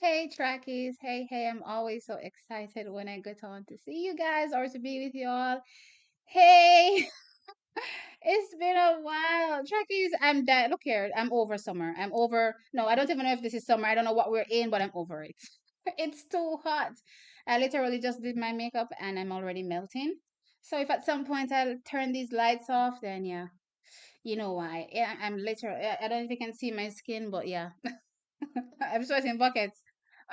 Hey, Trakkies. Hey, I'm always so excited when I get on to see you guys or to be with you all. Hey, it's been a while. Trakkies, I'm dead. Look here, I'm over summer. I'm over. No, I don't even know if this is summer. I don't know what we're in, but I'm over it. It's too hot. I literally just did my makeup and I'm already melting. So if at some point I'll turn these lights off, then yeah, you know why. Yeah, I'm literally, I don't know if you can see my skin, but yeah. I'm sweating buckets.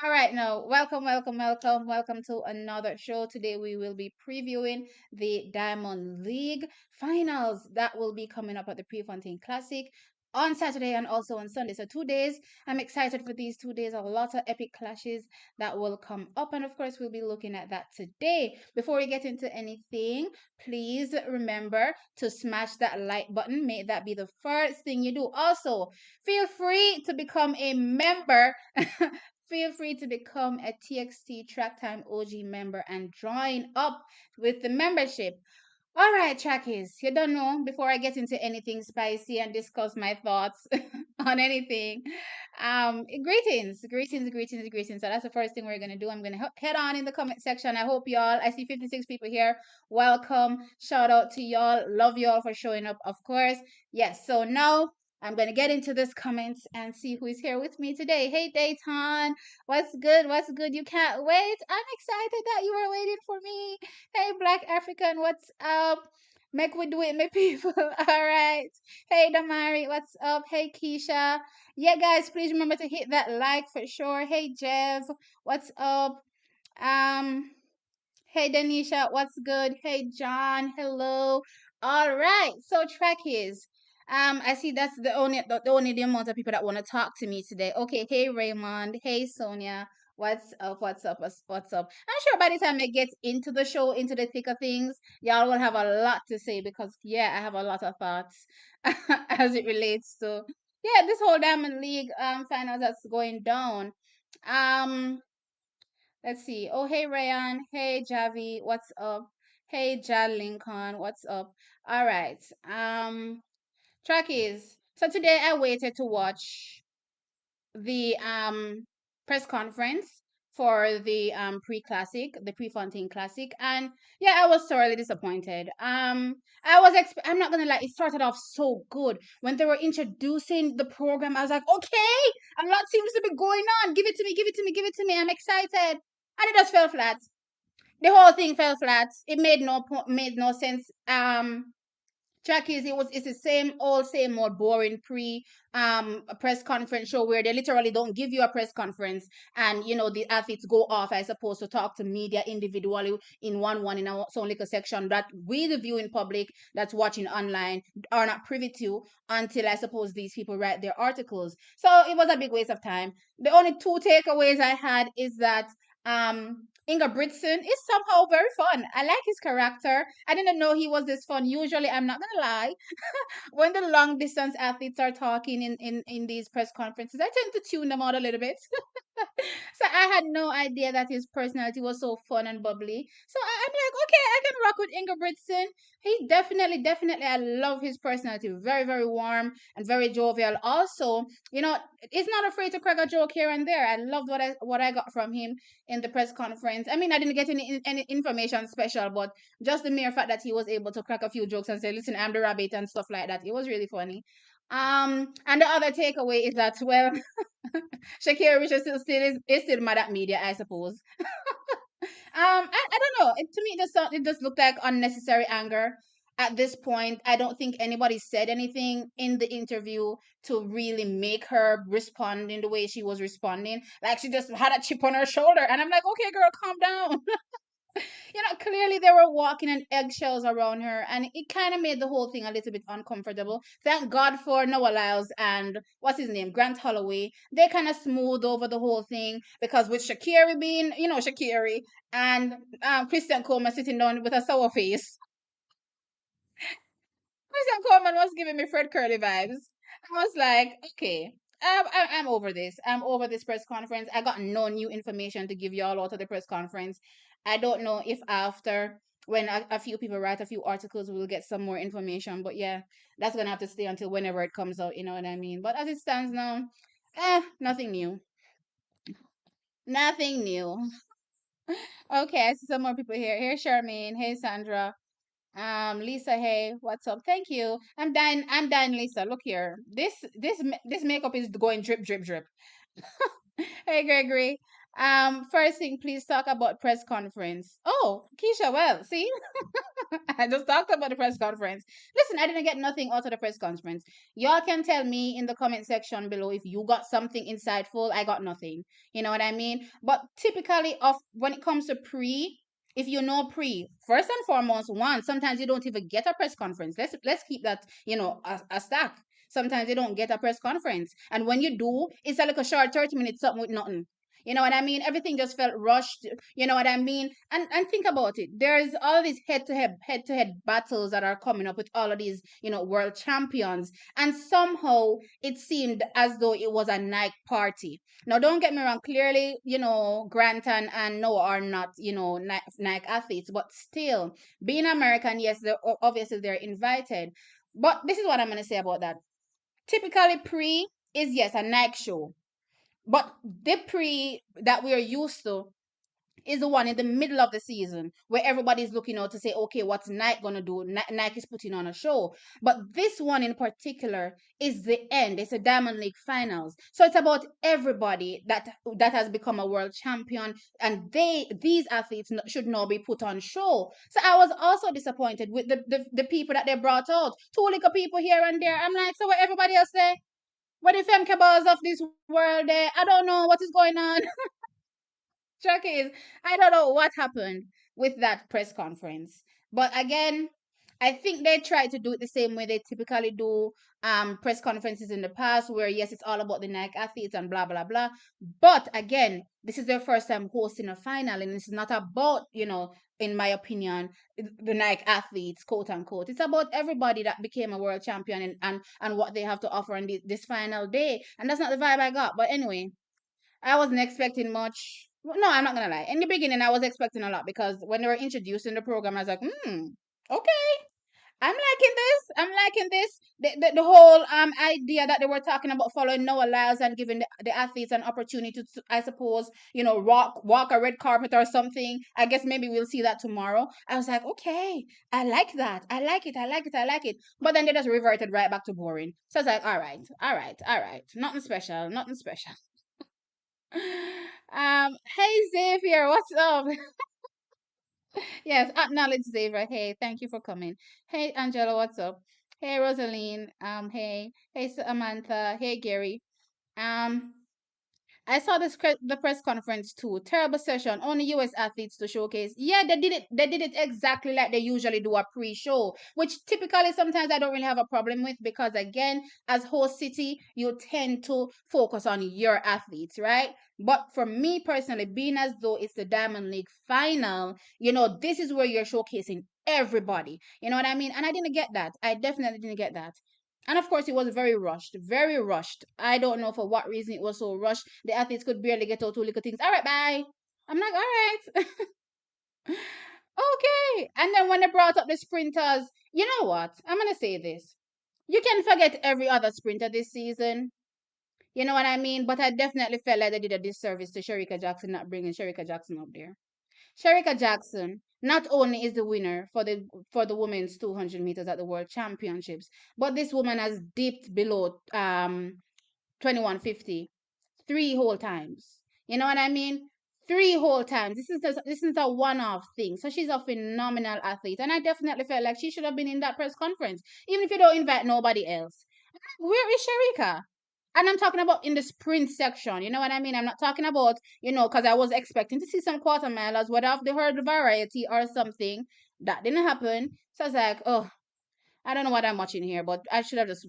All right, now welcome to another show. Today we will be previewing the Diamond League finals that will be coming up at the Prefontaine Classic on Saturday and also on Sunday. So 2 days. I'm excited for these 2 days. A lot of epic clashes that will come up, and of course we'll be looking at that today. Before we get into anything, please remember to smash that like button. May that be the first thing you do. Also, feel free to become a member. Feel free to become a TXT Track Time OG member and join up with the membership. All right, Trackies, you don't know before I get into anything spicy and discuss my thoughts on anything. Greetings. So that's the first thing we're gonna do. I'm gonna head on in the comment section. I hope y'all. I see 56 people here. Welcome. Shout out to y'all. Love y'all for showing up. Of course. Yes. So now I'm gonna get into this comments and see who is here with me today. Hey, Dayton. What's good? What's good? You can't wait. I'm excited that you were waiting for me. Hey, Black African, what's up? Make we do it, my people. All right. Hey, Damari, what's up? Hey, Keisha. Yeah, guys, please remember to hit that like for sure. Hey, Jev, what's up? Um, Hey, Danisha, what's good? Hey, John, hello. All right, so track is. I see that's the only amount of people that want to talk to me today. Okay, hey Raymond, hey Sonia, what's up? What's up? I'm sure by the time it gets into the show, into the thick of things, y'all will have a lot to say because yeah, I have a lot of thoughts as it relates to yeah this whole Diamond League finals that's going down. Um, Let's see. Oh, hey, Rayan. Hey, Javi. What's up? Hey, Jad Lincoln. What's up? All right. Track is. So today I waited to watch the press conference for the pre-classic, the pre-Fontaine Classic, and yeah, I was thoroughly disappointed. I'm not gonna lie, it started off so good when they were introducing the program. I was like, okay, a lot seems to be going on. Give it to me, give it to me, give it to me. I'm excited, and it just fell flat. The whole thing fell flat. It made no sense. Track is it's the same old boring pre press conference show where they literally don't give you a press conference and you know the athletes go off I suppose to talk to media individually in one in a own little section that we the viewing public that's watching online are not privy to until I suppose these people write their articles. So it was a big waste of time. The only two takeaways I had is that Inga Britson is somehow very fun. I like his character. I didn't know he was this fun. Usually, I'm not gonna lie, when the long distance athletes are talking in these press conferences, I tend to tune them out a little bit. So I had no idea that his personality was so fun and bubbly. So I'm like, okay, I can rock with Ingebrigtsen. He definitely, I love his personality. Very, very warm and very jovial. Also, you know, he's not afraid to crack a joke here and there. I loved what I got from him in the press conference. I mean, I didn't get any information special, but just the mere fact that he was able to crack a few jokes and say, "Listen, I'm the rabbit" and stuff like that. It was really funny. And the other takeaway is that well, Shakira Richard is still mad at media, I suppose. I don't know. To me, it just looked like unnecessary anger. At this point, I don't think anybody said anything in the interview to really make her respond in the way she was responding. Like she just had a chip on her shoulder, and I'm like, okay, girl, calm down. Clearly they were walking on eggshells around her, and it kind of made the whole thing a little bit uncomfortable. Thank God for Noah Lyles and what's his name, Grant Holloway. They kind of smoothed over the whole thing because with Shakiri being, Shakiri and Christian Coleman sitting down with a sour face, Christian Coleman was giving me Fred Curly vibes. I was like, okay. I'm over this. I'm over this press conference. I got no new information to give y'all out of the press conference. I don't know if after when a few people write a few articles, we'll get some more information. But yeah, that's gonna have to stay until whenever it comes out. You know what I mean? But as it stands now, nothing new. Nothing new. Okay, I see some more people here. Hey, Charmaine. Hey, Sandra. Lisa. Hey, what's up? Thank you. I'm dying. I'm dying, Lisa. Look here. This makeup is going drip, drip, drip. Hey, Gregory. First thing, please talk about press conference. Oh, Keisha. Well, see, I just talked about the press conference. Listen, I didn't get nothing out of the press conference. Y'all can tell me in the comment section below if you got something insightful. I got nothing. You know what I mean? But typically, of when it comes to pre, if you know pre, first and foremost, one, sometimes you don't even get a press conference. Let's keep that, a stack. Sometimes you don't get a press conference, and when you do, it's like a short 30 minutes something with nothing. You know what I mean? Everything just felt rushed. You know what I mean? And think about it. There's all these head to head battles that are coming up with all of these, world champions. And somehow it seemed as though it was a Nike party. Now don't get me wrong, clearly, Grant and Noah are not, Nike athletes, but still, being American, yes, obviously they're invited. But this is what I'm gonna say about that. Typically pre is, yes, a Nike show. But the pre that we're used to is the one in the middle of the season where everybody's looking out to say, okay, what's Nike gonna do? Nike's putting on a show. But this one in particular is the end. It's a Diamond League finals. So it's about everybody that has become a world champion, and these athletes should now be put on show. So I was also disappointed with the people that they brought out. Two little people here and there. I'm like, so what everybody else say? What the femme cabals of this world there? I don't know what is going on. Truck is, I don't know what happened with that press conference. But again, I think they tried to do it the same way they typically do press conferences in the past, where yes, it's all about the Nike athletes and blah blah blah. But again, this is their first time hosting a final, and it's not about, in my opinion, the Nike athletes, quote unquote. It's about everybody that became a world champion, and what they have to offer on this final day. And that's not the vibe I got. But anyway, I wasn't expecting much. No, I'm not gonna lie. In the beginning, I was expecting a lot because when they were introducing the program, I was like, okay, I'm liking this. I'm liking this. The whole idea that they were talking about following Noah Lyles and giving the athletes an opportunity to, I suppose, walk a red carpet or something. I guess maybe we'll see that tomorrow. I was like, okay, I like that. I like it. I like it. I like it. But then they just reverted right back to boring. So I was like, all right, all right, all right. Nothing special. Nothing special. Hey Xavier, what's up? Yes, acknowledge Xavier. Hey, thank you for coming. Hey Angela, what's up? Hey Rosaline. Hey Samantha. Hey Gary. Um, I saw the press conference too. Terrible session. Only US athletes to showcase. Yeah, they did it. They did it exactly like they usually do a pre-show, which typically sometimes I don't really have a problem with because again, as host city, you tend to focus on your athletes, right? But for me personally, being as though it's the Diamond League final, this is where you're showcasing everybody. You know what I mean? And I didn't get that. I definitely didn't get that. And of course, it was very rushed, very rushed. I don't know for what reason it was so rushed. The athletes could barely get out two little things. All right, bye. I'm like, all right, okay. And then when they brought up the sprinters, you know what? I'm gonna say this. You can forget every other sprinter this season. You know what I mean? But I definitely felt like they did a disservice to Sherika Jackson not bringing Sherika Jackson up there. Sherika Jackson not only is the winner for the women's 200 meters at the World Championships, but this woman has dipped below 2150 three whole times. You know what I mean? Three whole times. This is a one-off thing. So she's a phenomenal athlete, and I definitely felt like she should have been in that press conference, even if you don't invite nobody else. Where is Sherika? And I'm talking about in the sprint section. You know what I mean? I'm not talking about, because I was expecting to see some quarter milers, whether of the hurdle variety or something. That didn't happen. So I was like, oh, I don't know what I'm watching here, but I should have just,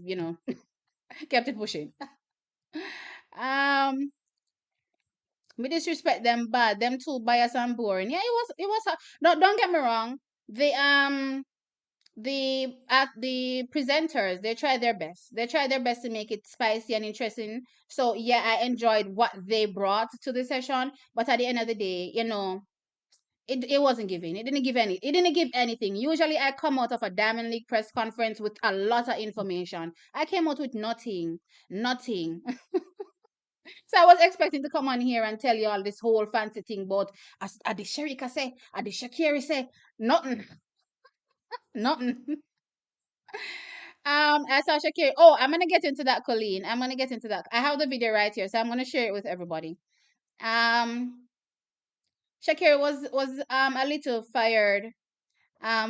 kept it pushing. um, we disrespect them bad. Them too biased and boring. Yeah, it was. No, don't get me wrong. The presenters, they try their best. They try their best to make it spicy and interesting. So yeah, I enjoyed what they brought to the session. But at the end of the day, it wasn't giving. It didn't give anything. Usually I come out of a Diamond League press conference with a lot of information. I came out with nothing. Nothing. So I was expecting to come on here and tell you all this whole fancy thing, but as the Sharika say, as the Shakiri say, nothing, nothing. I saw Shakiri. Oh, I'm gonna get into that, Colleen. I'm gonna get into that. I have the video right here, so I'm gonna share it with everybody. Um, Shakira was a little fired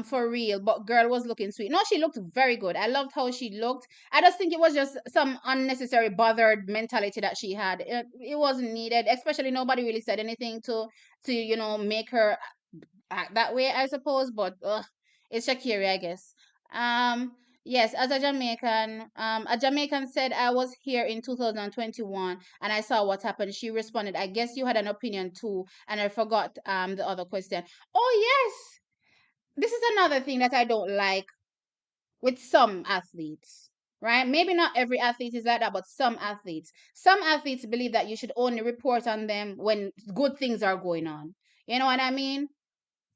for real, but girl was looking sweet. No, she looked very good. I loved how she looked. I just think it was just some unnecessary bothered mentality that she had. It wasn't needed, especially nobody really said anything to make her act that way, I suppose. But it's Shakira, I guess. Um, yes, as a Jamaican said, I was here in 2021 and I saw what happened. She responded, I guess you had an opinion too, and I forgot the other question. Oh yes, this is another thing that I don't like with some athletes, right? Maybe not every athlete is like that, but some athletes. Some athletes believe that you should only report on them when good things are going on. You know what I mean?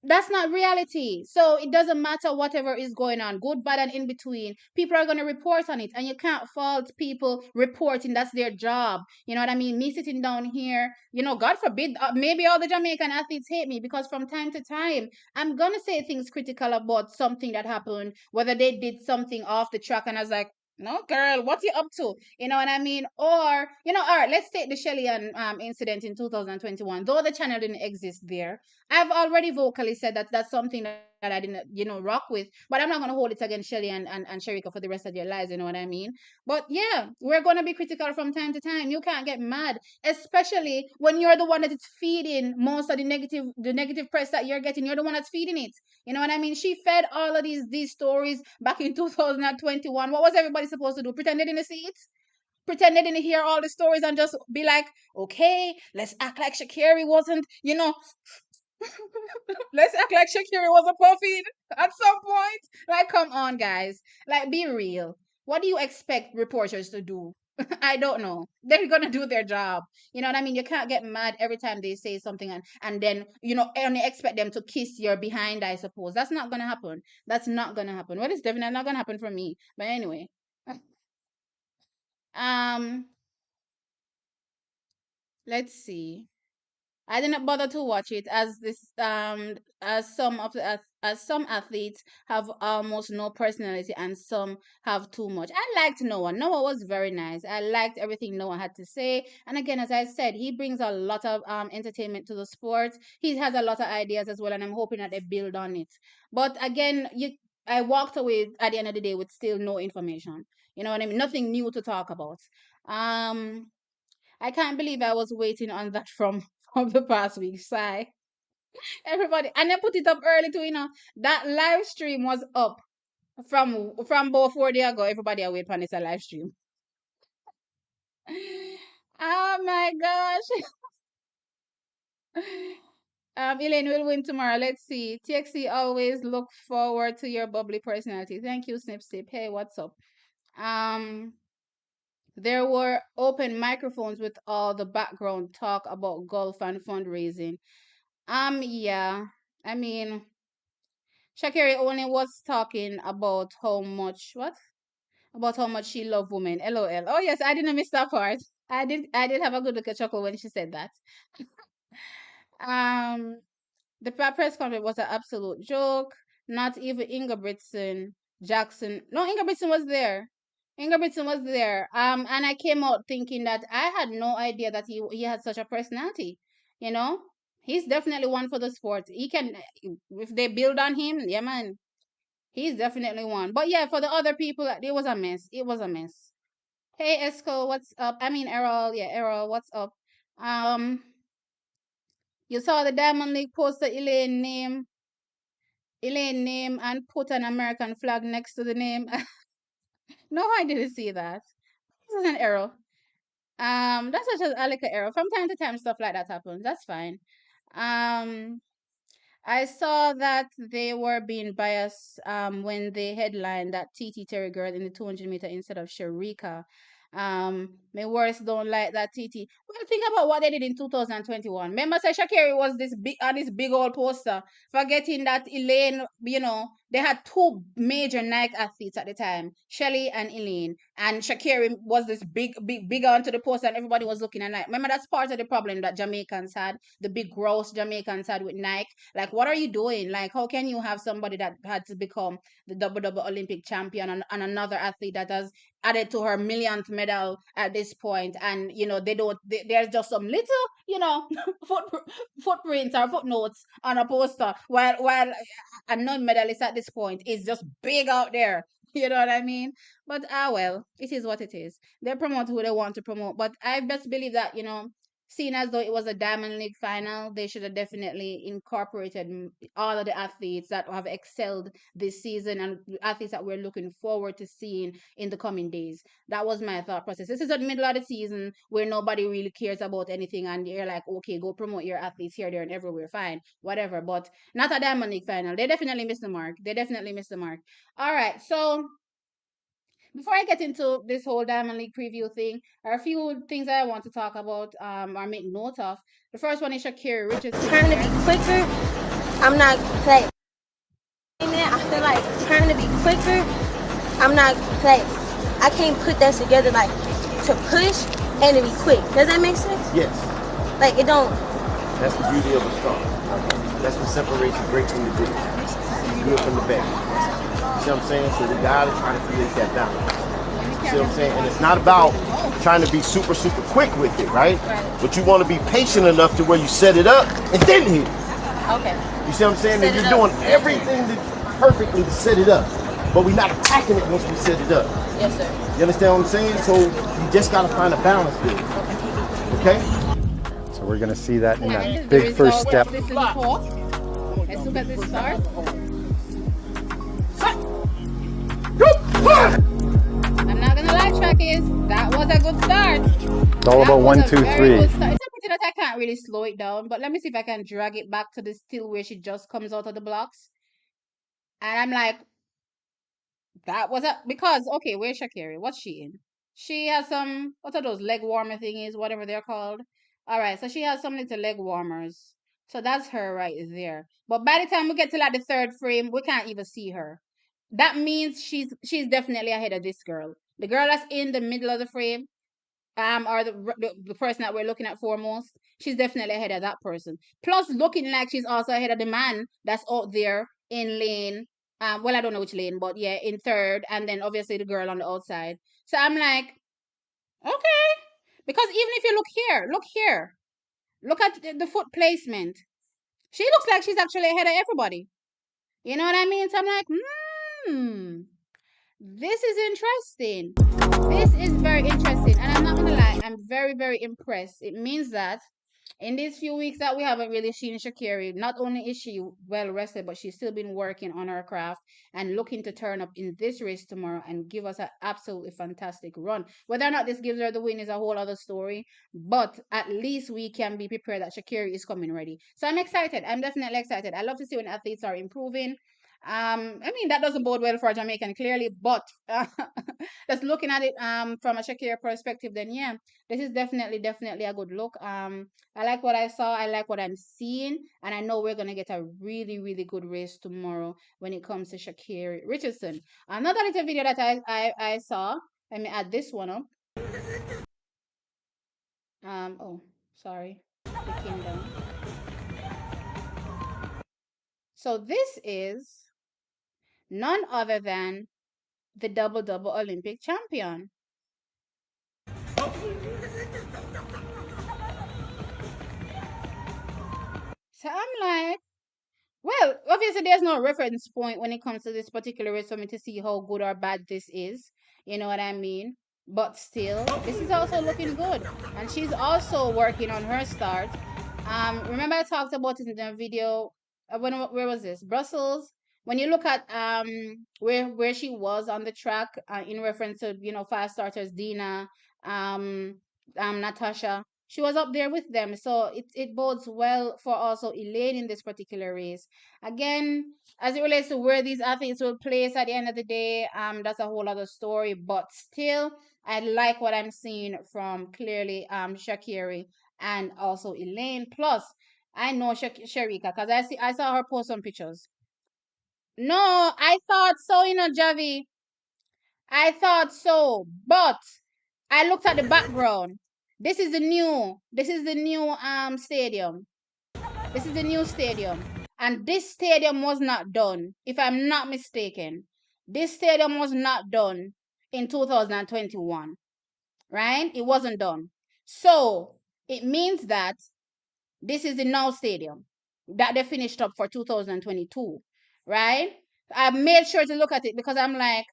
That's not reality. So it doesn't matter whatever is going on, good, bad, and in between. People are going to report on it, and you can't fault people reporting. That's their job. You know what I mean? Me sitting down here, God forbid, maybe all the Jamaican athletes hate me because from time to time, I'm going to say things critical about something that happened, whether they did something off the track, and I was like, no, girl, what you up to? You know what I mean? Or, all right, let's take the Shelly and incident in 2021. Though the channel didn't exist there, I've already vocally said that that's something that I didn't, rock with. But I'm not going to hold it against Shelly and Sharika for the rest of their lives. You know what I mean? But yeah, we're going to be critical from time to time. You can't get mad, especially when you're the one that is feeding most of the negative press that you're getting. You're the one that's feeding it. You know what I mean? She fed all of these stories back in 2021. What was everybody supposed to do? Pretend they didn't see it? Pretend they didn't hear all the stories and just be like, okay, let's act like Shakiri wasn't, let's act like Shakira was a puffin at some point. Like, come on, guys. Like, be real. What do you expect reporters to do? I don't know. They're gonna do their job. You know what I mean? You can't get mad every time they say something and then only expect them to kiss your behind. I suppose that's not gonna happen. That's not gonna happen. Well, it's definitely not gonna happen for me. But anyway, um, let's see. I didn't bother to watch it as some athletes have almost no personality and some have too much. I liked Noah. Noah was very nice. I liked everything Noah had to say. And again, as I said, he brings a lot of entertainment to the sport. He has a lot of ideas as well, and I'm hoping that they build on it. But again, I walked away at the end of the day with still no information. You know what I mean? Nothing new to talk about. Um I can't believe I was waiting on that from from the past week. Sigh. Everybody, and I put it up early too. That live stream was up from about 4 days ago. Everybody are waiting for this a live stream. Oh my gosh. Elaine will win tomorrow. Let's see. TXC always look forward to your bubbly personality. Thank you, Snip Snip. Hey, what's up? Um, there were open microphones with all the background talk about golf and fundraising. Yeah. I mean, Shakira only was talking about how much what? About how much she loved women. LOL. Oh yes, I didn't miss that part. I did have a good look at chuckle when she said that. Um the press conference was an absolute joke. Not even Ingebrigtsen Jackson. No, Ingebrigtsen was there. Ingebrigtsen was there. And I came out thinking that I had no idea that he had such a personality. You know, he's definitely one for the sport. He can, if they build on him, yeah, man, he's definitely one. But yeah, for the other people, it was a mess. It was a mess. Hey, Esco, what's up? I mean, Errol. Yeah, Errol, what's up? Um, you saw the Diamond League poster Elaine name and put an American flag next to the name. No, I didn't see that. This is an error. That's such a like an error. From time to time, stuff like that happens. That's fine. Um, I saw that they were being biased when they headlined that TT Terry girl in the 200 meter instead of Sharika. My worst don't like that TT. Well, think about what they did in 2021. Remember, say Shakira was this big old poster, forgetting that Elaine, they had two major Nike athletes at the time, Shelly and Elaine, and Shakira was this big onto the poster, and everybody was looking at Nike. Remember, that's part of the problem that Jamaicans had, the big gross Jamaicans had with Nike. Like, what are you doing? Like, how can you have somebody that had to become the double Olympic champion and another athlete that has added to her millionth medal at this point, and there's just some little foot, footprints or footnotes on a poster, while a non-medalist at this point is just big out there. You know what I mean? But well, it is what it is. They promote who they want to promote, but I best believe that seeing as though it was a Diamond League final, they should have definitely incorporated all of the athletes that have excelled this season and athletes that we're looking forward to seeing in the coming days. That was my thought process. This is the middle of the season where nobody really cares about anything, and you're like, okay, go promote your athletes here, there, and everywhere, fine, whatever. But not a Diamond League final. They definitely missed the mark. They definitely missed the mark. All right, so before I get into this whole Diamond League preview thing, there are a few things that I want to talk about or make note of. The first one is Shakira Richardson Trying to here. be quicker, I'm not like I feel like trying to be quicker, I'm not like I can't put that together like to push and to be quick. Does that make sense? Yes. Like it don't. That's the beauty of a star. That's what separates you great from the good. The good from the bad. You see what I'm saying? So the guy is trying to create that balance. You see what I'm saying? And it's not about trying to be super quick with it, right? But you want to be patient enough to where you set it up and then hit it. Okay. You see what I'm saying? And you're doing everything perfectly to set it up. But we're not attacking it once we set it up. Yes, sir. You understand what I'm saying? So you just got to find a balance there. Okay? So we're going to see that in that The big first step. This little talk. Let's look at this start. I'm not gonna lie, Trackies, that was a good start. It's all about 1, 2, 3. It's a pity that I can't really slow it down, but let me see if I can drag it back to the still where she just comes out of the blocks. And I'm like, that was because okay, where's Shakira? What's she in? She has some what are those leg warmer thingies, whatever they're called. All right, so she has some little leg warmers. So that's her right there. But by the time we get to like the third frame, we can't even see her. That means she's definitely ahead of this girl. The girl that's in the middle of the frame, or the person that we're looking at foremost, she's definitely ahead of that person. Plus, looking like she's also ahead of the man that's out there in lane. Well, I don't know which lane, but yeah, in third, and then obviously the girl on the outside. So I'm like, okay, because even if you look here, look at the foot placement. She looks like she's actually ahead of everybody. You know what I mean? So I'm like, this is interesting. This is very interesting. And I'm not going to lie, I'm very, very impressed. It means that in these few weeks that we haven't really seen Shakira, not only is she well rested, but she's still been working on her craft and looking to turn up in this race tomorrow and give us an absolutely fantastic run. Whether or not this gives her the win is a whole other story, but at least we can be prepared that Shakira is coming ready. So I'm excited. I'm definitely excited. I love to see when athletes are improving. I mean that doesn't bode well for Jamaican clearly, but just looking at it from a Shakira perspective, then yeah, this is definitely a good look. I like what I saw. I like what I'm seeing. And I know we're going to get a really, really good race tomorrow when it comes to Shakira Richardson. Another little video that I saw. Let me add this one up. Oh, sorry. It came down. So this is none other than the double Olympic champion. So I'm like, well, obviously there's no reference point when it comes to this particular race for me to see how good or bad this is. You know what I mean? But still, this is also looking good. And she's also working on her start. Remember I talked about it in the video. Where was this? Brussels. When you look at where she was on the track in reference to five starters, Dina, Natasha, She was up there with them. So it bodes well for also Elaine in this particular race. Again, as it relates to where these athletes will place at the end of the day, that's a whole other story. But still, I like what I'm seeing from clearly Shakiri and also Elaine. Plus, I know Sharika because I saw her post some pictures. No, I thought so, Javi. I thought so, but I looked at the background. This is the new stadium. This is the new stadium. And this stadium was not done, if I'm not mistaken. This stadium was not done in 2021, right? It wasn't done. So it means that this is the now stadium that they finished up for 2022, right? I made sure to look at it because I'm like,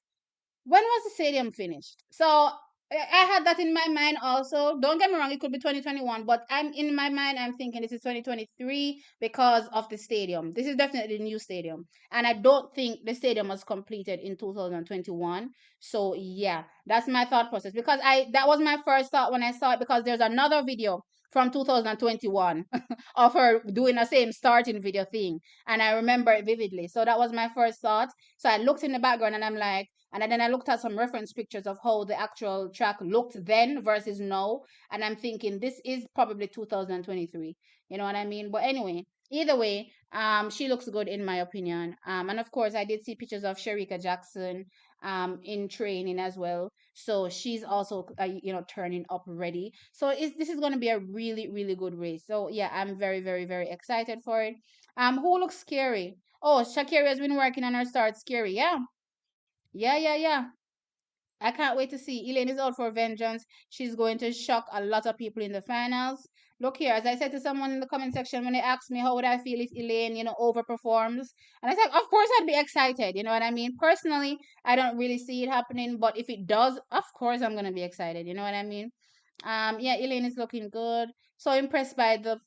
when was the stadium finished? So I had that in my mind also. Don't get me wrong, it could be 2021, but I'm in my mind, I'm thinking this is 2023 because of the stadium. This is definitely the new stadium. And I don't think the stadium was completed in 2021. So yeah, that's my thought process. Because that was my first thought when I saw it, because there's another video from 2021 of her doing the same starting video thing. And I remember it vividly. So that was my first thought. So I looked in the background and I'm like, and then I looked at some reference pictures of how the actual track looked then versus now. And I'm thinking this is probably 2023. You know what I mean? But anyway, either way, she looks good in my opinion. And of course, I did see pictures of Sherika Jackson in training as well. So she's also, turning up ready. So this is going to be a really, really good race. So yeah, I'm very, very, very excited for it. Who looks scary? Oh, Shakira has been working on her start scary. Yeah, yeah, yeah, yeah. I can't wait to see. Elaine is out for vengeance. She's going to shock a lot of people in the finals. Look here, as I said to someone in the comment section when they asked me how would I feel if Elaine, overperforms, and I said, of course I'd be excited. You know what I mean? Personally, I don't really see it happening, but if it does, of course I'm gonna be excited. You know what I mean? Yeah, Elaine is looking good. So impressed by the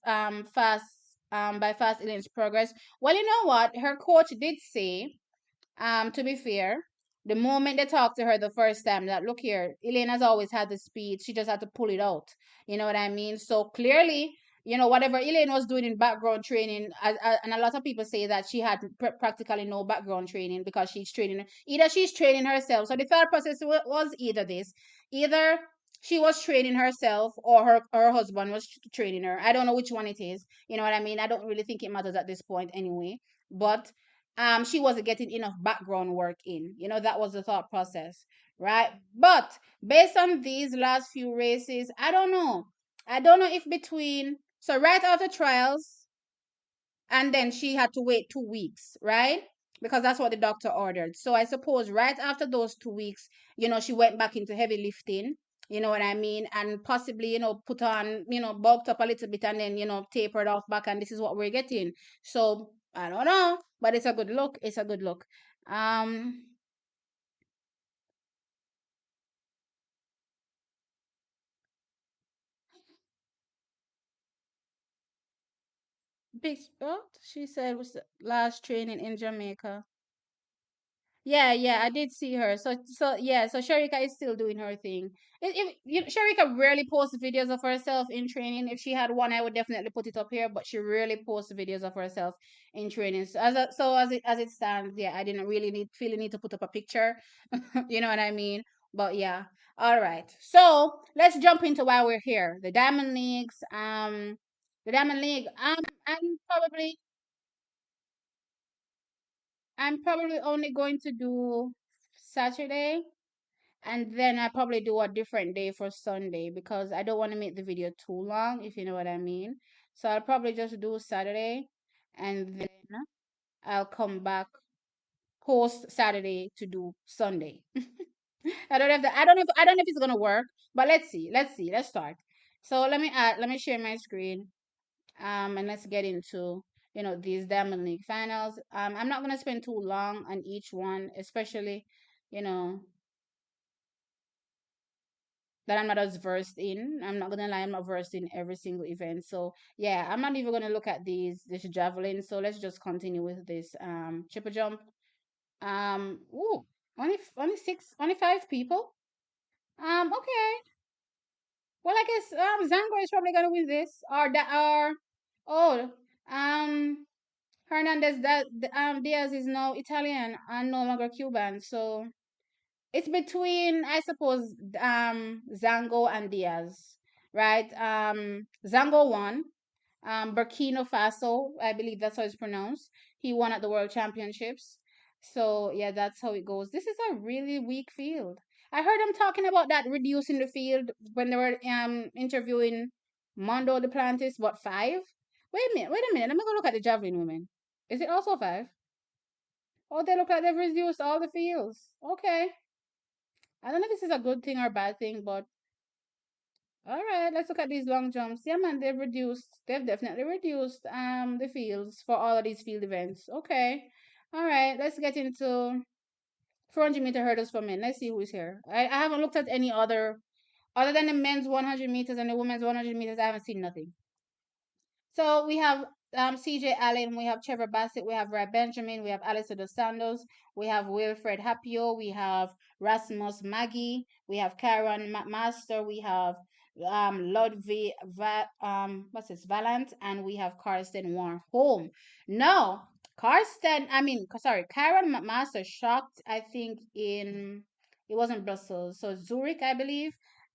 fast Elaine's progress. Well, you know what? Her coach did say, to be fair, the moment they talked to her the first time, that look here, Elaine has always had the speed. She just had to pull it out. You know what I mean? So clearly, whatever Elaine was doing in background training, and a lot of people say that she had practically no background training because she's training herself. So the thought process was either she was training herself or her husband was training her. I don't know which one it is. You know what I mean? I don't really think it matters at this point anyway. But she wasn't getting enough background work in. That was the thought process, right? But based on these last few races, I don't know. I don't know if between, so right after trials, and then she had to wait 2 weeks, right? Because that's what the doctor ordered. So I suppose right after those 2 weeks, she went back into heavy lifting. You know what I mean? And possibly, put on, bulked up a little bit and then, tapered off back. And this is what we're getting. So I don't know, but it's a good look. It's a good look. Um, big, what she said was the last training in Jamaica. Yeah, yeah, I did see her. So yeah, so Sharika is still doing her thing. Sharika rarely posts videos of herself in training. If she had one, I would definitely put it up here. But she rarely posts videos of herself in training. So as it stands, yeah, I didn't really feel the need to put up a picture. You know what I mean? But yeah, all right. So let's jump into why we're here. The Diamond Leagues. The Diamond League. I'm probably I'm probably only going to do Saturday, and then I probably do a different day for Sunday because I don't want to make the video too long, if you know what I mean. So I'll probably just do Saturday, and then I'll come back post Saturday to do Sunday. I don't know if it's gonna work, but let's see. Let's see. Let's start. So let me share my screen. And let's get into these Diamond League finals. I'm not gonna spend too long on each one, especially you know that I'm not as versed in. I'm not gonna lie, I'm not versed in every single event. So yeah, I'm not even gonna look at this javelin. So let's just continue with this triple jump. Ooh, only 5 people. Okay, Well, I guess Zango is probably gonna win this, or that, or oh, um, Hernandez that Diaz is now Italian and no longer Cuban, so it's between, I suppose, Zango and Diaz, right? Zango won. Burkina Faso, I believe that's how it's pronounced. He won at the World Championships. So yeah, that's how it goes. This is a really weak field. I heard them talking about that reducing the field when they were interviewing Mondo Duplantis. What, five? Wait a minute. Let me go look at the javelin women. Is it also five? Oh, they look like they've reduced all the fields. Okay. I don't know if this is a good thing or a bad thing, but all right, let's look at these long jumps. Yeah, man, they've definitely reduced the fields for all of these field events. Okay. All right, let's get into 400-meter hurdles for men. Let's see who's here. I haven't looked at any other than the men's 100 meters and the women's 100 meters. I haven't seen nothing. So we have CJ Allen, we have Trevor Bassett, we have Ray Benjamin, we have Alistair Dos Santos, we have Wilfred Hapio, we have Rasmus Maggie, we have Karen McMaster, we have Ludwig what's this, Valant, and we have Karsten Warholm. No, Karen McMaster shocked, I think, it wasn't Brussels, so Zurich, I believe,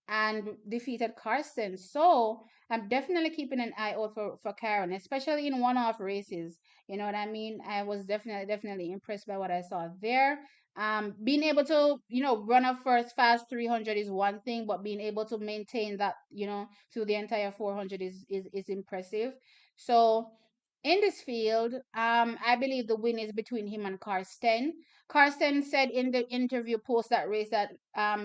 and defeated Karsten. So I'm definitely keeping an eye out for Karen, especially in one-off races. You know what I mean? I was definitely impressed by what I saw there. Being able to, run a first fast 300 is one thing, but being able to maintain that, through the entire 400 is impressive. So in this field, I believe the win is between him and Karsten. Karsten said in the interview post that race that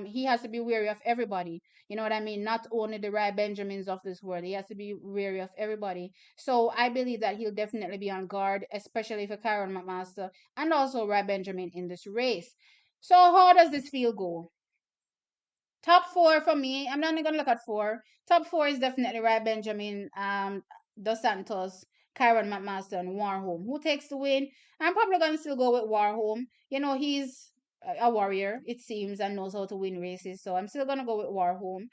he has to be wary of everybody. You know what I mean? Not only the Ray Benjamins of this world. He has to be wary of everybody. So I believe that he'll definitely be on guard, especially for Karen McMaster and also Ray Benjamin in this race. So how does this field go? Top four for me. I'm not only gonna look at four. Top four is definitely Ray Benjamin, Dos Santos, Kyron McMaster, and Warholm. Who takes the win? I'm probably gonna still go with Warholm. He's a warrior, it seems, and knows how to win races. So I'm still gonna go with Warholm.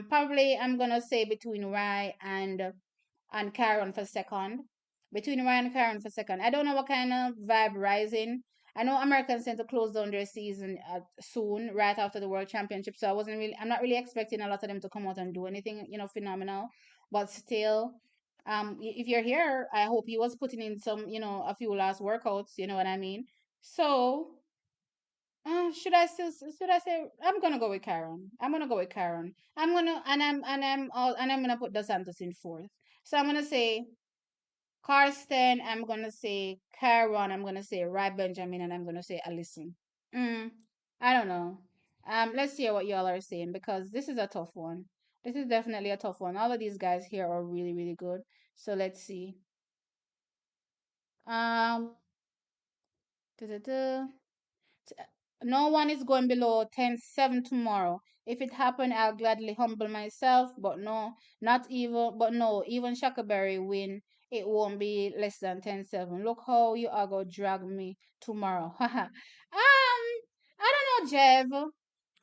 Probably I'm gonna say between Ray and Karen for second. Between Ryan and Karen for second. I don't know what kind of vibe rising. I know Americans tend to close down their season soon, right after the World Championship. So I'm not really expecting a lot of them to come out and do anything, phenomenal. But still, if you're here, I hope he was putting in some, a few last workouts. You know what I mean? So, should I say I'm gonna go with Karen? I'm gonna go with Karen. I'm gonna put Dos Santos in fourth. So I'm gonna say Karsten, I'm gonna say Karen, I'm gonna say Ray Benjamin, and I'm gonna say Allison. Mm, I don't know. Let's hear what y'all are saying because this is a tough one. This is definitely a tough one. All of these guys here are really, really good. So let's see. Um, duh. No one is going below 10-7 tomorrow. If it happened, I'll gladly humble myself, but no, even Shackerberry win, it won't be less than 10-7. Look how you are going to drag me tomorrow. I don't know, Jeff.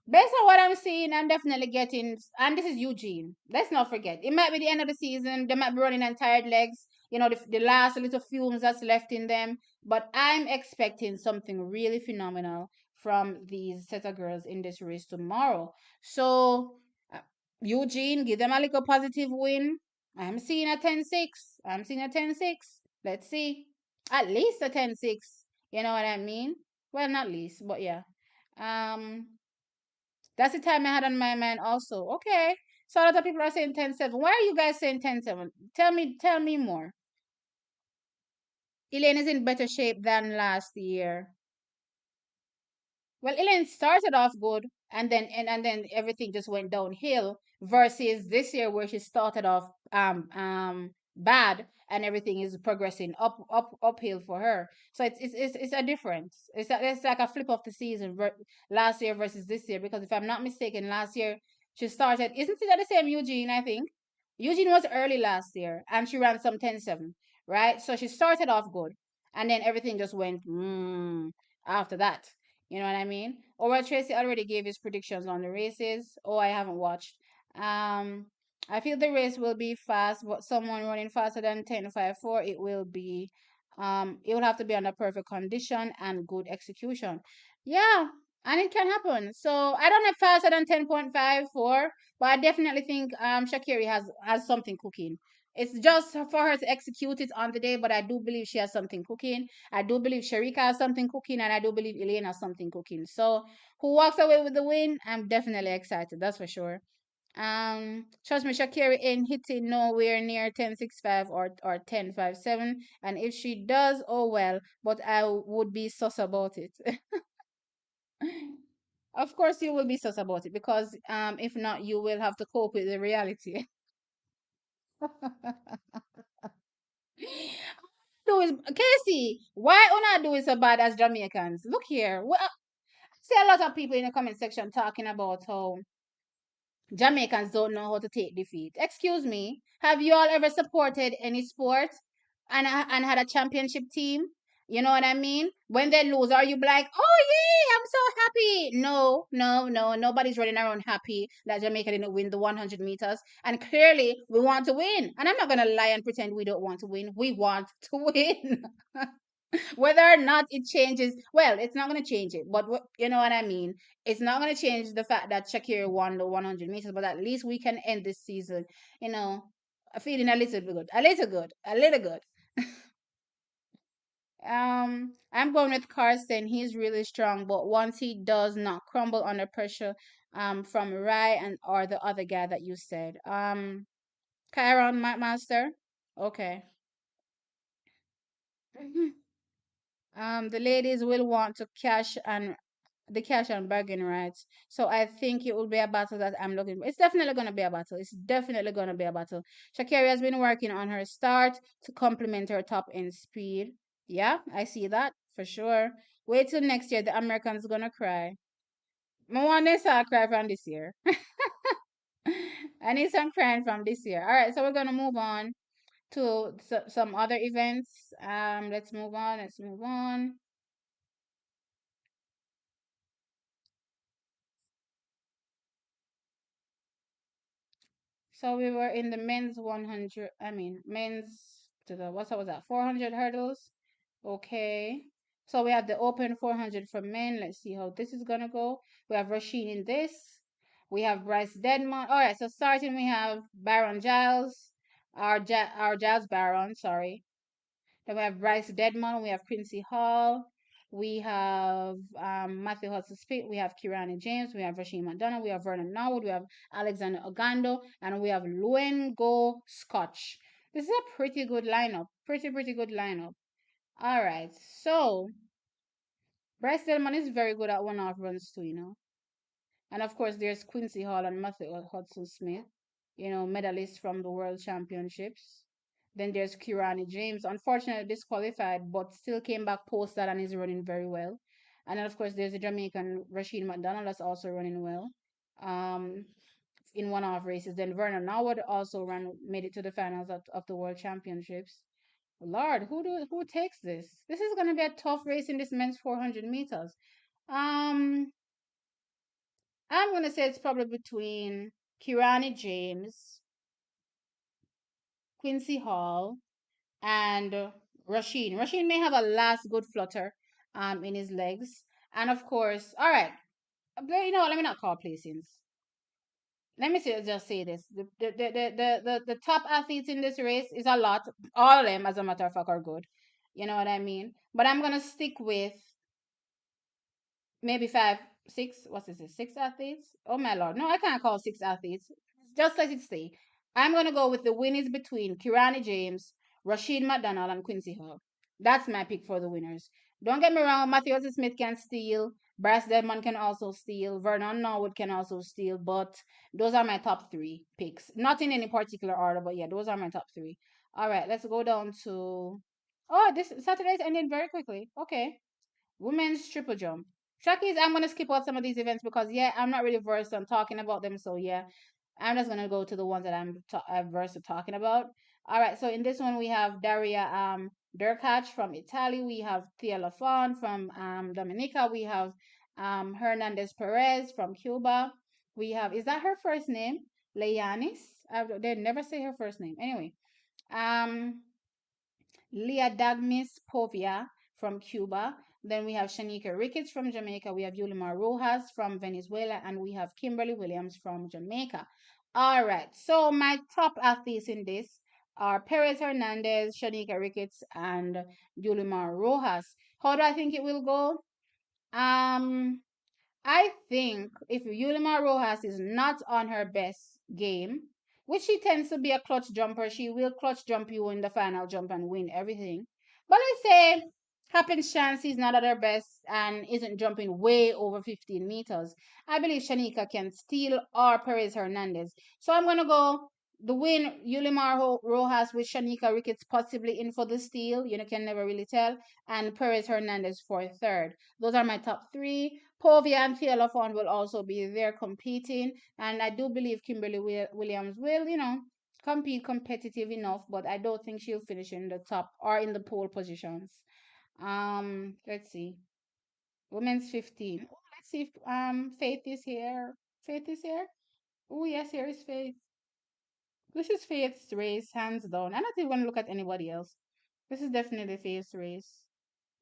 Based on what I'm seeing, I'm definitely getting, and this is Eugene. Let's not forget, it might be the end of the season. They might be running on tired legs. The last little fumes that's left in them. But I'm expecting something really phenomenal from these set of girls in this race tomorrow. So, Eugene, give them a little positive win. I'm seeing a 10-6. I'm seeing a 10-6. Let's see. At least a 10-6. You know what I mean? Well, not least, but yeah. Um, that's the time I had on my mind also. Okay. So a lot of people are saying 10-7. Why are you guys saying 10-7? Tell me more. Elaine is in better shape than last year. Well, Elaine started off good and then everything just went downhill versus this year where she started off bad and everything is progressing uphill for her. So it's a difference. It's like a flip of the season last year versus this year because if I'm not mistaken, last year she started, isn't it the same Eugene, I think? Eugene was early last year and she ran some 10-7, right? So she started off good and then everything just went after that. You know what I mean? Or Tracy already gave his predictions on the races. Oh, I haven't watched. Um, I feel the race will be fast, but someone running faster than 10.54, it will have to be under perfect condition and good execution. Yeah, and it can happen. So I don't have faster than 10.54, but I definitely think Shakiri has something cooking. It's just for her to execute it on the day, but I do believe she has something cooking. I do believe Sharika has something cooking, and I do believe Elaine has something cooking. So who walks away with the win? I'm definitely excited. That's for sure. Trust me, Shakira ain't hitting nowhere near 10.65 or 10.57. And if she does, oh well, but I would be sus about it. Of course, you will be sus about it because if not, you will have to cope with the reality. Do is Casey, why una do it so bad as Jamaicans? Look here. Well, I see a lot of people in the comment section talking about how Jamaicans don't know how to take defeat. Excuse me. Have you all ever supported any sport and had a championship team? You know what I mean? When they lose, are you like, oh yay, I'm so happy? No, no, no. Nobody's running around happy that Jamaica didn't win the 100 meters. And clearly, we want to win. And I'm not gonna lie and pretend we don't want to win. We want to win. Whether or not it changes, well, it's not going to change it, but you know what I mean. It's not going to change the fact that Shakira won the 100 meters, but at least we can end this season, you know, feeling a little bit good, a little good, a little good. I'm going with Carson. He's really strong, but once he does not crumble under pressure, from Rai and or the other guy that you said, Kyron Master. Okay. The ladies will want to cash and bargain rights. So I think it will be a battle that I'm looking for. It's definitely going to be a battle. It's definitely going to be a battle. Shakira has been working on her start to complement her top end speed. Yeah, I see that for sure. Wait till next year. The Americans going to cry. I want to cry from this year. I need some crying from this year. All right, so we're going to move on to some other events. Let's move on. Let's move on. So we were in the men's 100, I mean, men's to the, what was that, 400 hurdles? Okay. So we have the open 400 for men. Let's see how this is going to go. We have Rasheen in this. We have Bryce Deadmon. All right, so starting we have Baron Giles, our Giles Baron, sorry. Then we have Bryce Deadmon, we have Quincy Hall, we have Matthew Hudson Smith, we have Kirani James, we have Rasheen McDonough, we have Vernon Norwood, we have Alexander Ogando, and we have Luengo Scotch. This is a pretty good lineup. Pretty good lineup. All right, so Bryce Deadmon is very good at one-off runs too, you know. And of course, there's Quincy Hall and Matthew Hudson Smith, you know, medalists from the World Championships. Then there's Kirani James, unfortunately disqualified, but still came back post that and is running very well. And then, of course, there's the Jamaican Rasheen McDonald that's also running well in one off races. Then Vernon Norwood also made it to the finals of the World Championships. Lord, who takes this? This is going to be a tough race in this men's 400 meters. Um, I'm gonna say it's probably between Kirani James, Quincy Hall, and Rasheen. Rasheen may have a last good flutter in his legs. And of course, all right. You know what, let me not call placings. Let me just say this. The top athletes in this race is a lot. All of them, as a matter of fact, are good. You know what I mean? But I'm gonna stick with maybe five, six. What's this? Six athletes? Oh my lord! No, I can't call six athletes. Just let it stay. I'm gonna go with the winners between Kirani James, Rashid McDonald, and Quincy Hall. That's my pick for the winners. Don't get me wrong. Matthew Smith can steal. Bryce Deadman can also steal. Vernon Norwood can also steal. But those are my top three picks. Not in any particular order, but yeah, those are my top three. All right, let's go down to. Oh, this Saturday's ending very quickly. Okay. Women's triple jump. Shakis, I'm gonna skip out some of these events because yeah, I'm not really versed on talking about them. So yeah, I'm just gonna go to the ones that I'm versed at talking about. All right, so in this one we have Daria Derkach from Italy. We have Thea Lafon from Dominica. We have Hernandez Perez from Cuba. We have, is that her first name? Leyanis. They never say her first name. Anyway, um, Leah Dagmis Povia from Cuba. Then we have Shanika Ricketts from Jamaica. We have Yulimar Rojas from Venezuela. And we have Kimberly Williams from Jamaica. All right. So my top athletes in this are Perez Hernandez, Shanika Ricketts, and Yulimar Rojas. How do I think it will go? Um, I think if Yulimar Rojas is not on her best game, which she tends to be a clutch jumper, she will clutch jump you in the final jump and win everything. But let's say happens chance he's not at her best and isn't jumping way over 15 meters. I believe Shanika can steal or Perez Hernandez. So I'm gonna go the win Yulimar Rojas with Shanika Ricketts possibly in for the steal. You know, can never really tell. And Perez Hernandez for third. Those are my top three. Povia and Theolophon will also be there competing. And I do believe Kimberly Williams will, compete competitive enough, but I don't think she'll finish in the top or in the pole positions. Let's see. Women's 15. Oh, let's see if Faith is here. Faith is here. Oh yes, here is Faith. This is Faith's race, hands down. I'm not even gonna look at anybody else. This is definitely Faith's race.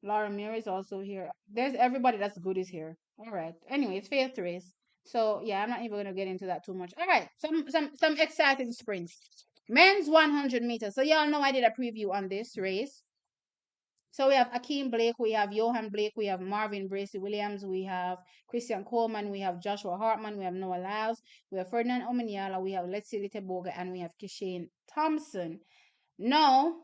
Laura Muir is also here. There's everybody that's good is here. All right. Anyway, it's Faith race. So yeah, I'm not even gonna get into that too much. All right. Some exciting sprints. Men's 100 meters. So y'all know I did a preview on this race. So we have Akeem Blake, we have Johan Blake, we have Marvin Bracey Williams, we have Christian Coleman, we have Joshua Hartman, we have Noah Lyles, we have Ferdinand Omanyala, we have Letsili Teboga, and we have Kishane Thompson. Now,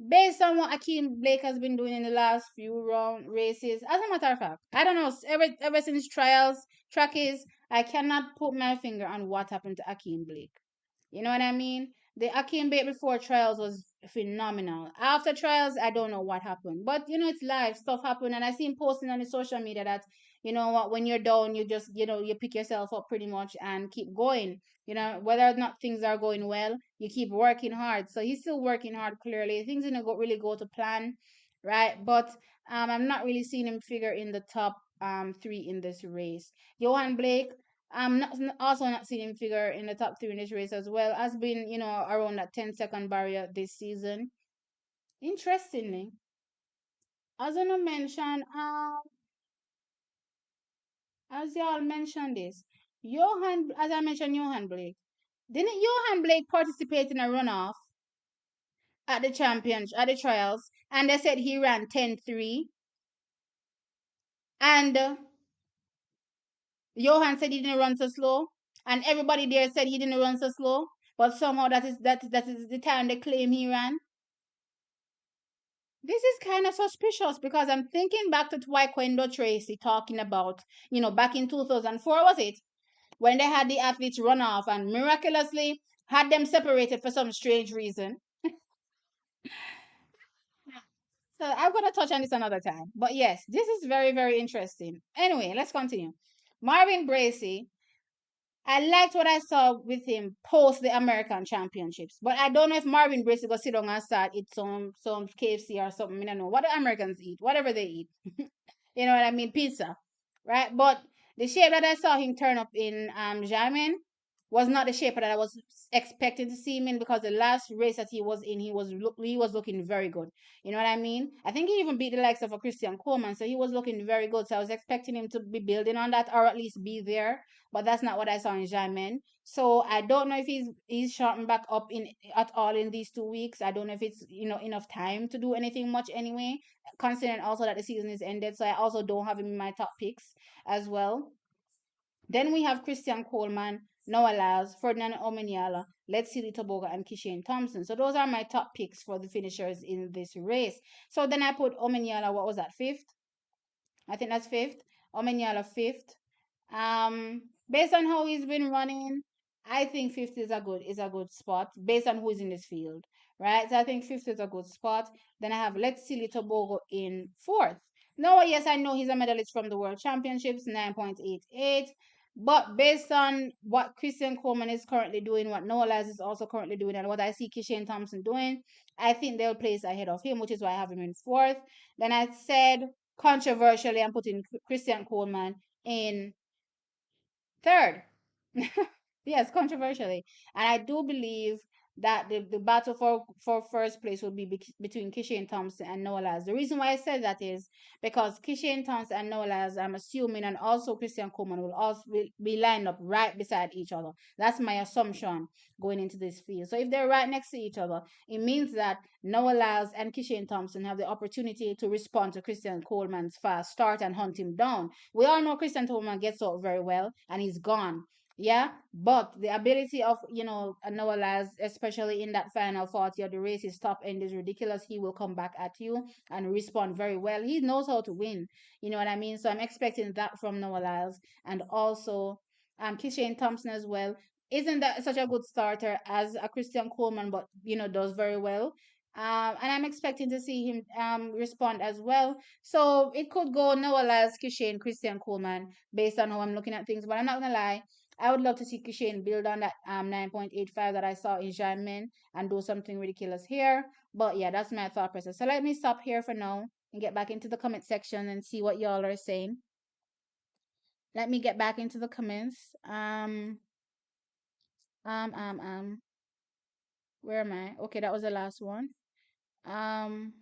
based on what Akeem Blake has been doing in the last few round races, as a matter of fact, I don't know, ever since trials, trackies, I cannot put my finger on what happened to Akeem Blake. You know what I mean? The Akeem Bait before trials was phenomenal. After trials, I don't know what happened. But it's live, stuff happened. And I see him posting on the social media that, you know what, when you're down, you just, you pick yourself up pretty much and keep going. Whether or not things are going well, you keep working hard. So he's still working hard, clearly. Things didn't really go to plan, right? But I'm not really seeing him figure in the top three in this race. Johan Blake, I'm also not seeing him figure in the top three in this race as well. Has been, around that 10-second barrier this season. Interestingly, as I mentioned, as y'all mentioned this, as I mentioned, Johan Blake. Didn't Johan Blake participate in a runoff at the trials, and they said he ran 10:3, and Johan said he didn't run so slow, and everybody there said he didn't run so slow, but somehow that is the time they claim he ran. This is kind of suspicious because I'm thinking back to Taekwondo Tracy talking about, back in 2004, was it? When they had the athletes run off and miraculously had them separated for some strange reason. So I'm going to touch on this another time. But yes, this is very, very interesting. Anyway, let's continue. Marvin Bracey, I liked what I saw with him post the American Championships. But I don't know if Marvin Bracey go sit down and start eat some KFC or something. I don't know. What do Americans eat? Whatever they eat. You know what I mean? Pizza, right? But the shape that I saw him turn up in Jamin was not the shape that I was expecting to see him in, because the last race that he was in, he was looking very good. You know what I mean? I think he even beat the likes of a Christian Coleman, so he was looking very good. So I was expecting him to be building on that, or at least be there. But that's not what I saw in Jamin. So I don't know if he's sharpened back up in at all in these 2 weeks. I don't know if it's enough time to do anything much anyway, considering also that the season is ended. So I also don't have him in my top picks as well. Then we have Christian Coleman, Noah Lyles, Ferdinand Omanyala, Letsili Toboga, and Kishane Thompson. So those are my top picks for the finishers in this race. So then I put Omanyala, what was that, fifth? I think that's fifth. Omanyala fifth. Based on how he's been running, I think fifth is a good spot based on who is in this field, right? So I think fifth is a good spot. Then I have Letsili Tobogo in fourth. No, yes, I know he's a medalist from the World Championships, 9.88. But based on what Christian Coleman is currently doing, what Noah Lyles is also currently doing, and what I see Kishane Thompson doing, I think they'll place ahead of him, which is why I have him in fourth. Then I said, controversially, I'm putting Christian Coleman in third. Yes, controversially. And I do believe that the battle for first place will be between Kishan Thompson and Noah Lyles. The reason why I said that is because Kishan Thompson and Noah Lyles, I'm assuming, and also Christian Coleman will also be lined up right beside each other. That's my assumption going into this field. So if they're right next to each other, it means that Noah Lyles and Kishan Thompson have the opportunity to respond to Christian Coleman's fast start and hunt him down. We all know Christian Coleman gets out very well and he's gone. Yeah, but the ability of Noah Lyles, especially in that final 40 of the race, his top end is ridiculous. He will come back at you and respond very well. He knows how to win. You know what I mean? So I'm expecting that from Noah Lyles, and also Kishane Thompson as well. Isn't that such a good starter as a Christian Coleman, but does very well. And I'm expecting to see him respond as well. So it could go Noah Lyles, Kishane, Christian Coleman, based on how I'm looking at things. But I'm not gonna lie, I would love to see Kishan build on that 9.85 that I saw in Jamin and do something ridiculous here. But yeah, that's my thought process. So let me stop here for now and get back into the comment section and see what y'all are saying. Let me get back into the comments. Um, um, um, where am I? Okay, that was the last one. Um,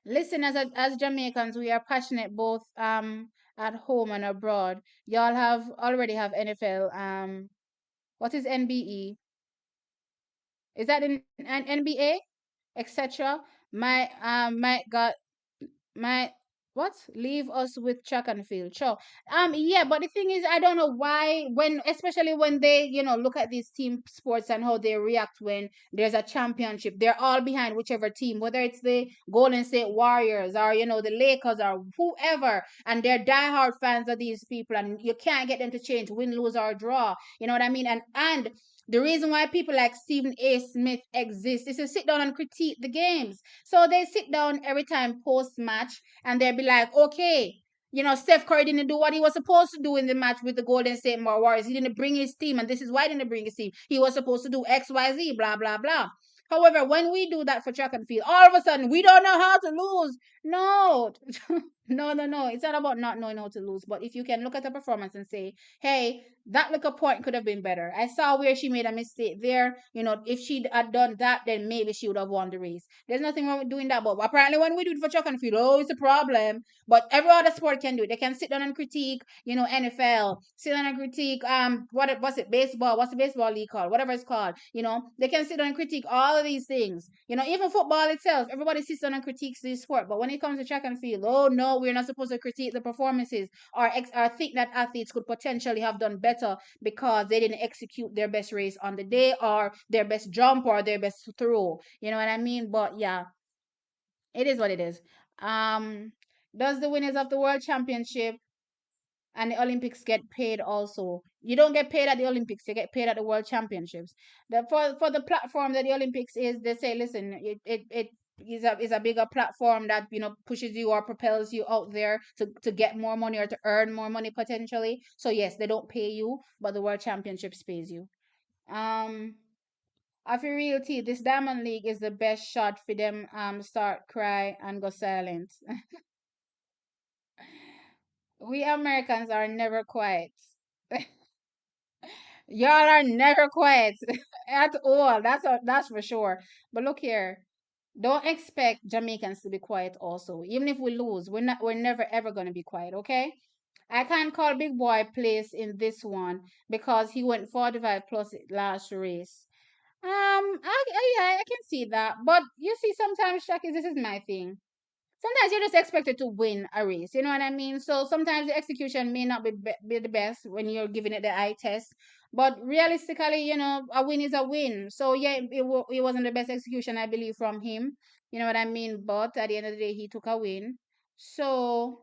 listen, as Jamaicans, we are passionate both at home and abroad. Y'all already have NFL. What is NBE? Is that an NBA, etc.? My God, my what? Leave us with track and field. Sure. Yeah, but the thing is, I don't know why especially when they look at these team sports and how they react when there's a championship, they're all behind whichever team, whether it's the Golden State Warriors or the Lakers or whoever, and they're diehard fans of these people, and you can't get them to change, win, lose or draw. You know what I mean? And the reason why people like Stephen A. Smith exist is to sit down and critique the games. So they sit down every time post match and they'll be like, okay, Steph Curry didn't do what he was supposed to do in the match with the Golden State Warriors. He didn't bring his team, and this is why he didn't bring his team. He was supposed to do X, Y, Z, blah, blah, blah. However, when we do that for track and field, all of a sudden we don't know how to lose. No, no, no, no. It's not about not knowing how to lose. But if you can look at the performance and say, hey, that little point could have been better. I saw where she made a mistake there. If she had done that, then maybe she would have won the race. There's nothing wrong with doing that. But apparently, when we do it for track and field, oh, it's a problem. But every other sport can do it. They can sit down and critique, NFL, sit down and critique what's it, baseball, what's the baseball league called, whatever it's called. They can sit down and critique all of these things. Even football itself, everybody sits down and critiques this sport. But when it comes to track and field, oh no, we're not supposed to critique the performances or think that athletes could potentially have done better because they didn't execute their best race on the day or their best jump or their best throw. You know what I mean? But yeah, it is what it is. Um, does the winners of the World Championship and the Olympics get paid also? You don't get paid at the Olympics, you get paid at the World Championships. For the platform that the Olympics is, they say, listen, it is a bigger platform that pushes you or propels you out there to get more money or to earn more money potentially. So yes, they don't pay you, but the World Championships pays you. Um I feel realty, this Diamond League is the best shot for them start cry and go silent. We Americans are never quiet. Y'all are never quiet at all. That's for sure. But look here, don't expect Jamaicans to be quiet. Also, even if we lose, we're never ever gonna be quiet. Okay. I can't call Big Boy place in this one because he went 45 plus last race. Yeah, I can see that. But you see, sometimes, Shaki, this is my thing. Sometimes you're just expected to win a race. You know what I mean? So sometimes the execution may not be the best when you're giving it the eye test. But realistically, a win is a win. So yeah, it wasn't the best execution, I believe, from him. You know what I mean? But at the end of the day, he took a win. So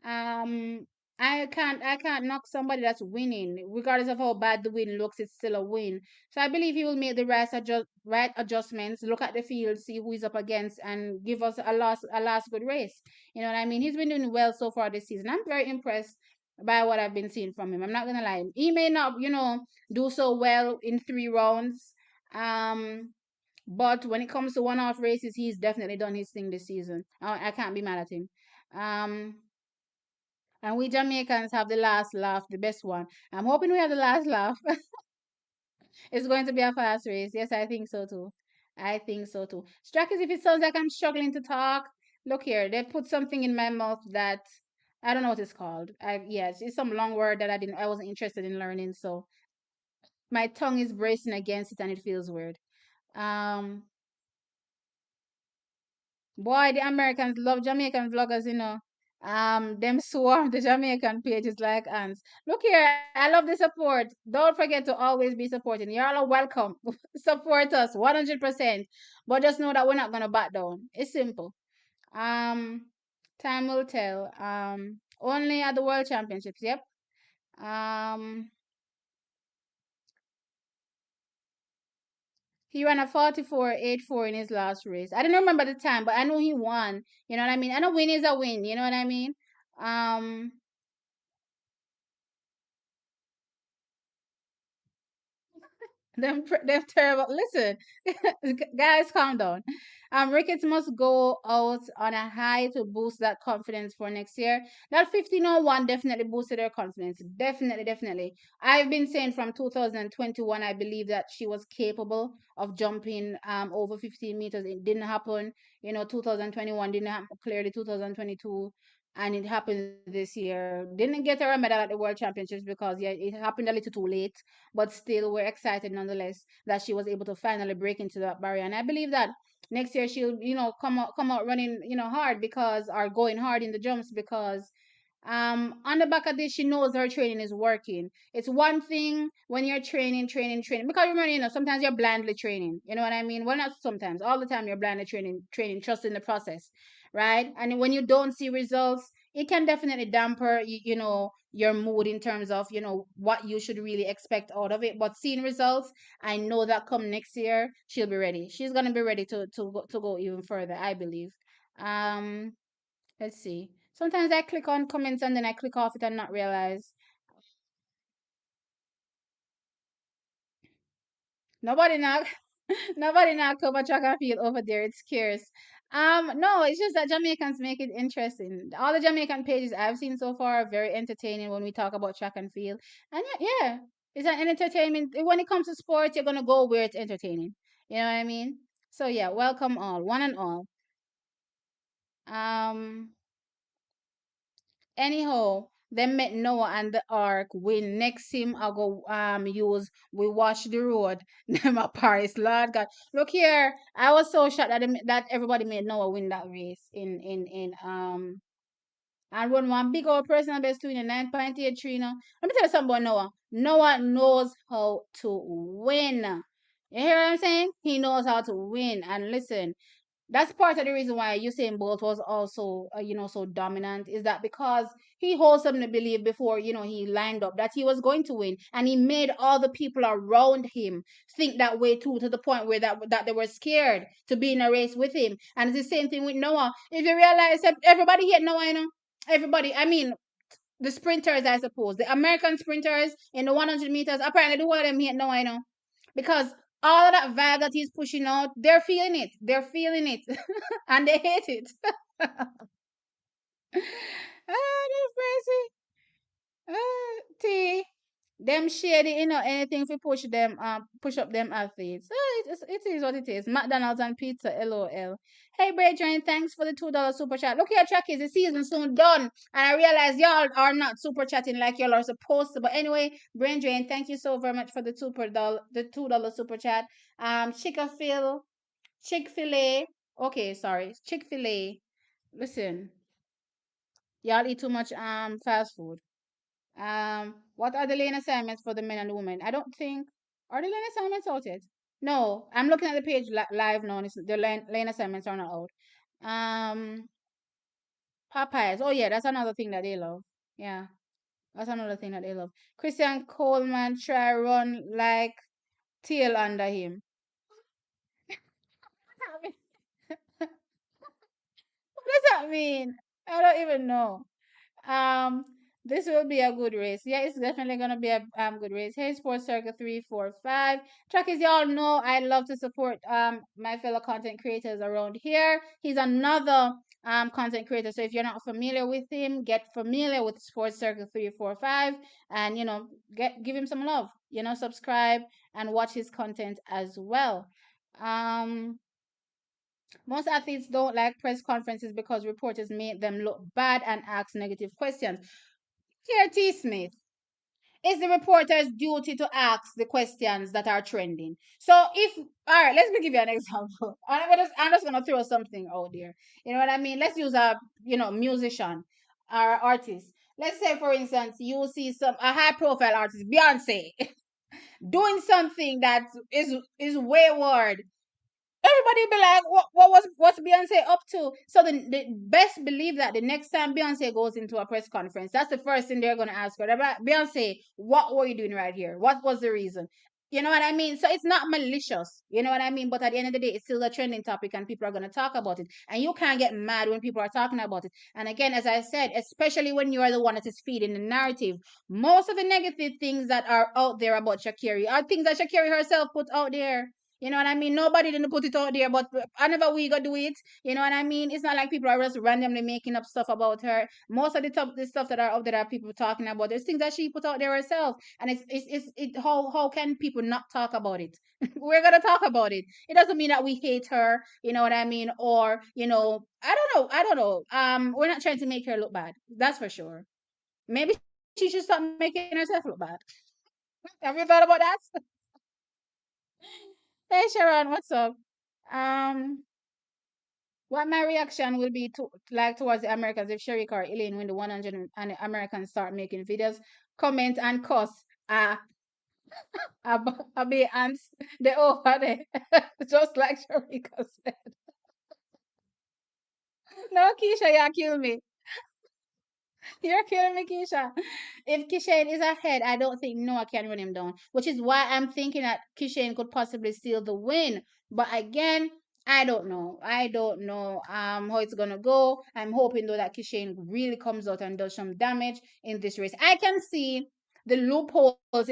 um, I can't knock somebody that's winning, regardless of how bad the win looks. It's still a win. So I believe he will make the right adjustments. Look at the field, see who he's up against, and give us a last good race. You know what I mean? He's been doing well so far this season. I'm very impressed by what I've been seeing from him. I'm not gonna lie. He may not, do so well in 3 rounds. But when it comes to one-off races, he's definitely done his thing this season. I can't be mad at him. Um And we Jamaicans have the last laugh, the best one. I'm hoping we have the last laugh. It's going to be a fast race. Yes, I think so too. I think so too. Strikers, if it sounds like I'm struggling to talk, look here. They put something in my mouth that I don't know what it's called. It's some long word that I wasn't interested in learning. So my tongue is bracing against it and it feels weird. Um, Boy, the Americans love Jamaican vloggers, you know. Them swarm the Jamaican pages like ants. Look here, I love the support. Don't forget to always be supporting. You're all welcome. Support us 100%. But just know that we're not gonna back down. It's simple. Um, Time will tell. Only at the World Championships. Yep. Um, he ran a 44.84 in his last race. I don't remember the time, but I know he won. You know what I mean? I know win is a win. You know what I mean? Um, them terrible. Listen, guys, calm down. Ricketts must go out on a high to boost that confidence for next year. That 1501 definitely boosted her confidence. Definitely, definitely. I've been saying from 2021, I believe that she was capable of jumping over 15 meters. It didn't happen. 2021 didn't happen. Clearly, 2022. And it happened this year. Didn't get her a medal at the World Championships because yeah, it happened a little too late, but still we're excited nonetheless that she was able to finally break into that barrier. And I believe that next year she'll, come out running, hard because or going hard in the jumps because on the back of this, she knows her training is working. It's one thing when you're training, because remember, sometimes you're blindly training. You know what I mean? Well, not sometimes, all the time you're blindly training, trusting the process, right? And when you don't see results, it can definitely damper, your mood in terms of, what you should really expect out of it. But seeing results, I know that come next year, she'll be ready. She's gonna be ready to go even further, I believe. Um, Let's see. Sometimes I click on comments and then I click off it and not realize. Nobody now nobody now cover track and field over there. It's scarce. No, it's just that Jamaicans make it interesting. All the Jamaican pages I've seen so far are very entertaining when we talk about track and field. And yeah, it's an entertainment. When it comes to sports, you're gonna go where it's entertaining. You know what I mean? So yeah, welcome all, one and all. Um Anyhow, them met Noah and the ark when next him I go use we wash the road. Them a Paris, Lord God. Look here, I was so shocked that everybody made Noah win that race in and run one big old personal best doing a 9.83 now. Let me tell you something about Noah. Noah knows how to win. You hear what I'm saying? He knows how to win. And listen, that's part of the reason why Usain Bolt was also, so dominant is that because he wholesomely believed before, he lined up that he was going to win, and he made all the people around him think that way too, to the point where that they were scared to be in a race with him. And it's the same thing with Noah. If you realize that everybody hit Noah, everybody. I mean, the sprinters, I suppose, the American sprinters in the 100 meters. Apparently, the one of them hit Noah, because all of that vibe that he's pushing out, they're feeling it. They're feeling it. And they hate it. That's crazy. T. Them shady, anything for push up them athletes. It is what it is. McDonald's and pizza, LOL. Hey, Brethren, thanks for the $2 super chat. Look here, Chucky, the season soon done. And I realize y'all are not super chatting like y'all are supposed to. But anyway, Brain Drain, thank you so very much for the $2 super chat. Chick-fil-A. Okay, sorry. Chick-fil-A. Listen, y'all eat too much fast food. What are the lane assignments for the men and the women? I don't think are the lane assignments out yet. No, I'm looking at the page live now. And the lane assignments are not out. Popeyes. Oh yeah, that's another thing that they love. Yeah, that's another thing that they love. Christian Coleman try run like tail under him. What does that mean? I don't even know. Um, This will be a good race. Yeah, it's definitely gonna be a good race. Hey, Sports Circle 345. Track as y'all know, I love to support my fellow content creators around here. He's another content creator. So if you're not familiar with him, get familiar with Sports Circle 345 and give him some love. Subscribe and watch his content as well. Um Most athletes don't like press conferences because reporters make them look bad and ask negative questions. Here, T. Smith, it's the reporter's duty to ask the questions that are trending. So if all right, let me give you an example. I'm just gonna throw something out there. You know what I mean? Let's use a musician or artist. Let's say for instance you see a high profile artist, Beyonce, doing something that is wayward. Everybody be like, what's Beyonce up to? So the best believe that the next time Beyonce goes into a press conference, that's the first thing they're gonna ask her. They're like, Beyonce, what were you doing right here? What was the reason? You know what I mean? So it's not malicious. You know what I mean? But at the end of the day, it's still a trending topic and people are gonna talk about it. And you can't get mad when people are talking about it. And again, as I said, especially when you are the one that is feeding the narrative, most of the negative things that are out there about Shakira are things that Shakira herself put out there. You know what I mean? Nobody didn't put it out there, but whenever we go do it, you know what I mean? It's not like people are just randomly making up stuff about her. Most of the stuff that are out there are people talking about. There's things that she put out there herself, and how can people not talk about it? We're gonna talk about it. It doesn't mean that we hate her. You know what I mean? Or I don't know. We're not trying to make her look bad. That's for sure. Maybe she should stop making herself look bad. Have you thought about that? Hey Sharon, what's up? Um, what my reaction will be towards the Americans if Sherika or Elaine win the 100 and the Americans start making videos, comment and cuss. I'll be ants. They over there, just like Sherika said. No, Keisha, you kill me. You're killing me, Keisha. If Kishane is ahead, I don't think Noah can run him down, which is why I'm thinking that Kishane could possibly steal the win. But again, I don't know. I don't know how it's gonna go. I'm hoping though that Kishane really comes out and does some damage in this race. I can see the loopholes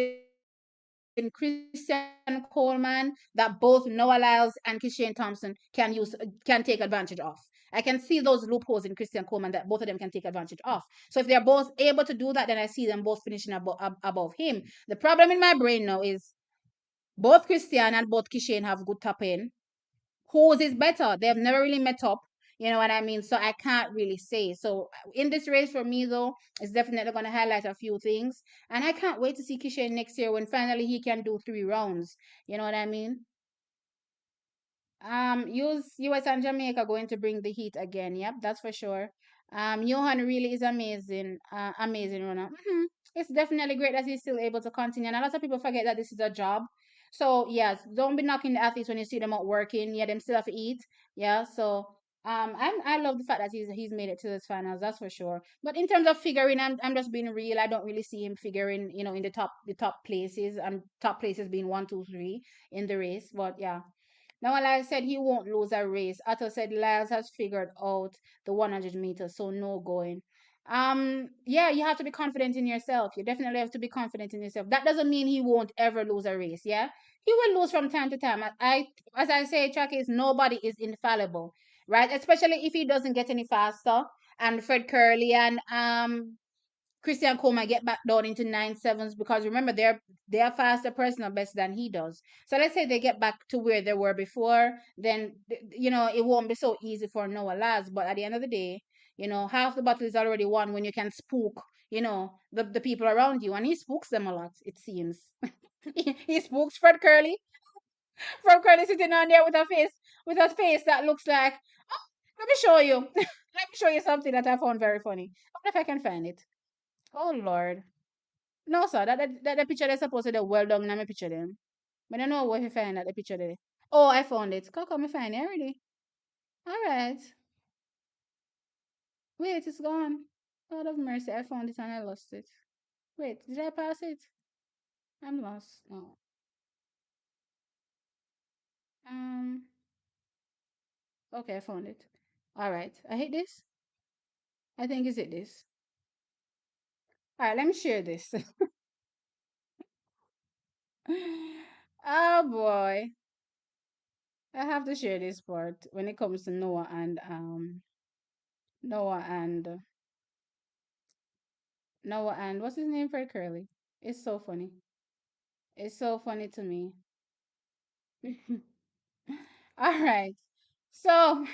in Christian Coleman that both Noah Lyles and Kishane Thompson can take advantage of. I can see those loopholes in Christian Coleman that both of them can take advantage of. So if they're both able to do that, then I see them both finishing above him. The problem in my brain now is both Christian and both Kishane have good top end. Whose is better? They've never really met up. You know what I mean? So I can't really say. So in this race for me though, it's definitely gonna highlight a few things. And I can't wait to see Kishane next year when finally he can do 3 rounds. You know what I mean? US and Jamaica going to bring the heat again. Yep, that's for sure. Johan really is amazing. Amazing runner. It's definitely great that he's still able to continue. And a lot of people forget that this is a job. So yes, don't be knocking the athletes when you see them out working. Yeah, them still have to eat. Yeah, so I love the fact that he's made it to this finals. That's for sure. But in terms of figuring, I'm just being real. I don't really see him figuring. In the top places and top places being 1, 2, 3 in the race. But yeah. Now, Lyle said he won't lose a race. Otto said Lyles has figured out the 100 meters, so no going. Yeah, you have to be confident in yourself. You definitely have to be confident in yourself. That doesn't mean he won't ever lose a race. Yeah, he will lose from time to time. As I say, track is nobody is infallible, right? Especially if he doesn't get any faster. And Fred Curley and Christian Coleman get back down into 9.7s because remember they're faster personal best than he does. So let's say they get back to where they were before, then it won't be so easy for Noah Lads. But at the end of the day, half the battle is already won when you can spook, the people around you, and he spooks them a lot. It seems he spooks Fred Curley. Fred Curley sitting on there with a face that looks like. Oh, let me show you. Let me show you something that I found very funny. I wonder if I can find it. Oh Lord. No, sir. That the picture they supposed to be well done in my picture them. But I don't know where you find that the picture there. Oh, I found it. Come find it already. Alright. Wait, it's gone. God of mercy, I found it and I lost it. Wait, did I pass it? I'm lost. No. Um okay, I found it. Alright. I hit this. I think is it this. All right, let me share this. Oh boy. I have to share this part when it comes to Noah and Noah and what's his name for Curly? It's so funny. It's so funny to me. All right. So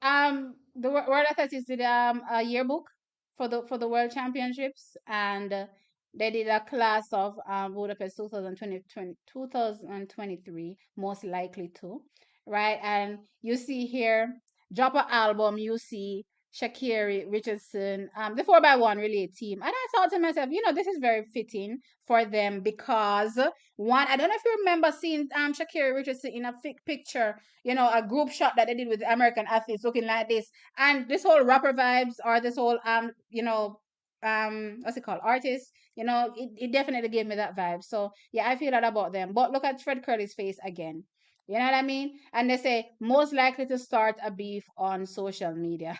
the World Athletics did a yearbook for the World Championships, and they did a class of Budapest 2023, most likely to, right? And you see here, drop an album, you see Shakira, Richardson, the 4x1 relay team. And I thought to myself, this is very fitting for them because one, I don't know if you remember seeing Shakira Richardson in a picture, a group shot that they did with the American athletes looking like this. And this whole rapper vibes or this whole what's it called? Artist, it definitely gave me that vibe. So yeah, I feel that about them. But look at Fred Curly's face again. You know what I mean? And they say most likely to start a beef on social media.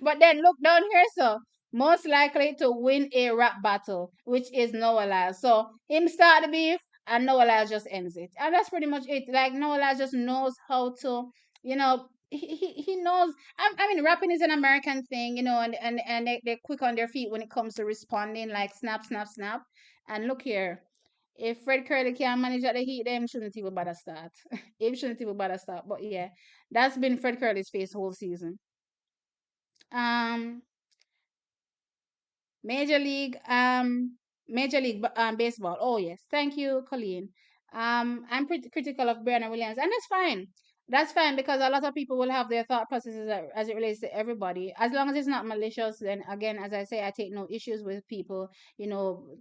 But then look down here, so most likely to win a rap battle, which is Noah Lyles. So him start the beef and Noah Lyles just ends it. And that's pretty much it. Like Noah Lyles just knows how to, he knows. I mean, rapping is an American thing, and they're quick on their feet when it comes to responding, like snap, snap, snap. And look here. If Fred Curly can't manage at the heat, them shouldn't even bother start. Him shouldn't even bother start. But yeah, that's been Fred Curly's face whole season. Um, Major League, Baseball. Oh yes, thank you, Colleen. I'm pretty critical of Brianna Williams, and that's fine. That's fine because a lot of people will have their thought processes as it relates to everybody. As long as it's not malicious, then again, as I say, I take no issues with people,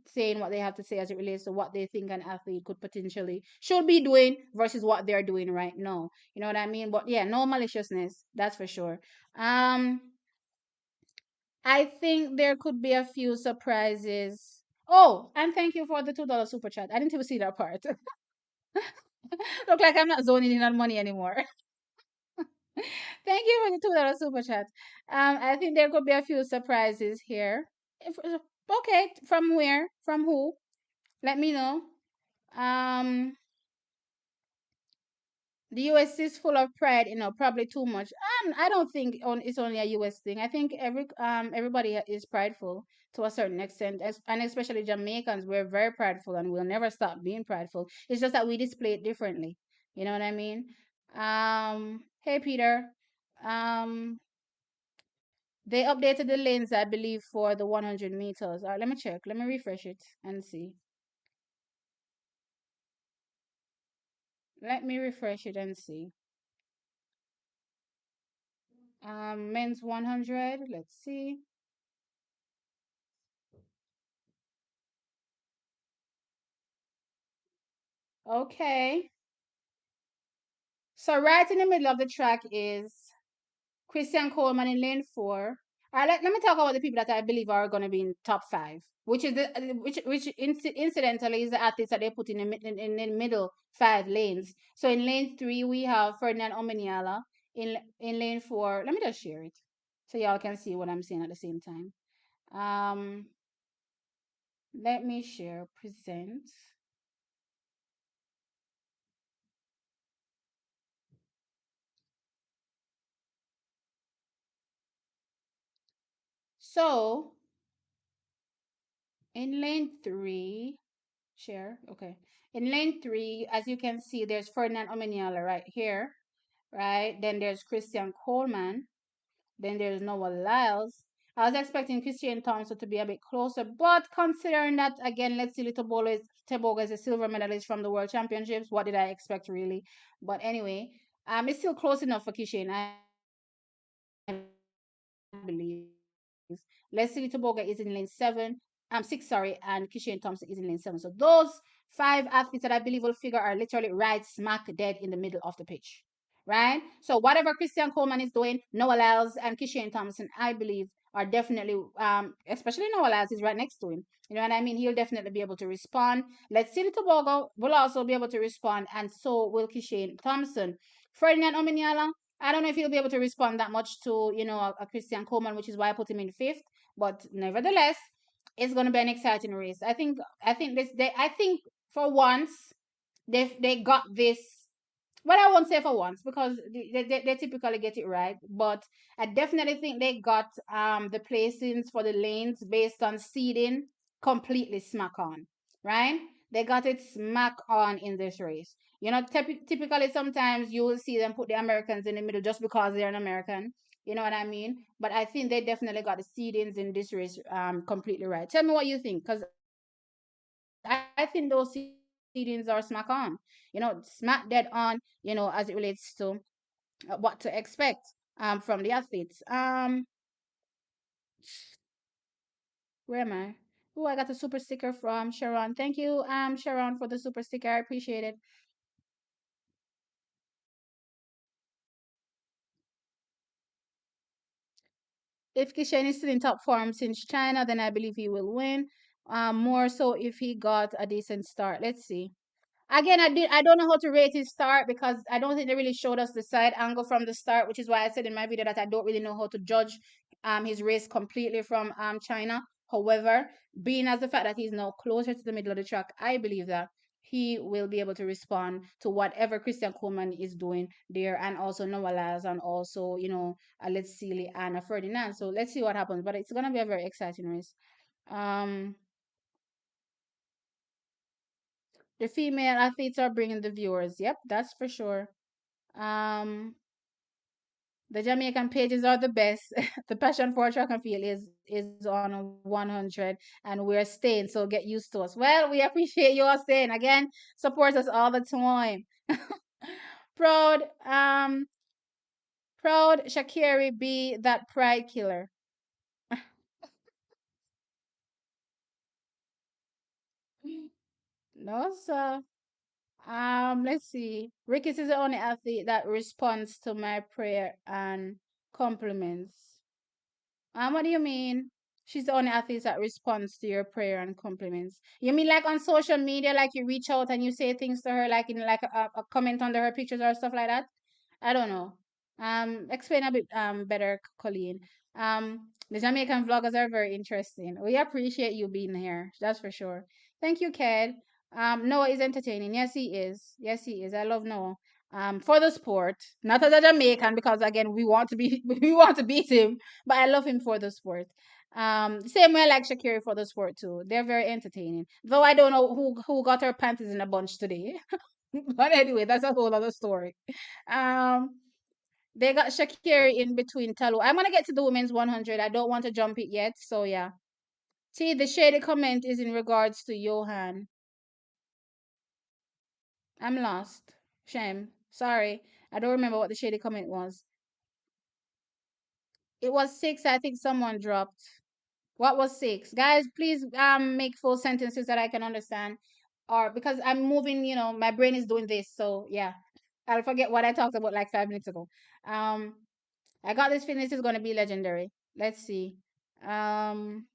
saying what they have to say as it relates to what they think an athlete could potentially should be doing versus what they're doing right now. You know what I mean? But yeah, no maliciousness, that's for sure. Um, I think there could be a few surprises. Oh, and thank you for the $2 super chat. I didn't even see that part. Look like I'm not zoning in on money anymore. Thank you for the $2 super chat. I think there could be a few surprises here. Okay, from where? From who? Let me know. Um, the US is full of pride, probably too much. I don't think it's only a US thing. I think everybody is prideful to a certain extent, and especially Jamaicans. We're very prideful, and we'll never stop being prideful. It's just that we display it differently. You know what I mean? Hey Peter. Um, they updated the lanes, I believe, for the 100 meters. All right, let me check. Let me refresh it and see. Let me refresh it and see. Men's 100. Let's see. Okay. So right in the middle of the track is Christian Coleman in lane 4. All right, let me talk about the people that I believe are going to be in top 5, which is which incidentally is the athletes that they put in the middle 5 lanes. So in lane 3 we have Ferdinand Omanyala. In lane 4, let me just share it so y'all can see what I'm saying at the same time. Um, let me share present. So in lane 3, share, okay. In lane 3, as you can see, there's Ferdinand Omanyala right here, right? Then there's Christian Coleman. Then there's Noah Lyles. I was expecting Christian Thompson to be a bit closer, but considering that, again, let's see, Tebogo is a silver medalist from the World Championships. What did I expect, really? But anyway, it's still close enough for Christian, I believe. Leslie Toboga is in lane 7. 6, sorry, and Kishan Thompson is in lane 7. So those 5 athletes that I believe will figure are literally right smack dead in the middle of the pitch. Right? So whatever Christian Coleman is doing, Noah Lyles and Kishan Thompson, I believe, are definitely especially Noah Lyles is right next to him. You know what I mean? He'll definitely be able to respond. Let's see, Tobogo will also be able to respond, and so will Kishan Thompson. Ferdinand Omanyala, I don't know if he'll be able to respond that much to, a Christian Coleman, which is why I put him in 5th. But nevertheless, it's going to be an exciting race. I think for once they got this. Well, I won't say for once because they typically get it right, but I definitely think they got the placings for the lanes based on seeding completely smack on, right? They got it smack on in this race. Typically sometimes you will see them put the Americans in the middle just because they're an American. You know what I mean? But I think they definitely got the seedings in this race completely right. Tell me what you think, because I think those seedings are smack on, smack dead on, as it relates to what to expect from the athletes. Where am I? Oh, I got a super sticker from Sharon. Thank you, Sharon, for the super sticker. I appreciate it. If Kishen is still in top form since China, then I believe he will win. More so if he got a decent start. Let's see. Again, I don't know how to rate his start because I don't think they really showed us the side angle from the start, which is why I said in my video that I don't really know how to judge his race completely from China. However, being as the fact that he's now closer to the middle of the track, I believe that he will be able to respond to whatever Christian Coleman is doing there, and also Noah Lyles, and also Let's see Anna Ferdinand. So let's see what happens, but it's gonna be a very exciting race. Um, the female athletes are bringing the viewers. Yep, that's for sure. Um, the Jamaican pages are the best. The passion for track and field is on 100, and we're staying. So get used to us. Well, we appreciate you all staying. Again, support us all the time. proud, um, proud Shakiri be that pride killer. No, sir. Let's see. Ricky is the only athlete that responds to my prayer and compliments. What do you mean? She's the only athlete that responds to your prayer and compliments. You mean like on social media, like you reach out and you say things to her, like in like a comment under her pictures or stuff like that? I don't know. Explain a bit better, Colleen. The Jamaican vloggers are very interesting. We appreciate you being here. That's for sure. Thank you, Ked. Noah is entertaining. Yes, he is. Yes, he is. I love Noah. For the sport, not as a Jamaican, because again, we want to be we want to beat him, but I love him for the sport. Same way I like Shakira for the sport too. They're very entertaining. Though I don't know who got her panties in a bunch today. But anyway, that's a whole other story. Um, they got Shakira in between Talo. I'm gonna get to the women's 100. I don't want to jump it yet, so yeah. See, the shady comment is in regards to Johan. I'm lost. Shame. Sorry. I don't remember what the shady comment was. It was six. I think someone dropped. What was six? Guys, please make full sentences that I can understand. Or because I'm moving, my brain is doing this. So yeah. I'll forget what I talked about like 5 minutes ago. Um I got this feeling this is gonna be legendary. Let's see. Um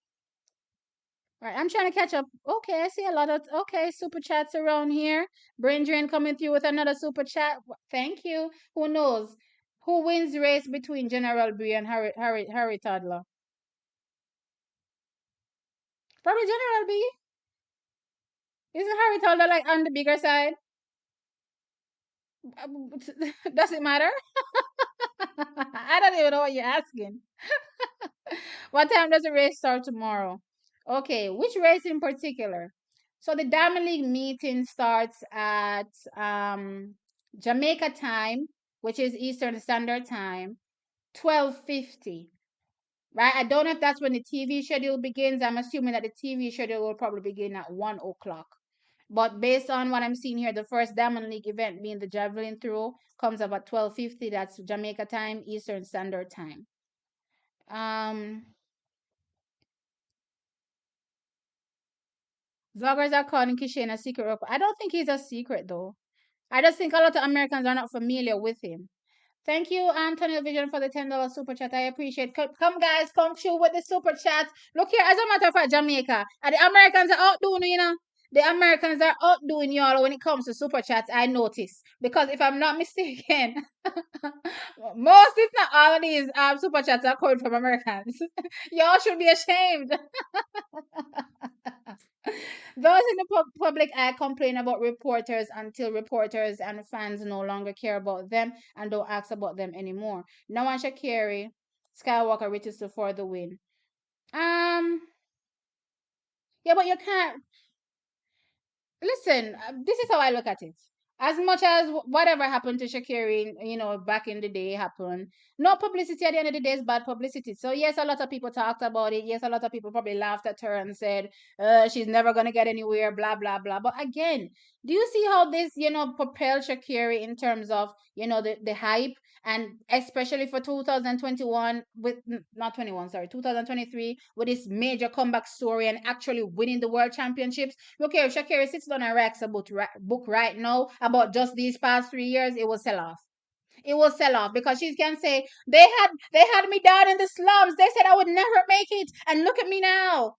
Right, I'm trying to catch up. Okay, I see a lot of super chats around here. Brain Drain coming through with another super chat. Thank you. Who knows? Who wins race between General B and Harry Toddler? Probably General B. Isn't Harry Toddler like on the bigger side? Does it matter? I don't even know what you're asking. What time does the race start tomorrow? Okay, which race in particular? So the Diamond League meeting starts at Jamaica time, which is Eastern Standard Time, 12:50. Right? I don't know if that's when the TV schedule begins. I'm assuming that the TV schedule will probably begin at 1 o'clock. But based on what I'm seeing here, the first Diamond League event being the javelin throw comes up at 12:50. That's Jamaica time, Eastern Standard Time. Um, Vloggers are calling Kishan a secret rapper. I don't think he's a secret though. I just think a lot of Americans are not familiar with him. Thank you, Antonio Vision, for the $10 super chat. I appreciate it. Come, guys, come through with the super chat. Look here, as a matter of fact, Jamaica. And the Americans are out doing, the Americans are outdoing y'all when it comes to super chats. I notice because if I'm not mistaken, most if not all of these super chats are coming from Americans. Y'all should be ashamed. Those in the public eye complain about reporters until reporters and fans no longer care about them and don't ask about them anymore. Now on Shakiri, Skywalker reaches for the win. Um, yeah, but you can't listen. This is how I look at it. As much as whatever happened to Shakiri, back in the day happened, no publicity at the end of the day is bad publicity. So yes, a lot of people talked about it. Yes, a lot of people probably laughed at her and said, she's never gonna get anywhere, blah blah blah. But again, do you see how this, propelled Shakiri in terms of, the hype? And especially for 2021 with not 21, sorry, 2023 with this major comeback story and actually winning the world championships. Look here, if Shakira sits down and writes a book right now about just these past 3 years, it will sell off. It will sell off because she can say they had me down in the slums. They said I would never make it, and look at me now.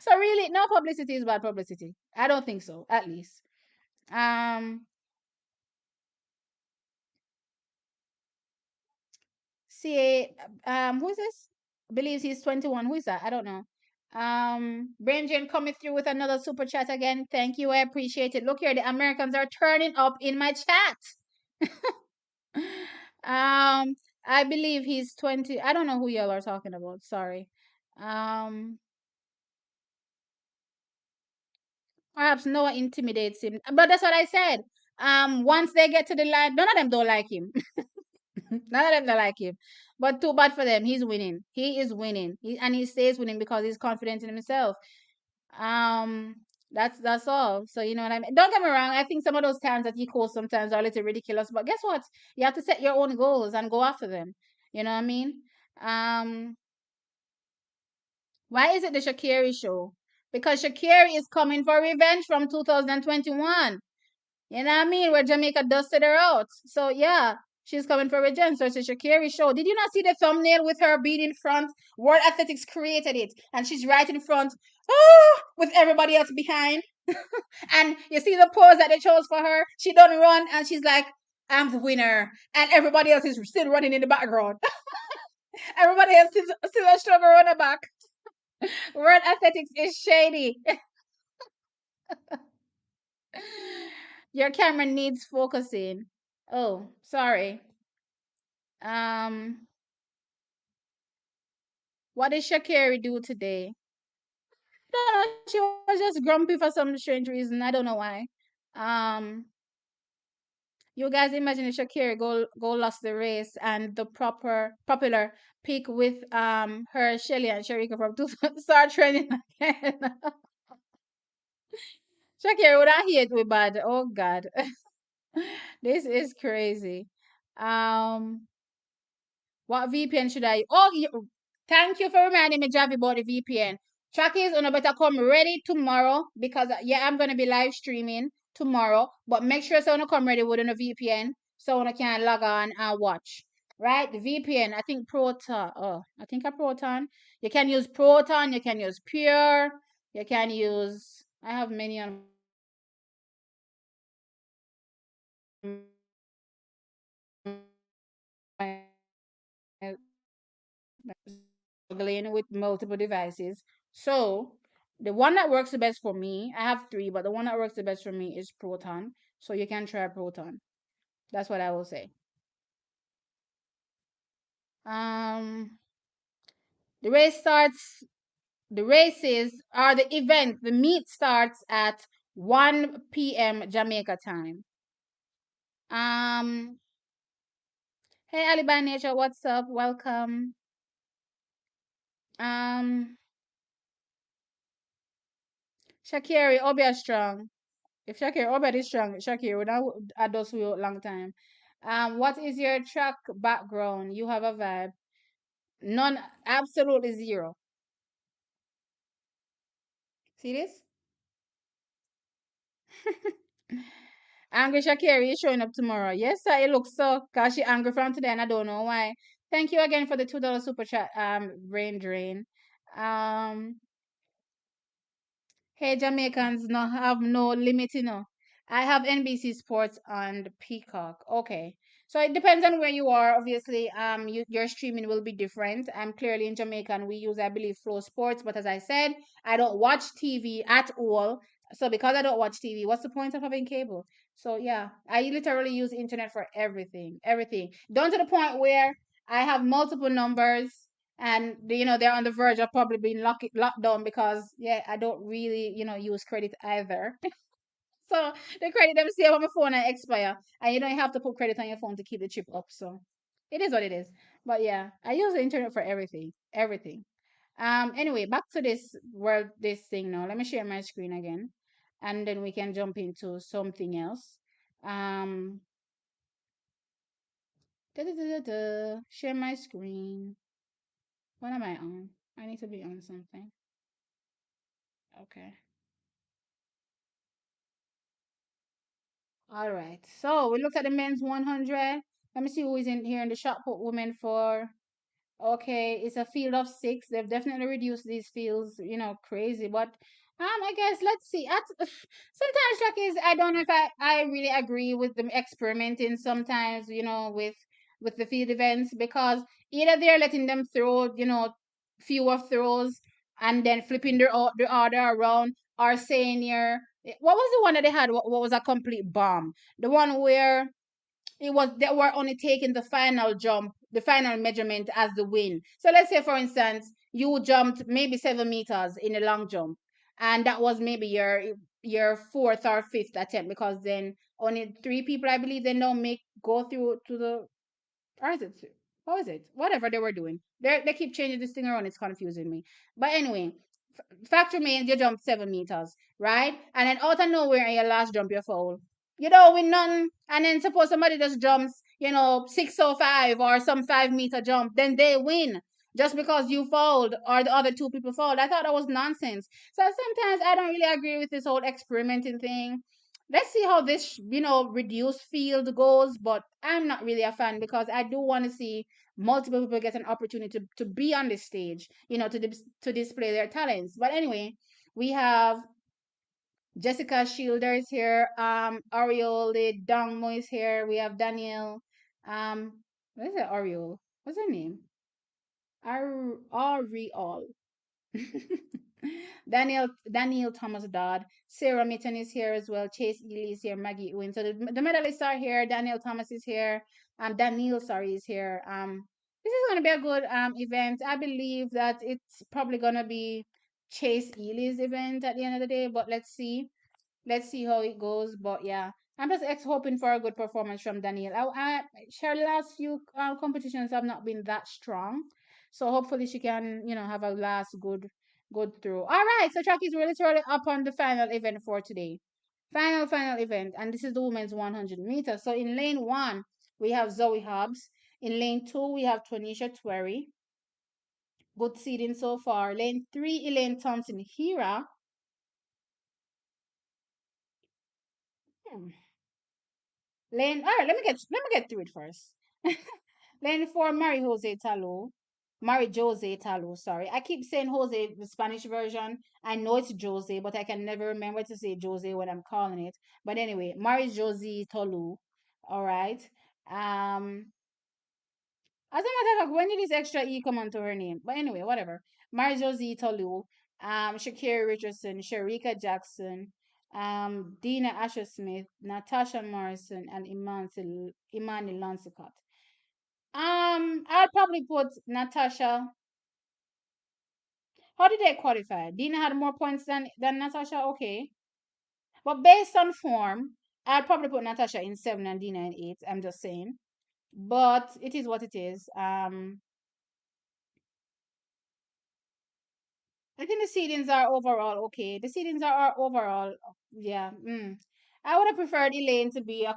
So really, no publicity is bad publicity. I don't think so, at least. Um, CA, who is this? Believes he's 21. Who is that? I don't know. Brain coming through with another super chat again. Thank you. I appreciate it. Look here, the Americans are turning up in my chat. I believe he's 20. I don't know who y'all are talking about. Sorry. Um, Perhaps Noah intimidates him. But that's what I said. Once they get to the line, none of them don't like him. None of them don't like him. But too bad for them. He's winning. He is winning. And he stays winning because he's confident in himself. Um, that's all. So you know what I mean. Don't get me wrong. I think some of those times that he calls sometimes are a little ridiculous. But guess what? You have to set your own goals and go after them. You know what I mean? Um, why is it the Shakiri show? Because Shakiri is coming for revenge from 2021. You know what I mean? Where Jamaica dusted her out. So yeah, she's coming for revenge. So it's a Shakiri show. Did you not see the thumbnail with her being in front? World Athletics created it, and she's right in front, with everybody else behind. And you see the pose that they chose for her. She don't run, and she's like, "I'm the winner," and everybody else is still running in the background. Everybody else is still a struggle on the back. World Athletics is shady. Your camera needs focusing. Oh, sorry. Um, what did Shakiri do today? I don't know. She was just grumpy for some strange reason. I don't know why. Um, you guys imagine if Shakiri go lost the race and the popular pick with her Shelly and Sharika from two start trending again. Shakiri would I hate we bad. Oh God, this is crazy. Um, what VPN should I? Oh, thank you for reminding me, Javi, about the VPN. Trackies, on better come ready tomorrow because yeah, I'm gonna be live streaming tomorrow. But make sure someone come ready with a VPN so one can log on and watch. Right, the VPN. I think Proton. Oh, I think a Proton. You can use Proton. You can use Pure. You can use. I have many on my struggling with multiple devices. So the one that works the best for me, I have three, but the one that works the best for me is Proton. So you can try Proton. That's what I will say. Um, the race starts. The races are the event. The meet starts at 1 p.m. Jamaica time. Um, hey Ali by Nature, what's up? Welcome. Um, Shakiri, Obia strong. If Shakir already strong, Shakir would not add us for a long time. What is your track background? You have a vibe. None, absolutely zero. See this? Angry Shakiri is showing up tomorrow. Yes, sir. It looks so. Cause she angry from today, and I don't know why. Thank you again for the $2 super chat. Brain drain. Um, Hey, Jamaicans no have no limit, you know. I have NBC Sports and Peacock. Okay. So it depends on where you are. Obviously, your streaming will be different. I'm clearly in Jamaica and we use, I believe, Flow Sports. But as I said, I don't watch TV at all. So because I don't watch TV, what's the point of having cable? So yeah, I literally use internet for everything, everything. Down to the point where I have multiple numbers and they're on the verge of probably being locked down because yeah, I don't really use credit either. So the credit them save on my phone and expire, and you don't have to put credit on your phone to keep the chip up. So it is what it is. But yeah, I use the internet for everything, everything. Anyway, back to this thing now. Let me share my screen again, and then we can jump into something else. um Share my screen. What am I on? I need to be on something. Okay. All right. So we looked at the men's 100. Let me see who is in here in the shot put women for. Okay, it's a field of six. They've definitely reduced these fields, crazy. But I guess let's see. Sometimes like is I don't know if I really agree with them experimenting sometimes, with the field events because either they're letting them throw, fewer throws and then flipping the order around or saying here what was the one that they had? What was a complete bomb? The one where it was they were only taking the final jump, the final measurement as the win. So let's say, for instance, you jumped maybe 7 meters in a long jump, and that was maybe your fourth or fifth attempt because then only three people, I believe, they now make go through to the or is it what was it? Whatever they were doing, they keep changing this thing around. It's confusing me. But anyway, fact remains, you jump 7 meters, right? And then out of nowhere, in your last jump, you fall. You don't win nothing. And then suppose somebody just jumps, 605 or some 5 meter jump, then they win just because you fouled or the other two people fouled. I thought that was nonsense. So sometimes I don't really agree with this whole experimenting thing. Let's see how this, reduced field goes, but I'm not really a fan because I do want to see multiple people get an opportunity to be on the stage, to display their talents. But anyway, we have Jessica Shielder is here, Ariole Dongmo is here, we have Daniel, what is it, Ariole? What's her name? Ariol. Daniel Thomas Dodd, Sarah Mitten is here as well, Chase Ely is here, Maggie Owen. So the medalists are here. Daniel Thomas is here. Daniel, sorry, is here. This is going to be a good event. I believe that it's probably going to be Chase Ely's event at the end of the day, but let's see how it goes. But yeah, I'm just hoping for a good performance from Danielle. Her last few competitions have not been that strong, so hopefully she can have a last good throw. All right, so track is literally up on the final event for today. Final event, and this is the women's 100 meters. So in lane one we have Zoe Hobbs. In lane two we have Tonisha Twerry. Good seeding so far. Lane three, Elaine Thompson Hira. Hmm. Lane, all right, let me get through it first. Lane four, Mary Jose Talo. Mary Jose Talo, sorry. I keep saying Jose, the Spanish version. I know it's Jose, but I can never remember to say Jose when I'm calling it. But anyway, Mary Jose Tolu. All right. Um, as a matter of fact, when did this extra E come onto her name? But anyway, whatever. Mary Josie Tolu, Shakira Richardson, Sharika Jackson, Dina Asher Smith, Natasha Morrison, and Imani Lansicott. I'll probably put Natasha. How did they qualify? Dina had more points than Natasha. Okay, but based on form, I'll probably put Natasha in seven and Dina in eight. I'm just saying, but it is what it is. I think the seedings are overall okay. The seedings are overall, yeah. I would have preferred Elaine to be a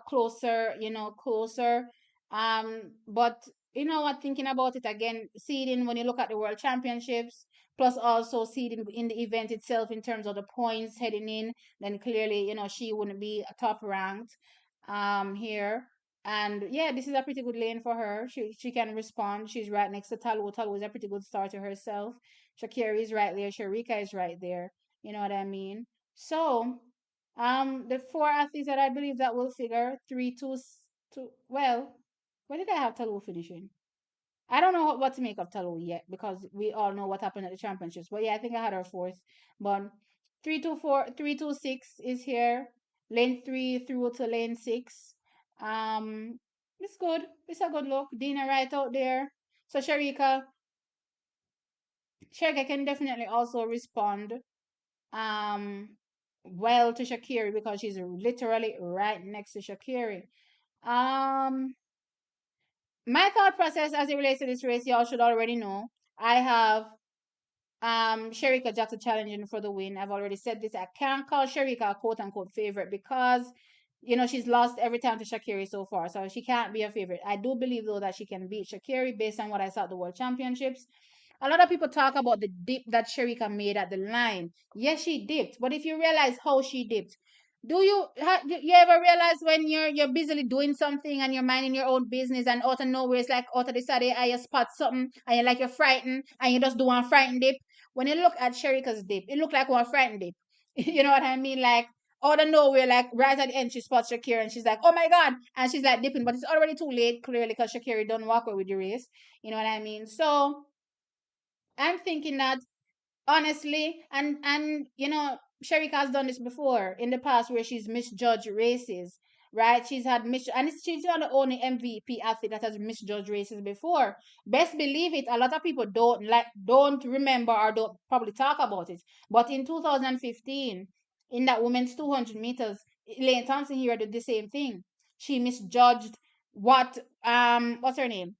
closer, closer. But you know what? Thinking about it again, seeding when you look at the World Championships, plus also seeding in the event itself in terms of the points heading in, then clearly, she wouldn't be a top ranked here. And yeah, this is a pretty good lane for her. She can respond. She's right next to Talu. Talu is a pretty good starter herself. Shakira is right there. Sharika is right there. You know what I mean? So, the four athletes that I believe that will figure three, two, two. Well, where did I have Talou finishing? I don't know what to make of Talou yet because we all know what happened at the championships. But yeah, I think I had her fourth. But 3, 2, 4, 3, 2, 6 is here. Lane 3 through to lane 6. Um, it's good. It's a good look. Dina right out there. So Sharika can definitely also respond well to Shakiri because she's literally right next to Shakiri. Um, my thought process as it relates to this race, y'all should already know. I have Sharika Jackson challenging for the win. I've already said this. I can't call Sharika a quote unquote favorite because she's lost every time to Shakiri so far, so she can't be a favorite. I do believe though that she can beat Shakiri based on what I saw at the World Championships. A lot of people talk about the dip that Sharika made at the line. Yes, she dipped, but if you realize how she dipped, do you ever realize when you're busily doing something and you're minding your own business and out of nowhere it's like out of the side and you spot something and you're frightened and you just do one frightened dip? When you look at Sharika's dip, it looked like one frightened dip. You know what I mean? Like out of nowhere, like right at the end, she spots Shakira and she's like, "Oh my god!" And she's like dipping, but it's already too late, clearly, because Shakira don't walk away with the race. You know what I mean? So I'm thinking that honestly, and Sharika has done this before in the past where she's misjudged races, right? She's had and she's not the only MVP athlete that has misjudged races before. Best believe it, a lot of people don't remember or don't probably talk about it. But in 2015, in that women's 200 meters, Elaine Thompson here did the same thing. She misjudged what's her name,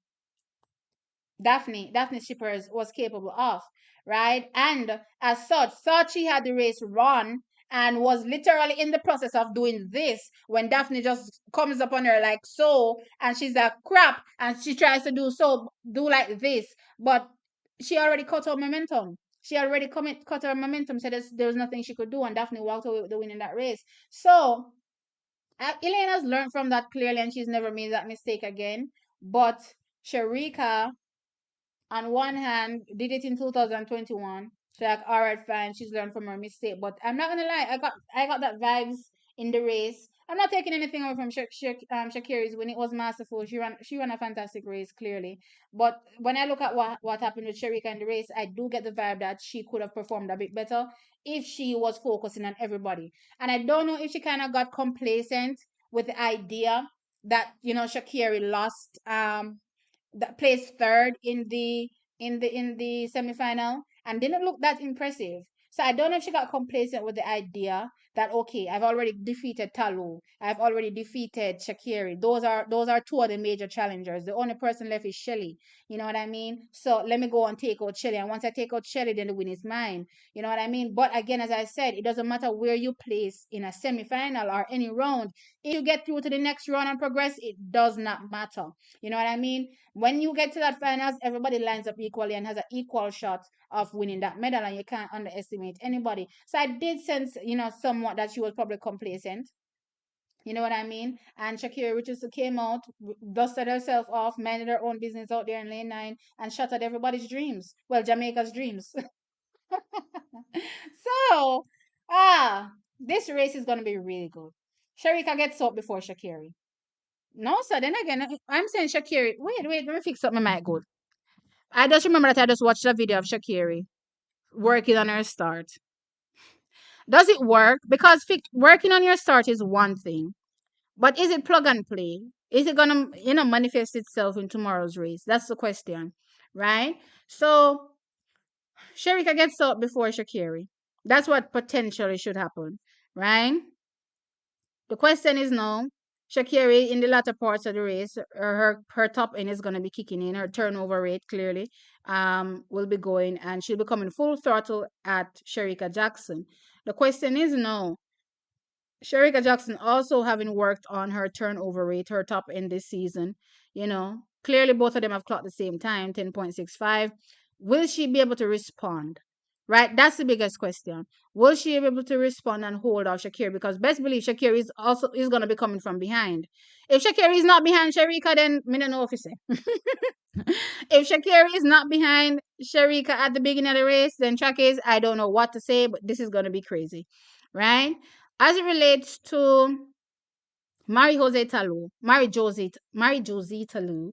Daphne Shippers was capable of, right? And as such, thought she had the race run and was literally in the process of doing this when Daphne just comes upon her like so, and she's like crap, and she tries to do like this, but she already cut her momentum. She already cut her momentum, so there was nothing she could do, and Daphne walked away with the win in that race. So Elaine has learned from that clearly, and she's never made that mistake again. But Sharika on one hand, did it in 2021. So like, all right, fine, she's learned from her mistake. But I'm not gonna lie, I got that vibes in the race. I'm not taking anything away from Shakira's win. It was masterful. She ran a fantastic race, clearly. But when I look at what happened with Sharika in the race, I do get the vibe that she could have performed a bit better if she was focusing on everybody. And I don't know if she kind of got complacent with the idea that Shakira lost that placed third in the semifinal and didn't look that impressive. So I don't know if she got complacent with the idea that okay, I've already defeated Talu, I've already defeated Shakiri. Those are two of the major challengers. The only person left is Shelly. You know what I mean? So let me go and take out Shelly. And once I take out Shelly, then the win is mine. You know what I mean? But again, as I said, it doesn't matter where you place in a semifinal or any round. If you get through to the next round and progress, it does not matter. You know what I mean? When you get to that finals, everybody lines up equally and has an equal shot of winning that medal, and you can't underestimate anybody. So I did sense, somewhat that she was probably complacent. You know what I mean? And Shakira just came out, dusted herself off, minded her own business out there in lane 9, and shattered everybody's dreams. Well, Jamaica's dreams. So, this race is going to be really good. Sharika gets up before Shakiri. No, sir. Then again, I'm saying Shakiri. Wait, let me fix up my mic good. I just remember that I just watched a video of Shakiri working on her start. Does it work? Because working on your start is one thing, but is it plug and play? Is it gonna, manifest itself in tomorrow's race? That's the question, right? So Sharika gets out before Shakiri. That's what potentially should happen, right? The question is now, Shakiri in the latter parts of the race, her top end is going to be kicking in. Her turnover rate clearly will be going, and she'll be coming full throttle at Sharika Jackson. The question is now, Sharika Jackson also having worked on her turnover rate, her top end this season, clearly both of them have clocked the same time, 10.65. Will she be able to respond? right? That's the biggest question. Will she be able to respond and hold off Shakira? Because best believe Shakira is gonna be coming from behind. If Shakira is not behind Sharika, then me don't know if you say. If Shakira is not behind Sharika at the beginning of the race, then Chakis, I don't know what to say, but this is gonna be crazy, right? As it relates to Mary Josie Talu.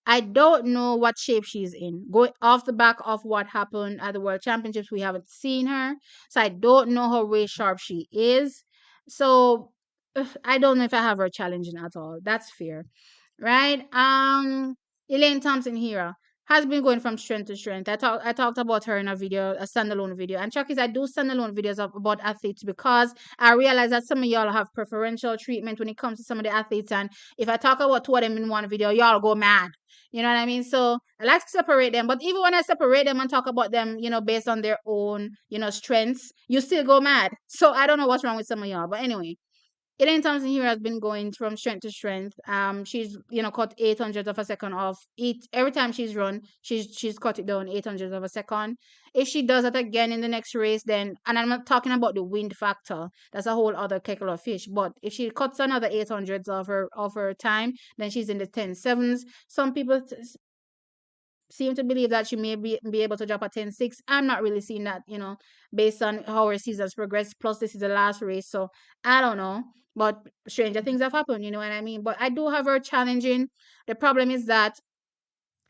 I don't know what shape she's in. Going off the back of what happened at the World Championships, we haven't seen her, so I don't know how way sharp she is. So I don't know if I have her challenging at all. That's fair, right? Elaine Thompson Hera has been going from strength to strength. I talked about her in a video, a standalone video. And Chuck is I do standalone videos about athletes because I realize that some of y'all have preferential treatment when it comes to some of the athletes. And if I talk about two of them in one video, y'all go mad. You know what I mean? So I like to separate them. But even when I separate them and talk about them, based on their own, strengths, you still go mad. So I don't know what's wrong with some of y'all. But anyway, Elaine Thompson here has been going from strength to strength. She's cut 800 of a second off each every time she's run. She's cut it down 800 of a second. If she does it again in the next race, then and I'm not talking about the wind factor. That's a whole other kettle of fish. But if she cuts another 800s of her time, then she's in the 10.7s. Some people seem to believe that she may be able to drop a 10.6. I'm not really seeing that, based on how her season's progressed. Plus, this is the last race, so I don't know. But stranger things have happened, you know what I mean? But I do have her challenging. The problem is that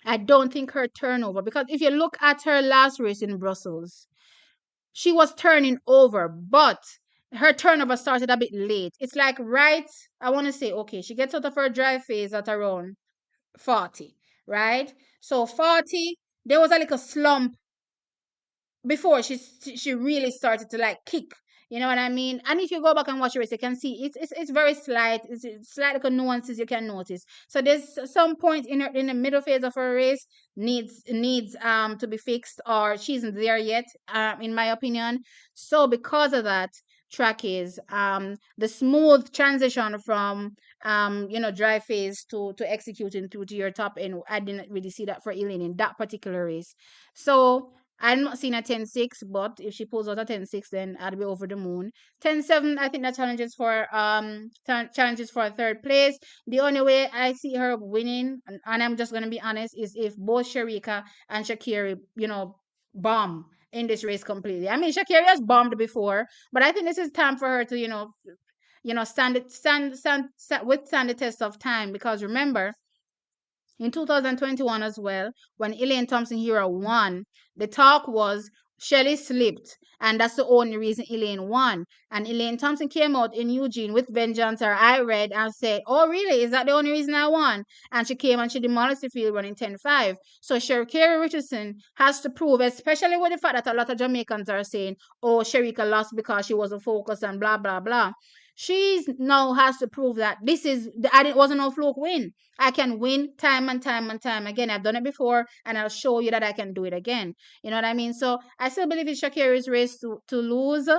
I don't think her turnover, because if you look at her last race in Brussels, she was turning over, but her turnover started a bit late. It's like I want to say, okay, she gets out of her drive phase at around 40, right? So 40, there was a little slump before she really started to like kick. You know what I mean? And if you go back and watch the race, you can see it's very slight. It's slight little nuances you can notice. So there's some point in the middle phase of her race needs to be fixed, or she isn't there yet, in my opinion. So because of that, track is the smooth transition from dry phase to executing to your top end. I didn't really see that for Elaine in that particular race. So I'm not seeing a 10.6, but if she pulls out a 10.6, then I'd be over the moon. 10.7, I think that challenges for a third place. The only way I see her winning, and I'm just gonna be honest, is if both Sharika and Shakira, bomb in this race completely. I mean, Shakira has bombed before, but I think this is time for her to, withstand the test of time, because remember, in 2021 as well, when Elaine Thompson Hero won, the talk was Shelley slipped, and that's the only reason Elaine won. And Elaine Thompson came out in Eugene with vengeance, or I read and said, "Oh, really? Is that the only reason I won?" And she came and she demolished the field running 10.5. So Sherry Richardson has to prove, especially with the fact that a lot of Jamaicans are saying, "Oh, Sherika lost because she wasn't focused and blah blah blah." She's now has to prove that it wasn't no fluke win. I can win time and time and time again. I've done it before, and I'll show you that I can do it again. You know what I mean? So I still believe it's Shakira's race to lose.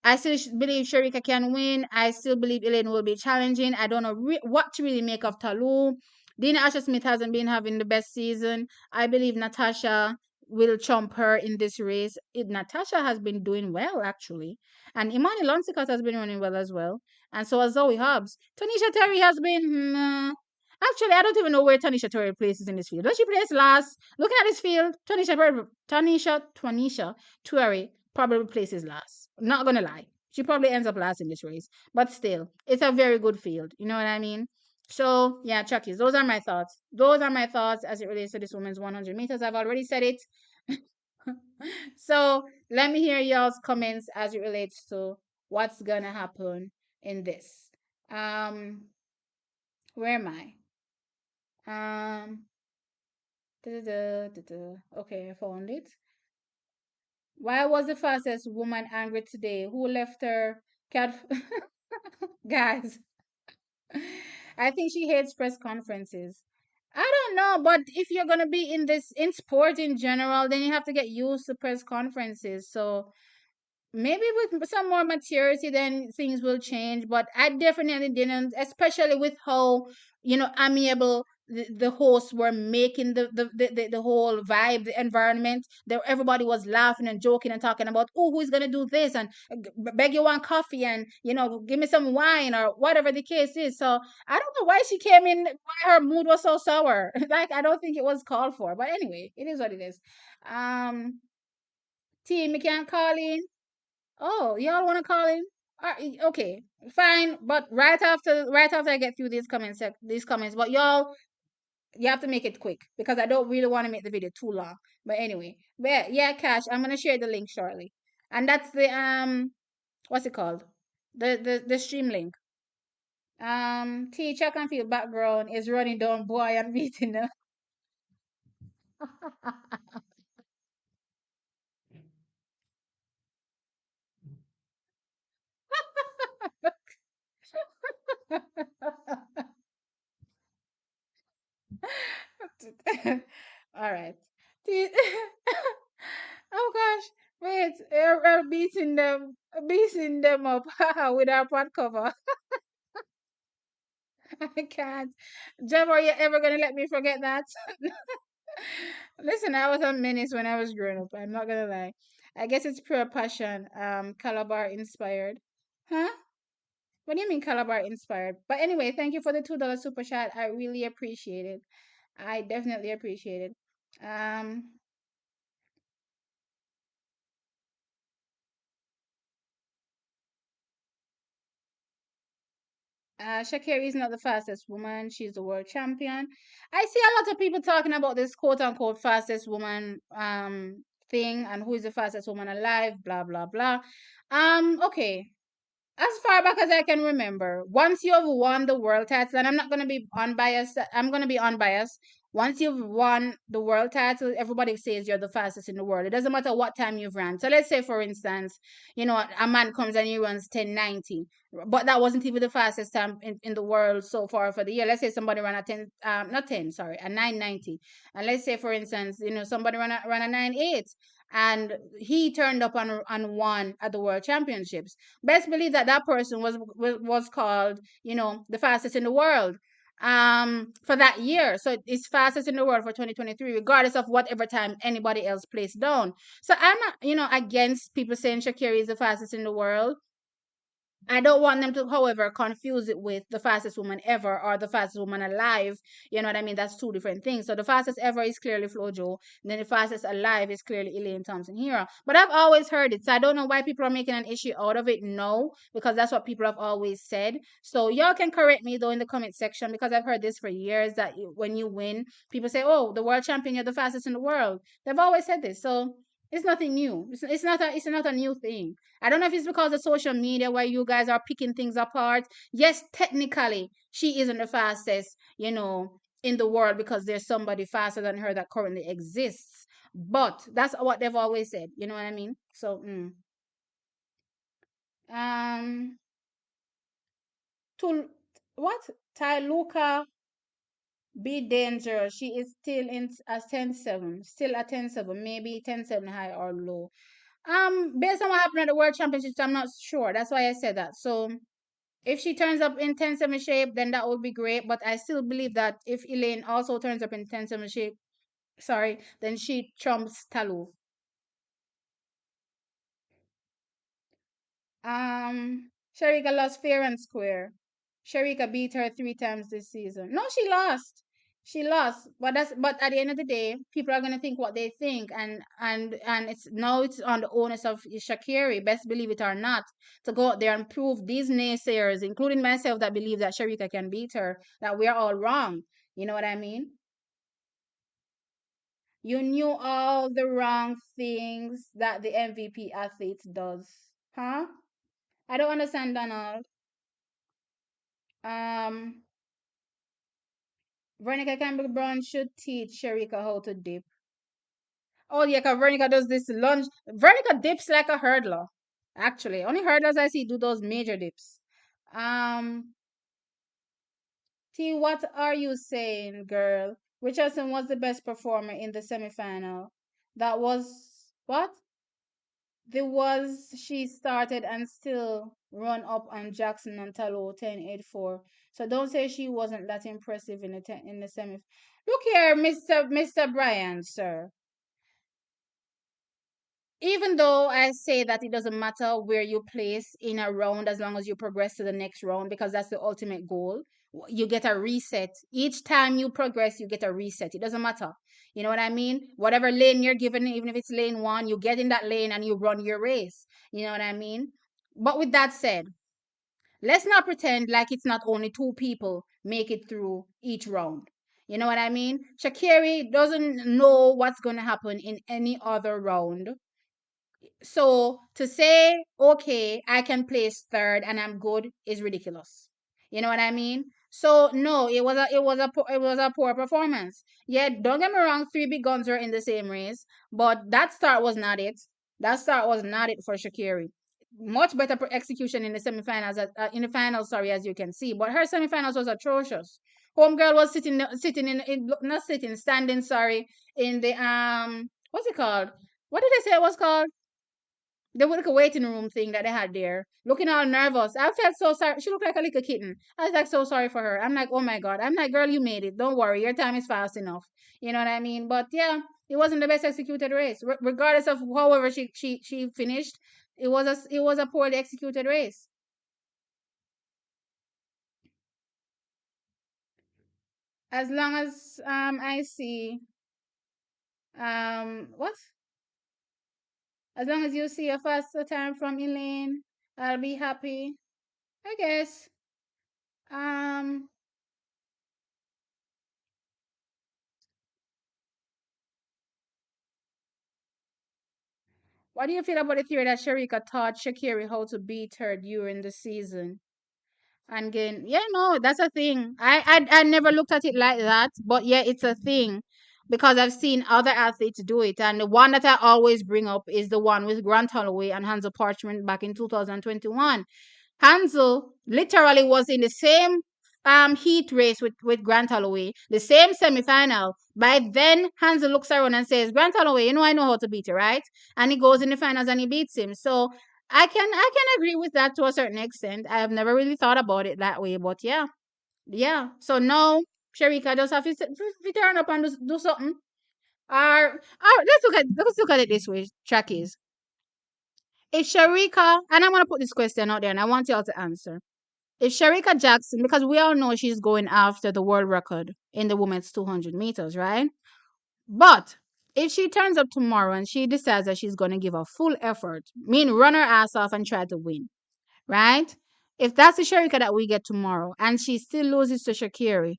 I still believe Sharika can win. I still believe Elaine will be challenging. I don't know what to really make of Talu. Dina Asher Smith hasn't been having the best season. I believe Natasha will trump her in this race. Natasha has been doing well, actually. And Imani Lonsikat has been running well as well. And so has Zoe Hobbs. Tanisha Terry has been. Actually, I don't even know where Tanisha Terry places in this field. Does she place last? Looking at this field, Tanisha Terry probably places last. Not gonna lie. She probably ends up last in this race. But still, it's a very good field. You know what I mean? So yeah, Chuckies, those are my thoughts. Those are my thoughts as it relates to this women's 100 meters. I've already said it. So let me hear y'all's comments as it relates to what's gonna happen in this. Where am I? Okay, I found it. Why was the fastest woman angry today? Who left her cat? Guys, I think she hates press conferences. I don't know, but if you're gonna be in sport in general, then you have to get used to press conferences. So maybe with some more maturity, then things will change. But I definitely didn't, especially with how amiable the hosts were making the whole vibe, the environment. There, everybody was laughing and joking and talking about, oh, who's gonna do this, and beg you one coffee, and give me some wine or whatever the case is. So I don't know why she came in, why her mood was so sour. Like, I don't think it was called for, but anyway, it is what it is. Um, team, you can't call in. Oh, y'all want to call in? Okay, fine. But right after I get through these comments, but y'all, you have to make it quick because I don't really want to make the video too long. But anyway, but yeah, Cash, I'm gonna share the link shortly, and that's the what's it called? The stream link. Teacher can feel background is running down boy and beating them. All right. Te- oh gosh, wait, beating them up with our pot cover. I can't. Jeff, are you ever gonna let me forget that? Listen, I was a menace when I was growing up. I'm not gonna lie. I guess it's pure passion. Calabar inspired. Huh? What do you mean Calabar inspired? But anyway, thank you for the $2 super chat. I really appreciate it. I definitely appreciate it. Um, Shakira is not the fastest woman. She's the world champion. I see a lot of people talking about this quote unquote fastest woman thing and who is the fastest woman alive, blah blah blah. Okay, as far back as I can remember, once you've won the world title, and I'm not going to be unbiased, I'm going to be unbiased. Once you've won the world title, everybody says you're the fastest in the world. It doesn't matter what time you've ran. So let's say, for instance, a man comes and he runs 10:90, but that wasn't even the fastest time in the world so far for the year. Let's say somebody ran a 10, not 10, sorry, a 9:90. And let's say, for instance, somebody ran a 9:8 and he turned up and won at the world championships. Best believe that that person was called, the fastest in the world for that year. So it's fastest in the world for 2023, regardless of whatever time anybody else placed down. So I'm not, against people saying Shakira is the fastest in the world. I don't want them to, however, confuse it with the fastest woman ever or the fastest woman alive. You know what I mean? That's two different things. So the fastest ever is clearly Flojo. Then the fastest alive is clearly Elaine Thompson Hero. But I've always heard it. So I don't know why people are making an issue out of it. No, because that's what people have always said. So y'all can correct me though in the comment section because I've heard this for years that when you win, people say, oh, the world champion, you're the fastest in the world. They've always said this. So it's nothing new. It's not a new thing. I don't know if it's because of social media where you guys are picking things apart. Yes, technically, she isn't the fastest, in the world because there's somebody faster than her that currently exists. But that's what they've always said. You know what I mean? So, um, to what? Luca be dangerous. She is still in a 10-7, still a 10-7, maybe 10-7 high or low. Based on what happened at the World Championships, I'm not sure. That's why I said that. So if she turns up in 10-7 shape, then that would be great. But I still believe that if Elaine also turns up in 10-7 shape, sorry, then she trumps Talu. Sharika lost fair and square. Sharika beat her 3 times this season. No, she lost. She lost. But at the end of the day, people are gonna think what they think, and it's on the onus of Shakiri, best believe it or not, to go out there and prove these naysayers, including myself, that believe that Sharika can beat her, that we're all wrong. You know what I mean? You knew all the wrong things that the MVP athlete does. Huh? I don't understand, Donald. Um, Veronica Campbell Brown should teach Sharika how to dip. Oh yeah, cause Veronica does this lunge. Veronica dips like a hurdler. Actually, only hurdlers I see do those major dips. Um, T, what are you saying, girl? Richardson was the best performer in the semifinal. That was what? She started and still run up on Jackson and Talo 10-8-4. So don't say she wasn't that impressive in the semi. Look here, Mr. Bryan, sir. Even though I say that it doesn't matter where you place in a round as long as you progress to the next round because that's the ultimate goal. You get a reset. Each time you progress, you get a reset. It doesn't matter. You know what I mean? Whatever lane you're given, even if it's lane one, you get in that lane and you run your race. You know what I mean? But with that said, let's not pretend like it's not only two people make it through each round. You know what I mean? Shakiri doesn't know what's going to happen in any other round, so to say, okay, I can place third and I'm good is ridiculous. You know what I mean? So no, it was a poor performance. Yeah, don't get me wrong, three big guns were in the same race, but that start was not it. That start was not it for Shakiri. Much better execution in the semifinals, in the finals, sorry, as you can see. But her semifinals was atrocious. Homegirl was sitting not sitting, standing, sorry, in the what's it called? What did I say it was called? The like a waiting room thing that they had there, looking all nervous. I felt so sorry. She looked like a little kitten. I was like so sorry for her. I'm like, oh my god. I'm like, girl, you made it. Don't worry, your time is fast enough. You know what I mean? But yeah, it wasn't the best executed race. Regardless of however she finished, it was a poorly executed race. As long as I see what? As long as you see a faster time from Elaine, I'll be happy. I guess. Um What do you feel about the theory that Sharika taught Shakiri how to beat her during the season? And again, yeah, no, that's a thing. I never looked at it like that, but yeah, it's a thing because I've seen other athletes do it, and the one that I always bring up is the one with Grant Holloway and Hansel Parchment back in 2021. Hansel literally was in the same heat race with Grant Holloway, the same semifinal. By then, Hansel looks around and says, Grant Holloway, you know I know how to beat you, right? And he goes in the finals and he beats him. So I can agree with that to a certain extent. I have never really thought about it that way, but yeah. Yeah. So now Sharika just have to turn up and do something. Or let's look at it this way, Trackies. If Sharika, and I'm gonna put this question out there and I want y'all to answer. If Sharika Jackson, because we all know she's going after the world record in the women's 200 meters, right? But if she turns up tomorrow and she decides that she's going to give a full effort, mean run her ass off and try to win, right? If that's the Sharika that we get tomorrow and she still loses to Shakiri,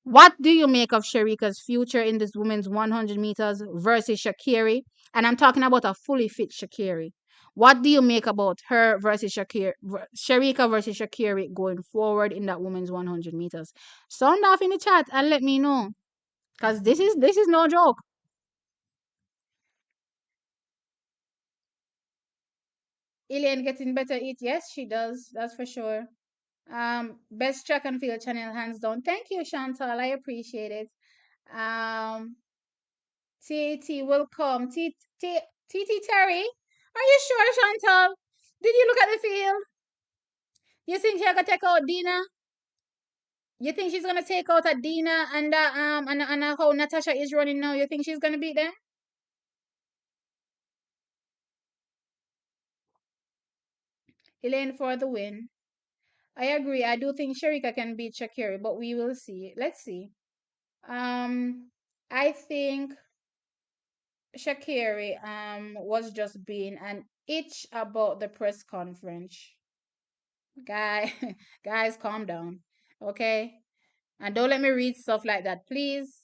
what do you make of Sharika's future in this women's 100 meters versus Shakiri? And I'm talking about a fully fit Shakiri. What do you make about her versus Sharika versus Shakiri going forward in that women's 100 meters? Sound off in the chat and let me know, cause this is no joke. Elaine getting better eat, yes, she does. That's for sure. Best track and field channel hands down. Thank you, Chantal. I appreciate it. TT will come. TT Terry, are you sure, Chantal? Did you look at the field? You think she's gonna take out Dina? You think she's gonna take out a Dina and how Natasha is running now? You think she's gonna beat them? Elaine for the win. I agree. I do think Sharika can beat Shakiri, but we will see. Let's see. I think Shakiri was just being an itch about the press conference. Guy, guys, calm down. Okay? And don't let me read stuff like that. Please.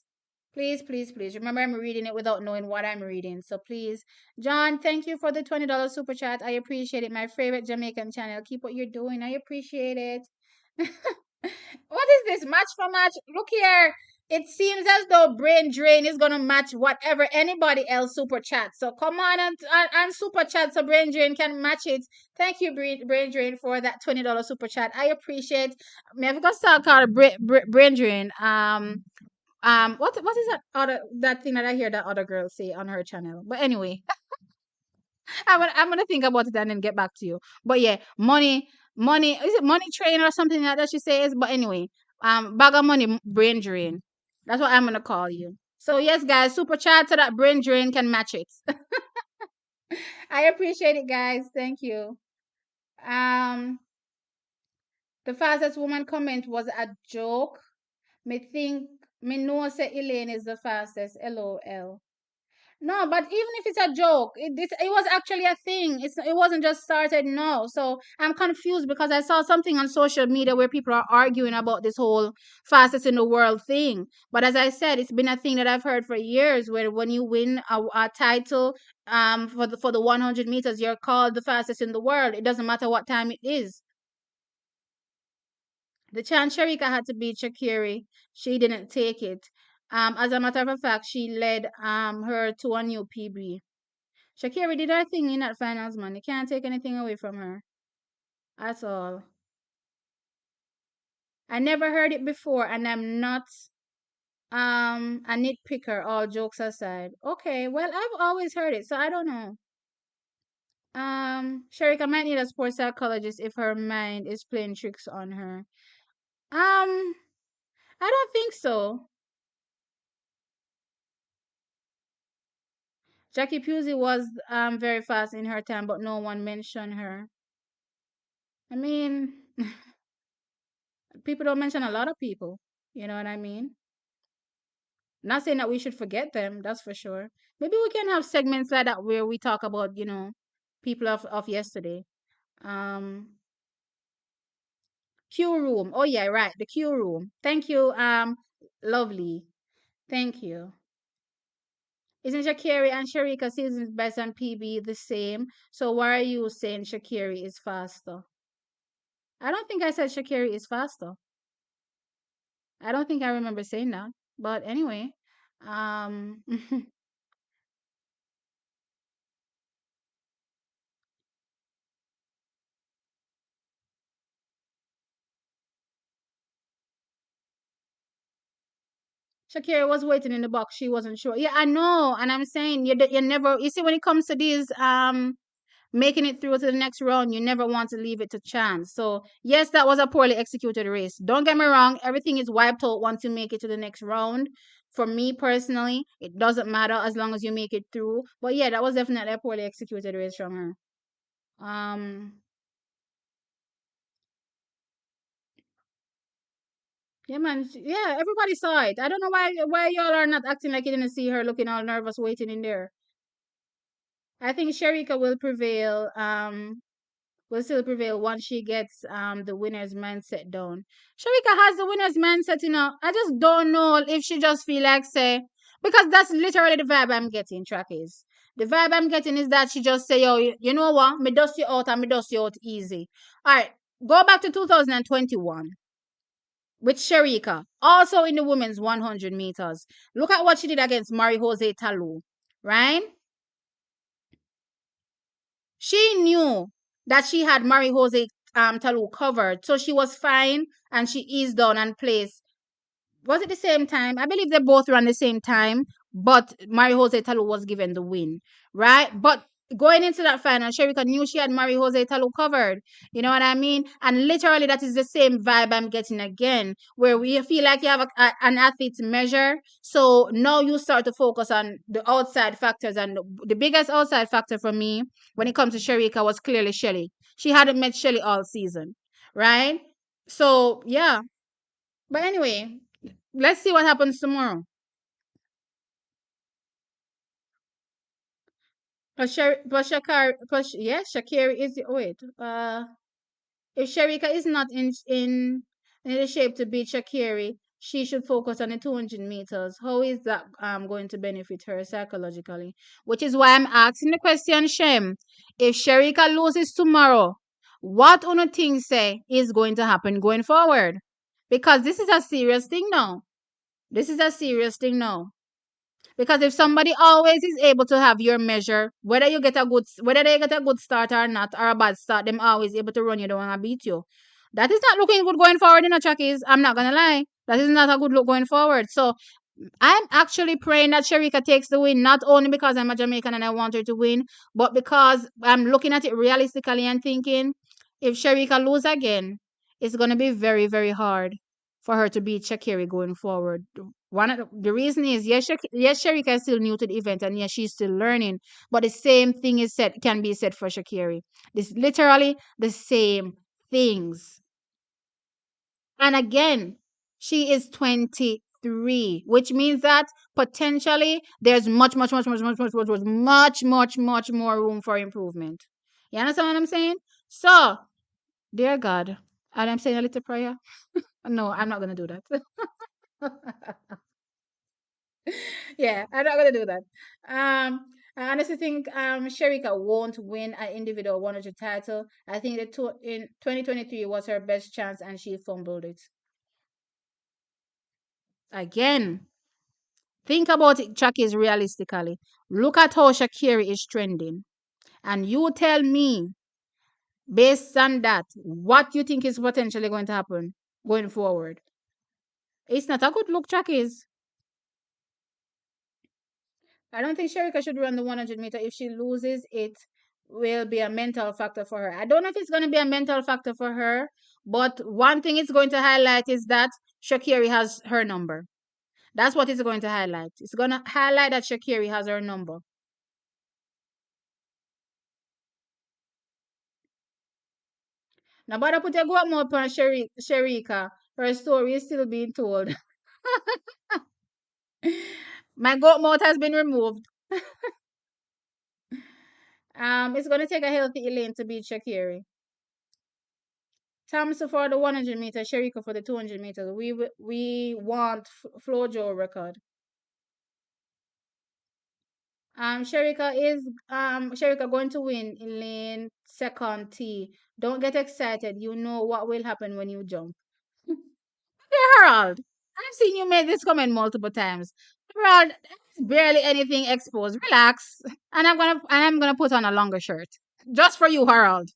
Please, please, please. Remember, I'm reading it without knowing what I'm reading. So please. John, thank you for the $20 super chat. I appreciate it. My favorite Jamaican channel. Keep what you're doing. I appreciate it. What is this? Match for match? Look here. It seems as though Brain Drain is gonna match whatever anybody else super chat. So come on and super chat so Brain Drain can match it. Thank you, Brain Drain, for that $20 super chat. I appreciate. Me have got start called Brain Drain. What is that other that thing that I hear that other girl say on her channel? But anyway, I'm gonna think about it and then get back to you. But yeah, money is it money train or something like that she says. But anyway, bag of money brain drain. That's what I'm gonna call you. So yes, guys, super chat so that brain drain can match it. I appreciate it, guys. Thank you. Um, the fastest woman comment was a joke. Me think me know say Elaine is the fastest. LOL. No, but even if it's a joke, it was actually a thing. It wasn't just started now. So I'm confused because I saw something on social media where people are arguing about this whole fastest in the world thing. But as I said, it's been a thing that I've heard for years where when you win a title for the 100 meters, you're called the fastest in the world. It doesn't matter what time it is. The chance Sharika had to beat Shakiri, she didn't take it. As a matter of fact, she led her to a new PB. Shakira did her thing in that finals, man. You can't take anything away from her. That's all. I never heard it before, and I'm not a nitpicker, all jokes aside. Okay, well, I've always heard it, so I don't know. Sharika might need a sports psychologist if her mind is playing tricks on her. I don't think so. Jackie Pusey was very fast in her time, but no one mentioned her. I mean, people don't mention a lot of people. You know what I mean? Not saying that we should forget them, that's for sure. Maybe we can have segments like that where we talk about, people of yesterday. Um, Q room. Oh yeah, right. The Q room. Thank you. Lovely. Thank you. Isn't Shakiri and Sharika season's best and PB the same? So why are you saying Shakiri is faster? I don't think I said Shakiri is faster. I don't think I remember saying that. But anyway, um, Shakira was waiting in the box. She wasn't sure. Yeah, I know, and I'm saying you never. You see, when it comes to these making it through to the next round, you never want to leave it to chance. So yes, that was a poorly executed race. Don't get me wrong. Everything is wiped out once you make it to the next round. For me personally, it doesn't matter as long as you make it through. But yeah, that was definitely a poorly executed race from her. Um, yeah, man. Yeah, everybody saw it. I don't know why y'all are not acting like you didn't see her looking all nervous waiting in there. I think Sharika will still prevail once she gets the winner's mindset down. Sharika has the winner's mindset, I just don't know if she just feel like say because that's literally the vibe I'm getting, track is. The vibe I'm getting is that she just say, yo, you know what? Me dust you out and me dust you out easy. Alright, go back to 2021 with Sharika, also in the women's 100 meters. Look at what she did against Marie Jose Talu, right? She knew that she had Marie Jose Talu covered, so she was fine and she eased down and placed. Was it the same time? I believe they both ran the same time, but Marie Jose Talu was given the win, right? But going into that final, Sherika knew she had Marie Jose Talu covered. You know what I mean? And literally, that is the same vibe I'm getting again, where we feel like you have an athlete to measure. So now you start to focus on the outside factors. And the biggest outside factor for me when it comes to Sherika was clearly Shelly. She hadn't met Shelly all season, right? So, yeah. But anyway, let's see what happens tomorrow. Shakiri is wait. If Sharika is not in the shape to beat Shakiri, she should focus on the 200 meters. How is that going to benefit her psychologically? Which is why I'm asking the question, Shem. If Sharika loses tomorrow, what Uno think say is going to happen going forward? Because this is a serious thing now. This is a serious thing now. Because if somebody always is able to have your measure, whether they get a good start or not, or a bad start, them always able to run you down and beat you. That is not looking good going forward in a track is, I'm not gonna lie. That is not a good look going forward. So I'm actually praying that Sharika takes the win, not only because I'm a Jamaican and I want her to win, but because I'm looking at it realistically and thinking if Sharika lose again, it's going to be very, very hard for her to beat Shakiri going forward. One of the reason is yes, Sharika is still new to the event and yes, she's still learning, but the same thing is said can be said for Shakiri. This literally the same things. And again, she is 23, which means that potentially there's much more room for improvement. You understand what I'm saying? So, dear God, and I'm saying a little prayer. No, I'm not going to do that. Yeah, I'm not going to do that. I honestly think Sherika won't win an individual 100 title. I think in 2023 was her best chance and she fumbled it. Again, think about it, Chucky's realistically. Look at how Shakiri is trending. And you tell me, based on that, what you think is potentially going to happen going forward. It's not a good look, Chucky's. I don't think Sherika should run the 100 meter. If she loses, it will be a mental factor for her. I don't know if it's going to be a mental factor for her, but one thing it's going to highlight is that Shakiri has her number. That's what it's going to highlight. It's going to highlight that Shakiri has her number. Now, but I put a go up more upon Sherika. Her story is still being told. My goat mouth has been removed. It's gonna take a healthy Elaine to beat Shakiri. Thompson for the 100 meter, Sherika for the 200 meters. We want Flojo record. Sherika going to win Elaine second T. Don't get excited. You know what will happen when you jump. Harold, I've seen you make this comment multiple times. Harold, there's barely anything exposed. Relax. And I'm gonna put on a longer shirt. Just for you, Harold.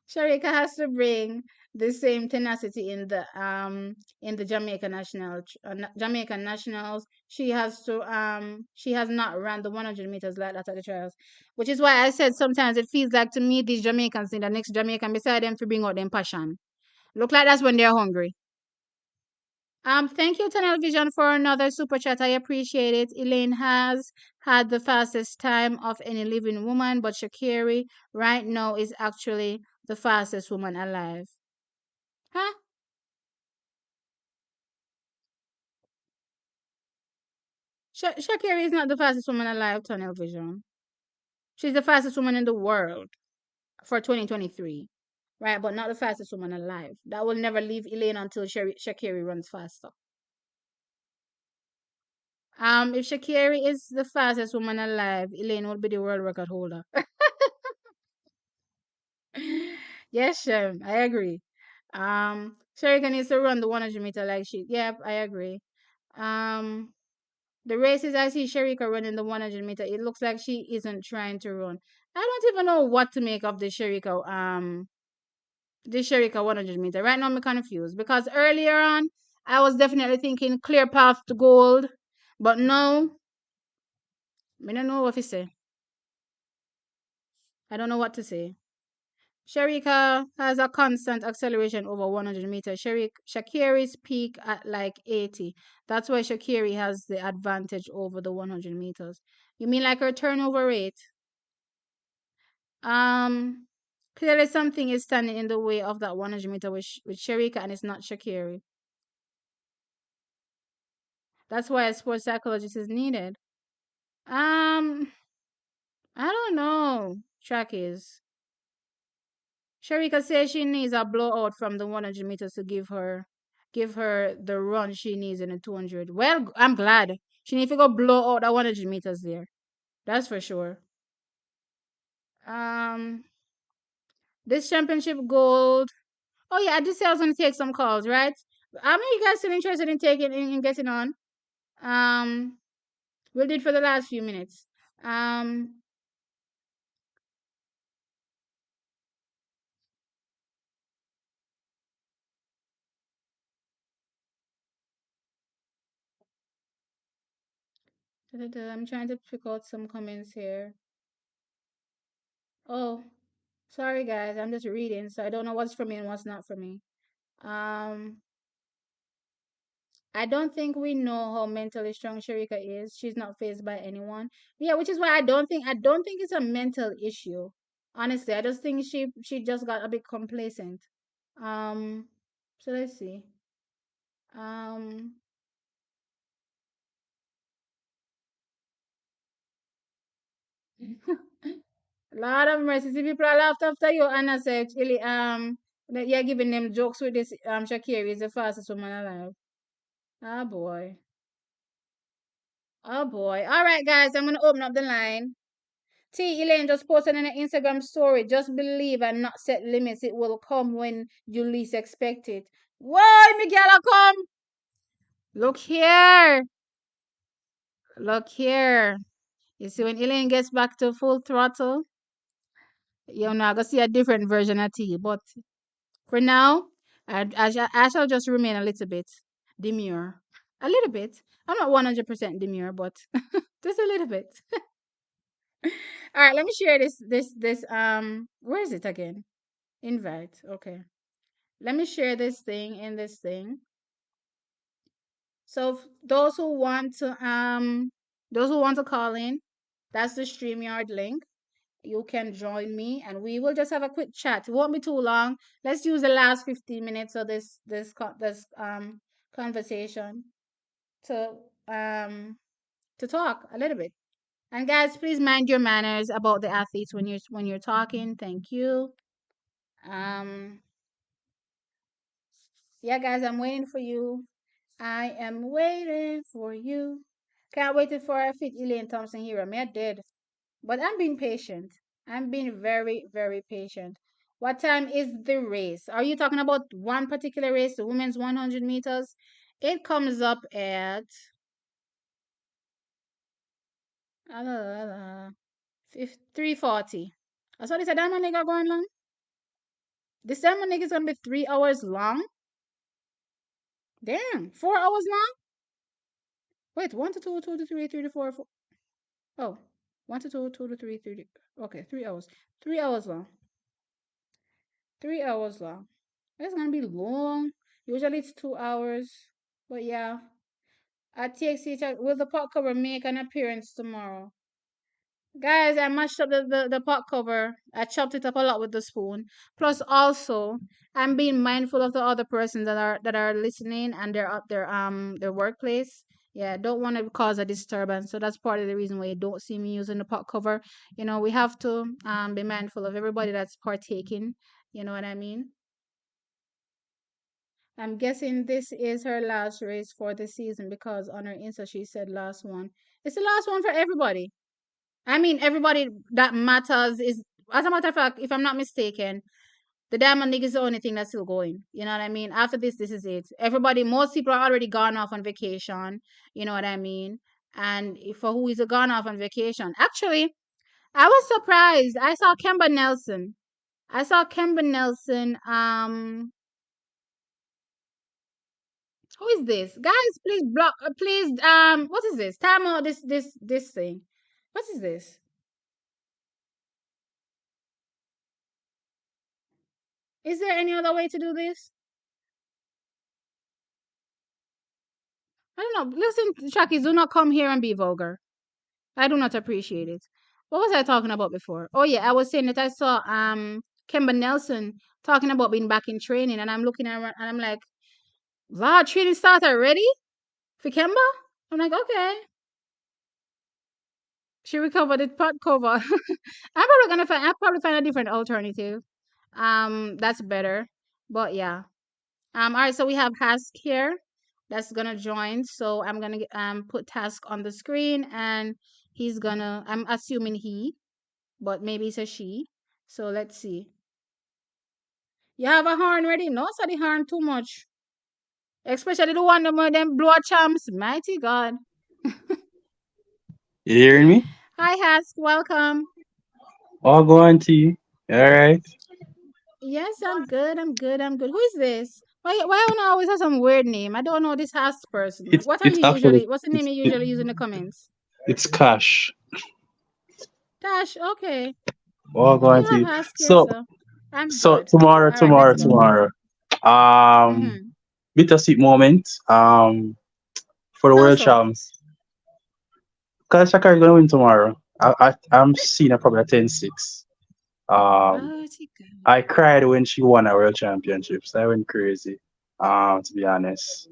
Sharika has to bring the same tenacity in the Jamaican nationals. She has not run the 100 meters like that at the trials, which is why I said sometimes it feels like to me these Jamaicans need the next Jamaican beside them to bring out them passion. Look like that's when they're hungry. Thank you, Tunnel Vision, for another super chat. I appreciate it. Elaine has had the fastest time of any living woman, but Shakiri right now is actually the fastest woman alive. Huh? Shakiri is not the fastest woman alive, Tunnel Vision. She's the fastest woman in the world for 2023. Right, but not the fastest woman alive. That will never leave Elaine until Shakiri runs faster. If Shakiri is the fastest woman alive, Elaine will be the world record holder. Yes, Shem, I agree. Sherika needs to run the 100 meter like she. Yep, I agree. Um, the races I see Sherika running the 100 meter, it looks like she isn't trying to run. I don't even know what to make of the Sherika 100 meter. Right now I'm confused because earlier on I was definitely thinking clear path to gold, but now I don't know what to say. I don't know what to say. Sherika has a constant acceleration over 100 meters. Shakiri's peak at like 80. That's why Shakiri has the advantage over the 100 meters. You mean like her turnover rate? Um, Clearly something is standing in the way of that 100 meter with Sherika, and it's not Shakiri. That's why a sports psychologist is needed. Um, I don't know. Track is. Sharika says she needs a blowout from the 100 meters to give her the run she needs in the 200. Well, I'm glad. She needs to go blow out the 100 meters there. That's for sure. Um, this championship gold. Oh yeah, I did say I was gonna take some calls, right? How many of you guys still interested in taking in getting on? Um, we'll do it for the last few minutes. Um, I'm trying to pick out some comments here. Oh, sorry guys, I'm just reading, so I don't know what's for me and what's not for me. Um, I don't think we know how mentally strong Sharika is. She's not faced by anyone. Yeah, which is why I don't think it's a mental issue. Honestly, I just think she just got a bit complacent. Um, so let's see. Um, Lord of mercy, see people are laughed after you, Anna said, really, that you're giving them jokes with this, Shakira is the fastest woman alive. Oh boy. Oh boy. All right, guys, I'm gonna open up the line. T. Elaine just posted on an Instagram story. Just believe and not set limits. It will come when you least expect it. Why, Miguel, come? Look here. Look here. You see, when Elaine gets back to full throttle, you're not gonna see a different version of T. But for now, I shall just remain a little bit demure. A little bit. I'm not 100% demure, but just a little bit. All right, let me share this. Where is it again? Invite. Okay. Let me share this thing in this thing. So those who want to call in, that's the StreamYard link. You can join me and we will just have a quick chat. It won't be too long. Let's use the last 15 minutes of this conversation to um to talk a little bit. And guys, please mind your manners about the athletes when you're talking. Thank you. Um yeah, guys, I'm waiting for you. I am waiting for you. Can't wait for a fit Elaine Thompson here. I'm dead. But I'm being patient. I'm being very, very patient. What time is the race? Are you talking about one particular race, the women's 100 meters? It comes up at 3:40. I saw this a diamond nigga going long. This diamond nigga is gonna be 3 hours long. Damn, 4 hours long. Wait, one to two, two to three, three to four, four. Oh, one to two, two to three, three. Okay, 3 hours. 3 hours long. 3 hours long. It's gonna be long. Usually it's 2 hours. But yeah. At TXC, will the pot cover make an appearance tomorrow? Guys, I mashed up the pot cover. I chopped it up a lot with the spoon. Plus also I'm being mindful of the other persons that are listening and they're at their workplace. Yeah, don't want to cause a disturbance. So that's part of the reason why you don't see me using the pot cover. We have to be mindful of everybody that's partaking. You know what I mean? I'm guessing this is her last race for the season because on her Insta she said last one. It's the last one for everybody. I mean, everybody that matters is, as a matter of fact, if I'm not mistaken, the Diamond League is the only thing that's still going. You know what I mean? After this is it. Everybody, most people are already gone off on vacation. You know what I mean? And for who is gone off on vacation, actually, I was surprised. I saw Kemba Nelson. I saw Kemba Nelson. Who is this? Guys, please block please what is this? Time out this thing. What is this? Is there any other way to do this? I don't know. Listen, Shaki, do not come here and be vulgar. I do not appreciate it. What was I talking about before? Oh yeah, I was saying that I saw Kemba Nelson talking about being back in training and I'm looking around and I'm like, wow, training start already for Kemba? I'm like, okay. She recovered it pot cover. I'll probably find a different alternative. That's better. But yeah. All right, so we have Task here that's gonna join. So I'm gonna put Task on the screen and he's gonna, I'm assuming he, but maybe it's a she. So let's see. You have a horn ready? No, so the horn too much. Especially the one with them blow champs. Mighty God. You hearing me? Hi Hask, welcome. All going to you. All right. Yes, I'm good. I'm good. I'm good. Who is this? Why don't I always have some weird name? I don't know this Hask person. It's What are it's you actually usually? What's the name you usually use in the comments? It's cash. Dash, okay. All If you going to don't you. ask here, So so I'm so good. tomorrow, All right, let's tomorrow, go. tomorrow. Um, Mm-hmm. bittersweet moment. For the How world so? champs. Cause Shakira is gonna win tomorrow. I'm seeing her probably at 10-6. Um, Oh, she good. I cried when she won a world championships. I went crazy. To be honest.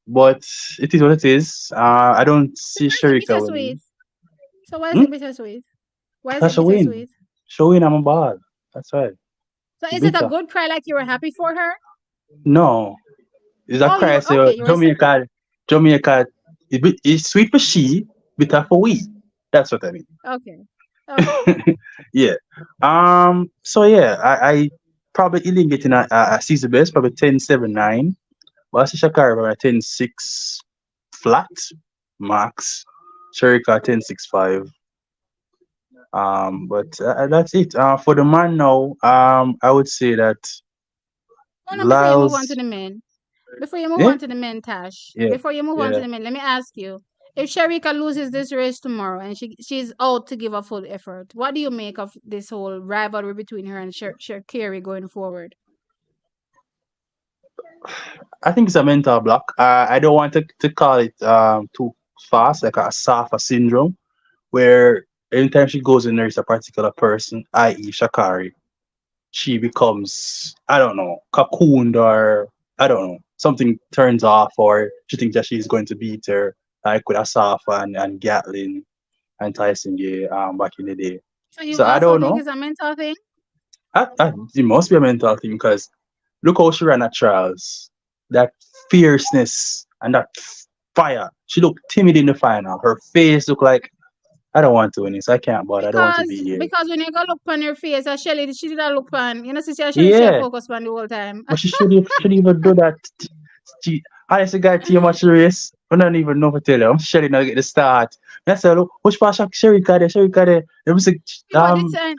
But it is what it is. I don't So see why is it Sharika bittersweet? winning. So why is Hmm? it bittersweet? Why is Cause it she win. bittersweet? She win. I'm a ball. That's right. So is it a Bitter. good cry like you were happy for her? No, it's a Oh, you cry. were So okay. You were Jamaica. It's sweet for she, bitter for we. That's what I mean. okay. Okay. Yeah. So yeah, I probably Eileen getting a season best, probably 10-7-9. But I see Shakari probably 10-6 flat max. Sharika 10-6-5. But that's it. For the man now, I would say that Oh no, before you move on to Lyles. the men, before you move Yeah, on to the men, Tash, yeah, before you move on to yeah. the men, let me ask you: if Sharika loses this race tomorrow and she's out to give a full effort, what do you make of this whole rivalry between her and Shakiri going forward? I think it's a mental block. I don't want to call it too fast, like a SAFA syndrome, where anytime she goes in there is a particular person, i.e. Shakari, she becomes, I don't know, cocooned, or I don't know, something turns off, or she thinks that she's going to beat her, like with Asafa and Gatlin and Tyson Gay back in the day. So you So I also don't think know. it's a mental thing? It must be a mental thing because look how she ran at trials. That fierceness and that fire. She looked timid in the final. Her face looked like, I don't want to win this. I can't, but I don't want to be here. Because when you go look on her face, Shelly, she did not look on. You know, see, she Yeah, focus on the whole time. but she should even do that. She, honestly, got too much race. I don't even know what to tell you. I'm sure not get the start. I said, look, which part Sherika there? Sherika there. It was like, Yeah,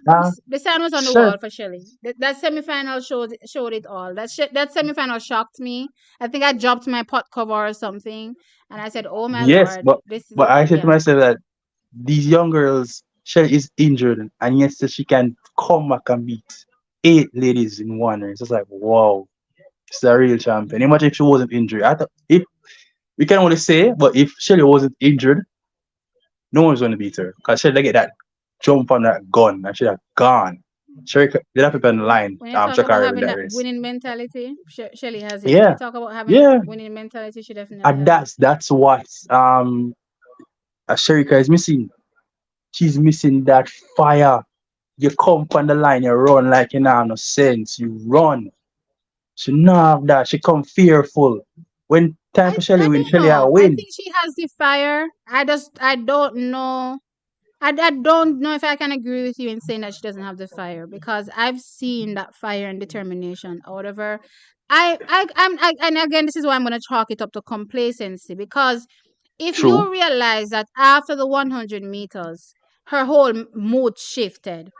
but the sign was on the sure. wall for Shelly. That semi-final showed it all. That semi-final shocked me. I think I dropped my pot cover or something, and I said, "Oh my Yes, lord, but this is I said to yeah." myself that these young girls, Shelly is injured, and yes, she can come back and beat 8 ladies in one race. It's like, wow, she's a real champion. Imagine if she wasn't injured. I thought if we can only say, but if Shelly wasn't injured, no one's going to beat her because Shelly get that jump on that gun and she'd have gone. Shelly, they have people on the line. When you talk about Shakari win having that that race. winning mentality, Shelly has it. When you Yeah, talk about having that yeah, winning mentality, she definitely and has it. that's what Sherika is missing. She's missing that fire. You come on the line, you run like you know no sense. You run. She not have that. She come fearful. When time for Shelly I win, don't Shelly I know. I win. think she has the fire. I don't know. I don't know if I can agree with you in saying that she doesn't have the fire because I've seen that fire and determination out of her. And again, this is why I'm going to chalk it up to complacency because if True. you realize that after the 100 meters, her whole mood shifted.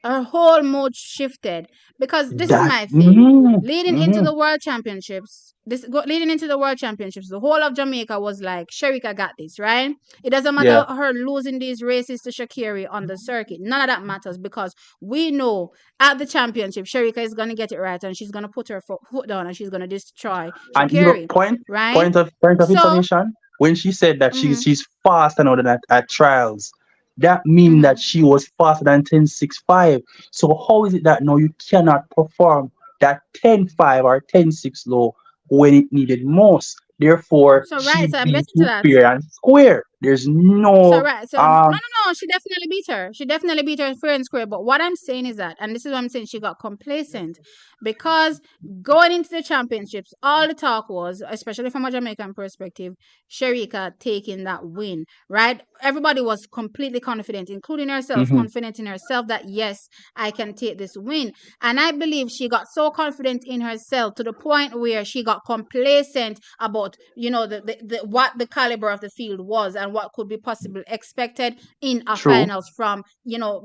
Her whole mood shifted because this is That my thing. Leading into mm-hmm. the world championships, leading into the world championships, the whole of Jamaica was like, Sherika got this, right? It doesn't matter Yeah. her losing these races to Shakiri on the circuit. None of that matters because we know at the championship, Sherika is going to get it right and she's going to put her foot down and she's going to destroy And even Shakiri, right? point of So, information, when she said that mm-hmm, she's faster now than at trials, that means mm-hmm. that she was faster than 10-6-5. So how is it that now you cannot perform that 10-5 or 10-6 low when it needed most? Therefore, So, she right, so I'm beat getting to you that. fair and square. There's So no right, so no, no, she definitely beat her. She definitely beat her fair and square. But what I'm saying is that, and this is what I'm saying, she got complacent because going into the championships, all the talk was, especially from a Jamaican perspective, Sharika taking that win, right? everybody was completely confident, including herself, Mm-hmm. confident in herself that yes, I can take this win. And I believe she got so confident in herself to the point where she got complacent about, the what the caliber of the field was and what could be possibly expected in a True. finals from,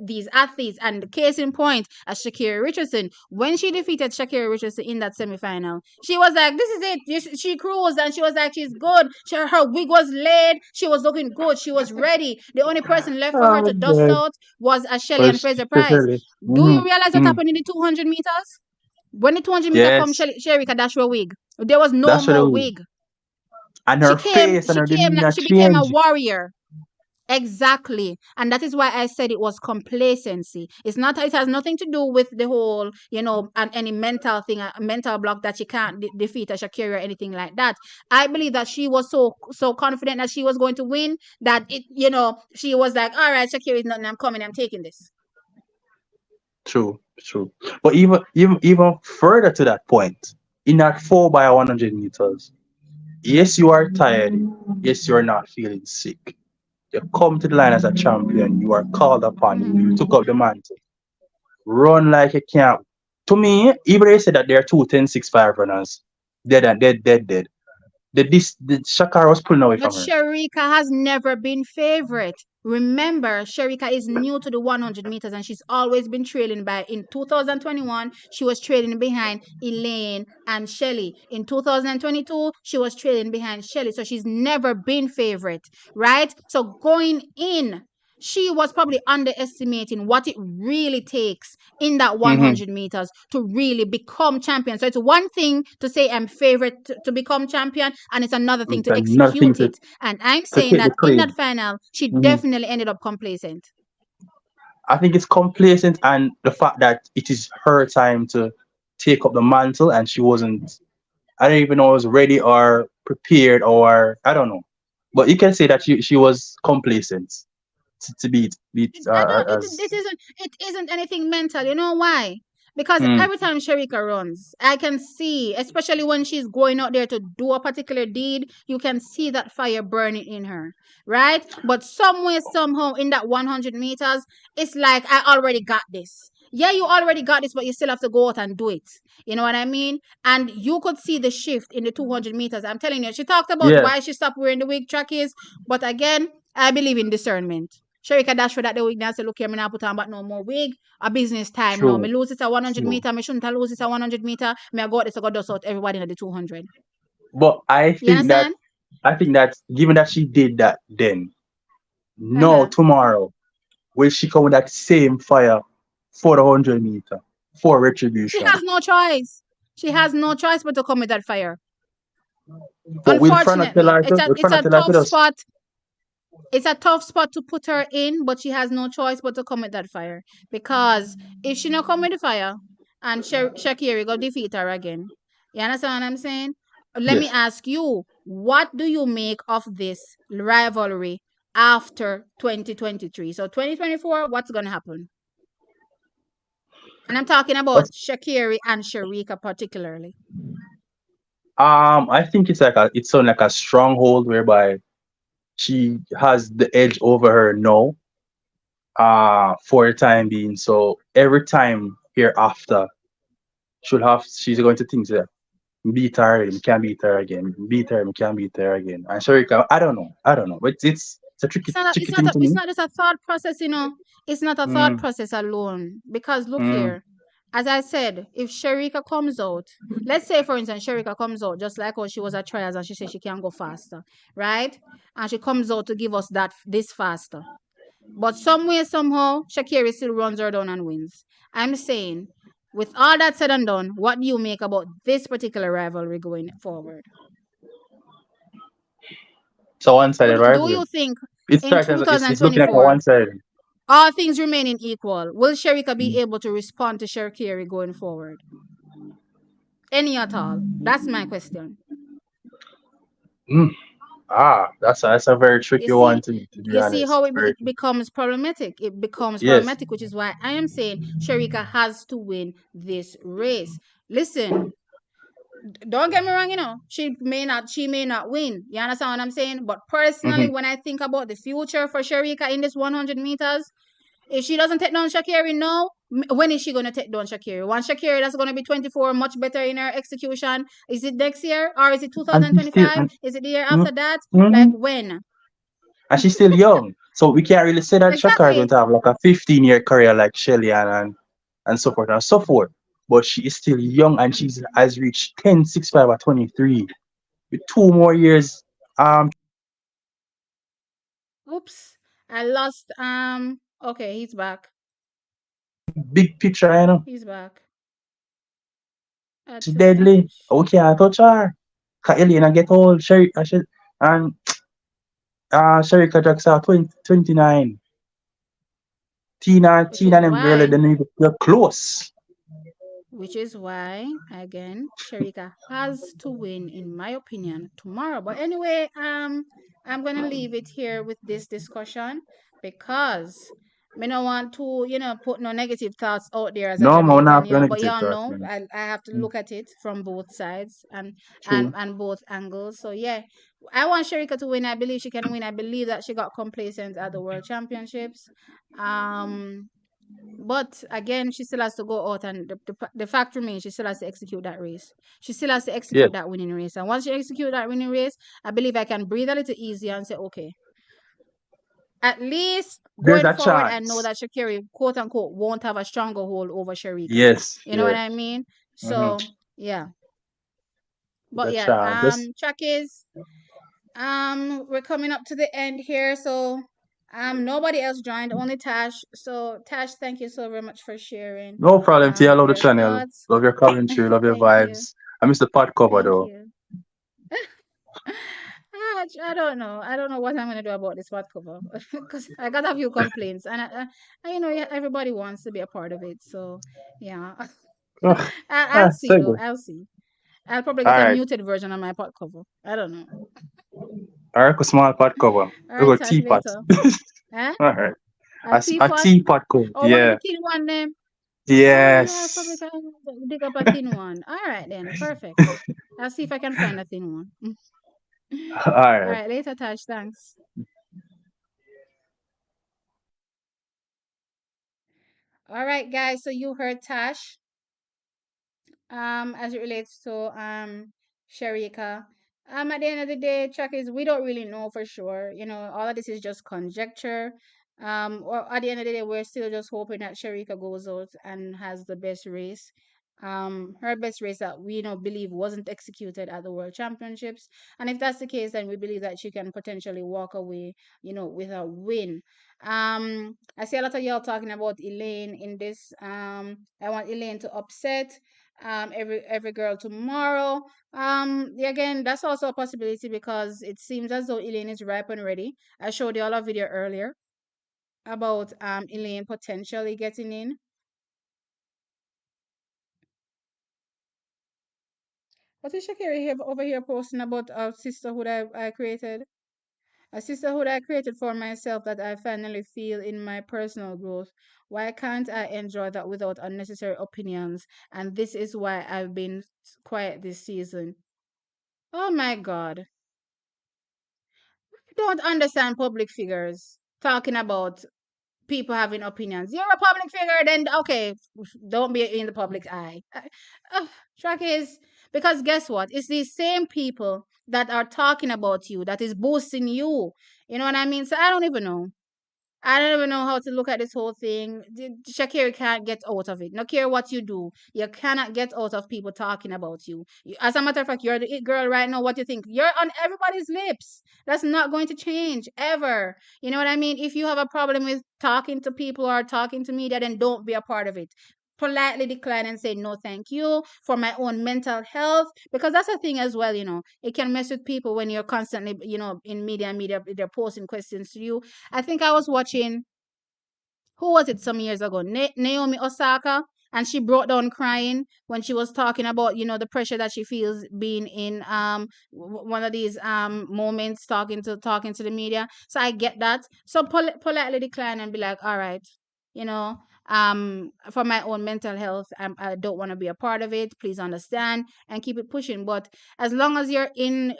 these athletes. And the case in point, as Shakira Richardson, when she defeated Shakira Richardson in that semifinal, she was like, this is it. She cruised and she was like, she's good. Her wig was laid. She was looking good. She was ready. The only person left for her Oh, to dust God. out was a Shelley and Was Fraser Price. Shirley. Do you Mm-hmm. realize what Mm-hmm. happened in the 200 meters? When the 200-meter come, Yes. Sherika dashed her wig. There was no That's what it more was. wig. And She her came, face and she her came, demeanor she became a changed. warrior. Exactly. And that is why I said it was complacency. It has nothing to do with the whole, and any mental thing, a mental block that she can't defeat a Shakira or anything like that. I believe that she was so confident that she was going to win that she was like, all right, Shakira is nothing, I'm coming, I'm taking this. True, true. But even further to that point, in that 4x100 meters, yes, you are tired. Yes, you are not feeling sick. You come to the line as a champion. You are called upon. Mm-hmm. You took up the mantle. Run like you can't. To me, even they said that there are two 10-6-5 runners, dead and dead, dead, dead. The Shakar was pulling away But from her. Sharika has never been favorite. Remember, Sharika is new to the 100 meters and she's always been trailing by. In 2021, she was trailing behind Elaine and Shelly. In 2022, she was trailing behind Shelly. So she's never been favorite, right? So going in, she was probably underestimating what it really takes in that Mm-hmm. 100 meters to really become champion. So it's one thing to say I'm favorite to become champion, and it's another thing It's to another thing execute it. And I'm to saying take the that in that claim. final, she Mhm. definitely ended up complacent. I think it's complacent and the fact that it is her time to take up the mantle and she wasn't, I don't even know, was ready or prepared or I don't know. But you can say that she was complacent to beat I don't. as. It isn't anything mental. You know why? Because Mm, every time Sharika runs, I can see, especially when she's going out there to do a particular deed, you can see that fire burning in her, right? But somewhere, somehow, in that 100 meters, it's like I already got this. Yeah, you already got this, but you still have to go out and do it. You know what I mean? And you could see the shift in the 200 meters. I'm telling you, she talked about yeah, why she stopped wearing the wig trackies, but again, I believe in discernment. Sharika dash for that the wig now say, look here, me not put on back no more wig. A business time now. Me true, lose it at 100 true. meter. Me shouldn't have lose it at 100 meter. Me I go out this, I go dust out everybody in the 200. But You understand? I think that given that she did that then, no Uh-huh. tomorrow will she come with that same fire for the 100 meter for She retribution. has no choice. She has no choice but to come with that fire. But will Fran tell Unfortunately, her to will it's Fran a tell her to tough just spot. It's a tough spot to put her in, but she has no choice but to come with that fire. Because if she not come with the fire, and Shakira go defeat her again. You understand what I'm saying? Let me yes. ask you, what do you make of this rivalry after 2023? So 2024, what's gonna happen? And I'm talking about But, Shakira and Sharika particularly. I think it's on like a stronghold whereby she has the edge over her now, for the time being. So every time hereafter, she's going to think that beat her and can't beat her again, beat her and can't beat her again. And Sharika, I don't know, but it's a It's not tricky thing to it's me. not just a thought process, It's not a thought Mm, process alone. Because look mm, here, as I said, if Sharika comes out, let's say for instance, Sharika comes out just like how she was at trials and she said she can go faster, right? And she comes out to give us this faster. But somewhere, somehow, Shakira still runs her down and wins. I'm saying, with all that said and done, what do you make about this particular rivalry going forward? so one-sided Do rivalry. you think It's in starting. It's looking like a 2024, one-sided. all things remaining equal, will Sharika be Mm. able to respond to Shakira going forward? Any at all? That's my question. Mm. That's a very You tricky one see, to be you see honest. how Very it tricky. becomes problematic. It becomes Yes. problematic, which is why I am saying Sharika has to win this race. Listen, Don't get me wrong, she may not win. You understand what I'm saying? But personally, Hmm. when I think about the future for Sharika in this 100 meters, if she doesn't take down Shakiri now, when is she going to take down Shakiri? One Shakiri that's going to be 24, much better in her execution. Is it next year or is it And she's still, 2025? Is it the year mm, after that? Like mm, when? and she's still young. So we can't really say that Shakira going Exactly. to have like a 15-year career like Shelly and so forth and so forth. But she is still young and she has reached 10.65 at 23. With 2 more years, um, Oops. I lost. Okay, he's back. big picture, you know. He's back. Add She's to deadly. bench. We can't touch her. Cause Elena get old. And Sherika Jackson 29. Which Tina is them really why they need they're close. Which is why, again, Sharika has to win, in my opinion, tomorrow. But anyway, I'm gonna leave it here with this discussion because me no want to, put no negative thoughts out there as a No, man, Jamaican, not playing but negative y'all thoughts, know man. I have to Mm, look at it from both sides and true. both angles. So yeah, I want Sharika to win. I believe she can win. I believe that she got complacent at the World Championships. Um, but again, she still has to go out, and the fact remains she still has to execute that race. She still has to Yes. execute that winning race. And once she execute that winning race, I believe I can breathe a little easier and say, okay, at least There's going a forward, I know chance. that Shakiri, quote unquote, won't have a stronger hold over Sharika. Yes, You know what yes. I mean? Mm-hmm. So yeah. There's But a yeah, chance. Just track is we're coming up to the end here, so nobody else joined, only Tash. So Tash, thank you so very much for sharing no problem. Tia, I love the your channel. thoughts. Love your commentary. Love your Thank you. vibes. I miss the pod cover Thank though. you. I don't know. I don't know what I'm gonna do about this pot cover because I got a few complaints, and yeah, everybody wants to be a part of it. So yeah, Ugh. I'll Ah, see so though. good. I'll see. I'll probably All get a right. muted version of my pot cover. I don't know. All right, a small pod cover. All We right, got Tash, teapot. later. Eh? All right. A A teapot? teapot cover. Oh, one of the Yeah. thin one name. Oh yeah, I probably Yes. can dig up a thin one. All right then, perfect. I'll see if I can find a thin one. All All right. right, later, Tash. Thanks. All right, guys. So you heard Tash. As it relates to Sharika. At the end of the day, track is we don't really know for sure. All of this is just conjecture. Or at the end of the day, we're still just hoping that Sharika goes out and has the best race. Her best race that we believe wasn't executed at the World Championships. And if that's the case, then we believe that she can potentially walk away, with a win. I see a lot of y'all talking about Elaine in this. I want Elaine to upset every girl tomorrow. Yeah, again, that's also a possibility because it seems as though Elaine is ripe and ready. I showed you all a video earlier about Elaine potentially getting in. What is Shakira here over here posting about a sisterhood I created? A sisterhood I created for myself that I finally feel in my personal growth. Why can't I enjoy that without unnecessary opinions? And this is why I've been quiet this season. Oh my God. Don't understand public figures talking about people having opinions. You're a public figure, then okay, don't be in the public eye. Track is because guess what? It's these same people that are talking about you that is boosting you. You know what I mean? So I don't even know. I don't even know how to look at this whole thing. Shakira can't get out of it. No care what you do, you cannot get out of people talking about you. As a matter of fact, you're the it girl right now. What you think? You're on everybody's lips. That's not going to change ever. You know what I mean? If you have a problem with talking to people or talking to media, then don't be a part of it. Politely decline and say no, thank you for my own mental health because that's a thing as well. It can mess with people when you're constantly, in media, they're posting questions to you. I think I was watching, who was it some years ago? Naomi Osaka, and she broke down crying when she was talking about the pressure that she feels being in one of these moments talking to the media. So I get that. So politely decline and be like, all right. you know. For my own mental health, I don't want to be a part of it. Please understand and keep it pushing. But as long as you're in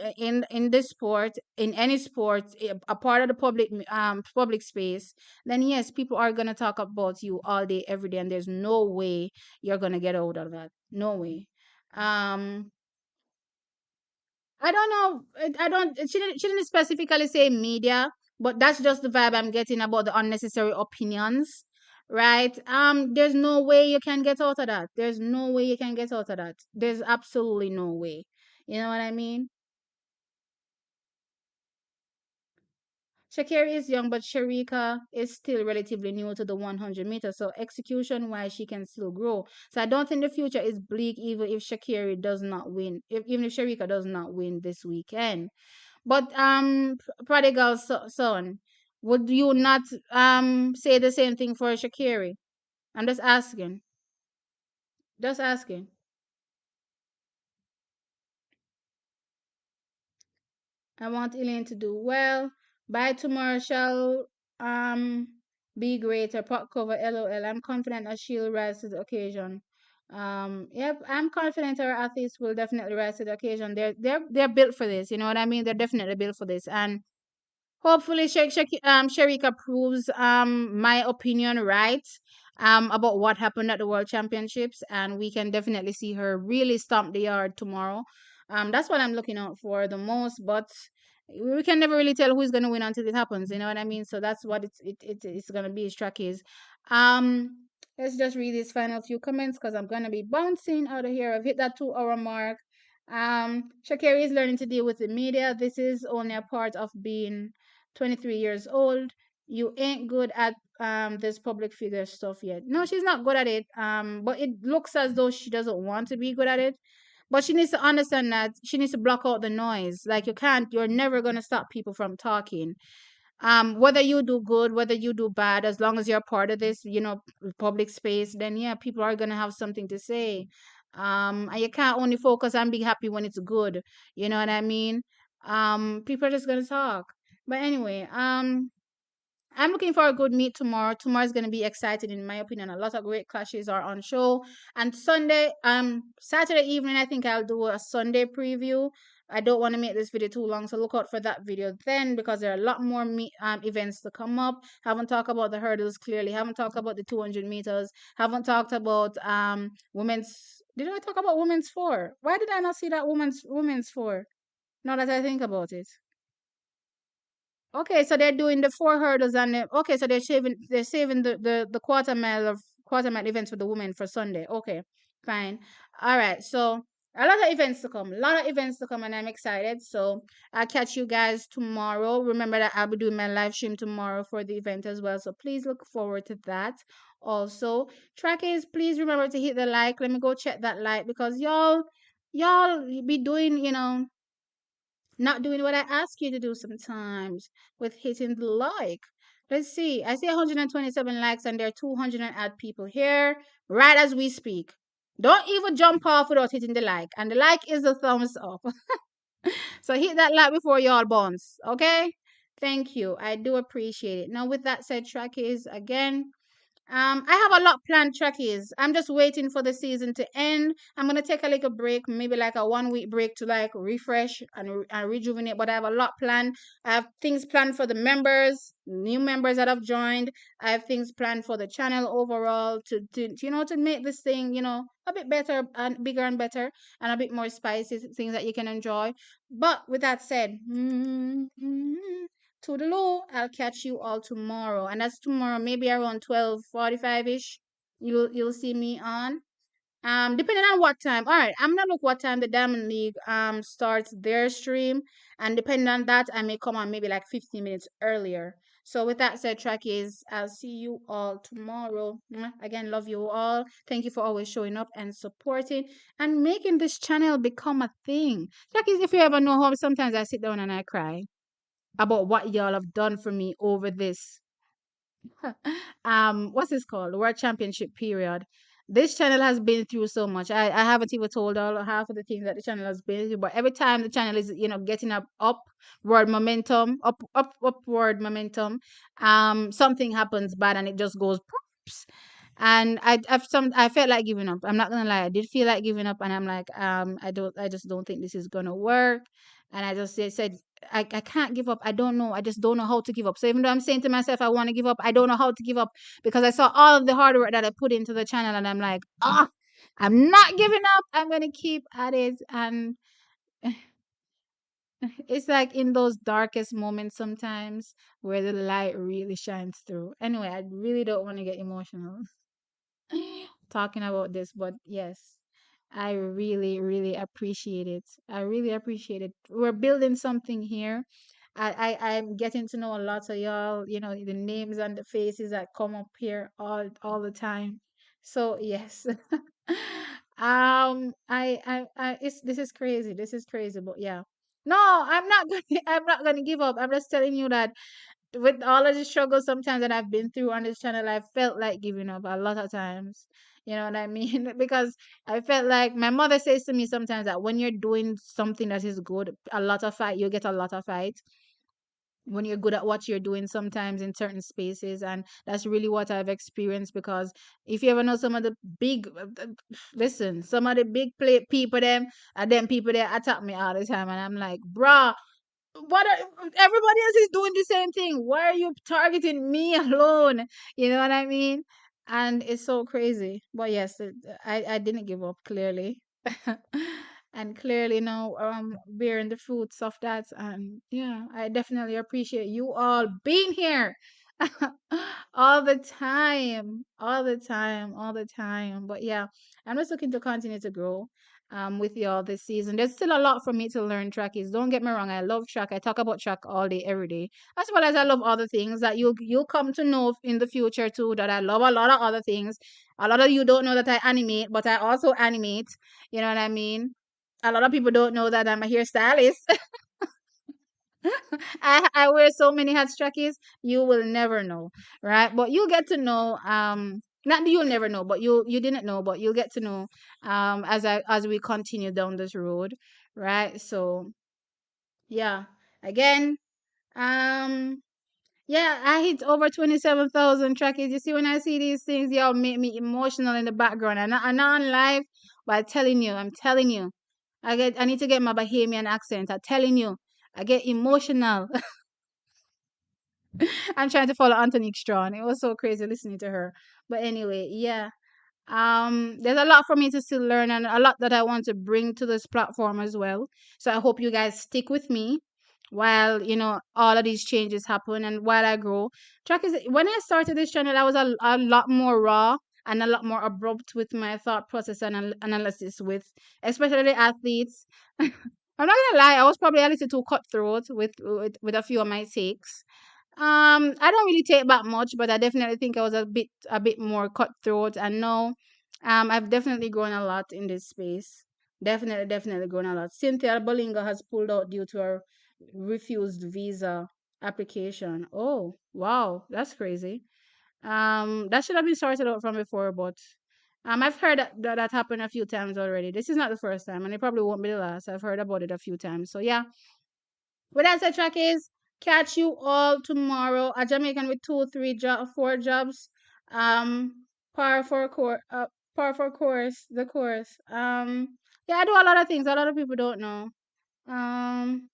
this sport, in any sport, a part of the public space, then yes, people are gonna talk about you all day every day, and there's no way you're gonna get out of that. No way. um I don't know. I don't. She didn't specifically say media, but that's just the vibe I'm getting about the unnecessary opinions, right? There's no way you can get out of that. There's no way you can get out of that. There's absolutely no way. You know what I mean? Shakira is young, but Sharika is still relatively new to the 100 meters. So execution wise, she can still grow. So I don't think the future is bleak even if Shakira does not win. Even if Sharika does not win this weekend. But prodigal son, would you not say the same thing for Shakiri? I'm just asking. Just asking. I want Elaine to do well. By tomorrow shall be greater. Pot cover LOL. I'm confident that she'll rise to the occasion. Yep, I'm confident our athletes will definitely rise to the occasion. They're built for this. You know what I mean? They're definitely built for this. And hopefully, Sharika proves my opinion right about what happened at the World Championships, and we can definitely see her really stomp the yard tomorrow. That's what I'm looking out for the most, but we can never really tell who's gonna win until it happens. You know what I mean? So that's what it's gonna be. Track is. Let's just read these final few comments because I'm gonna be bouncing out of here. I've hit that 2 hour mark. Shakira is learning to deal with the media. This is only a part of being 23 years old. You ain't good at this public figure stuff yet. No, she's not good at it. But it looks as though she doesn't want to be good at it. But she needs to understand that she needs to block out the noise. Like you're never gonna stop people from talking. Whether you do good, whether you do bad, as long as you're part of this, public space, then yeah, people are gonna have something to say. And you can't only focus on being happy when it's good. You know what I mean? People are just gonna talk. But anyway, I'm looking for a good meet tomorrow. Tomorrow's gonna be exciting in my opinion. A lot of great clashes are on show. And Saturday evening, I think I'll do a Sunday preview. I don't want to make this video too long, so look out for that video then because there are a lot more events to come up. Haven't talked about the hurdles clearly. Haven't talked about the 200 meters. Haven't talked about women's. Did I talk about women's four? Why did I not see that women's four? Now that I think about it. Okay, so they're doing the 4 hurdles and okay, so they're saving the quarter mile events for the women for Sunday. Okay, fine. All right, so a lot of events to come, and I'm excited. So I'll catch you guys tomorrow. Remember that I'll be doing my live stream tomorrow for the event as well. So please look forward to that. Also, trackies, please remember to hit the like. Let me go check that like because y'all be doing, not doing what I ask you to do sometimes with hitting the like. Let's see. I see 127 likes and there are 200 and add people here right as we speak. Don't even jump off without hitting the like. And the like is a thumbs up. So hit that like before y'all bounce. Okay? Thank you. I do appreciate it. Now, with that said, Trackies, again, I have a lot planned, trackies. I'm just waiting for the season to end. I'm gonna take a little break, maybe like a 1 week break to like refresh and rejuvenate. But I have a lot planned. I have things planned for the members, new members that have joined. I have things planned for the channel overall to make this thing a bit better and bigger and better and a bit more spicy things that you can enjoy. But with that said, toodaloo. I'll catch you all tomorrow. And that's tomorrow, maybe around 12:45-ish. You'll see me on. Depending on what time. All right, I'm gonna look what time the Diamond League starts their stream. And depending on that, I may come on maybe like 15 minutes earlier. So with that said, trackies, I'll see you all tomorrow. Again, love you all. Thank you for always showing up and supporting and making this channel become a thing. Trackies, if you ever know how sometimes I sit down and I cry about what y'all have done for me over this what's this called, the World Championship period. This channel has been through so much. I haven't even told all half of the things that the channel has been through, but every time the channel is getting upward momentum, something happens bad and it just goes hopes. And I felt like giving up. I'm not gonna lie, I did feel like giving up, and I'm like, I just don't think this is gonna work. And I just said, I can't give up. I don't know. I just don't know how to give up. So even though I'm saying to myself I want to give up, I don't know how to give up, because I saw all of the hard work that I put into the channel, and I'm like, I'm not giving up. I'm gonna keep at it. And it's like in those darkest moments sometimes where the light really shines through. Anyway, I really don't want to get emotional talking about this, but yes, I really, really appreciate it. I really appreciate it. We're building something here. I'm getting to know a lot of y'all, the names and the faces that come up here all the time. So yes. It's this is crazy. This is crazy, but yeah. No, I'm not gonna I'm not gonna give up. I'm just telling you that with all of the struggles sometimes that I've been through on this channel, I felt like giving up a lot of times. You know what I mean? Because I felt like my mother says to me sometimes that when you're doing something that is good, a lot of fight, you get a lot of fight when you're good at what you're doing sometimes in certain spaces. And that's really what I've experienced, because if you ever know some of the big listen, some of the big people them and them people they attack me all the time, and I'm like, bruh, everybody else is doing the same thing. Why are you targeting me alone? You know what I mean? And it's so crazy. But yes, I didn't give up, clearly. And clearly now bearing the fruits of that. And yeah, I definitely appreciate you all being here. All the time, all the time, all the time. But yeah, I'm just looking to continue to grow with y'all this season. There's still a lot for me to learn, trackies. Don't get me wrong, I love track. I talk about track all day, every day. As well as I love other things that you'll come to know in the future too. That I love a lot of other things. A lot of you don't know that I animate, but I also animate. You know what I mean? A lot of people don't know that I'm a hairstylist. I wear so many hats, trackies. You will never know, right? But you'll get to know. Not that you'll never know, but you didn't know, but you'll get to know as we continue down this road, right? So yeah, again, um. Yeah, I hit over 27,000 trackies. You see, when I see these things, y'all make me emotional in the background. I'm not on live, but I'm telling you, I need to get my Bahamian accent. I'm telling you, I get emotional. I'm trying to follow Antonique Strawn. It was so crazy listening to her. But anyway, yeah. There's a lot for me to still learn, and a lot that I want to bring to this platform as well. So I hope you guys stick with me while all of these changes happen and while I grow. Track is when I started this channel, I was a lot more raw and a lot more abrupt with my thought process and analysis with especially the athletes. I'm not gonna lie, I was probably a little too cutthroat with a few of my takes. I don't really take back much, but I definitely think I was a bit more cutthroat. And now, I've definitely grown a lot in this space. Definitely grown a lot. Cynthia Bolinga has pulled out due to her refused visa application. Oh, wow, that's crazy. That should have been sorted out from before, but I've heard that happened a few times already. This is not the first time, and it probably won't be the last. I've heard about it a few times. So yeah, what that said, track is catch you all tomorrow. A Jamaican with 4 jobs. Par for course, the course. Yeah, I do a lot of things. A lot of people don't know. Um,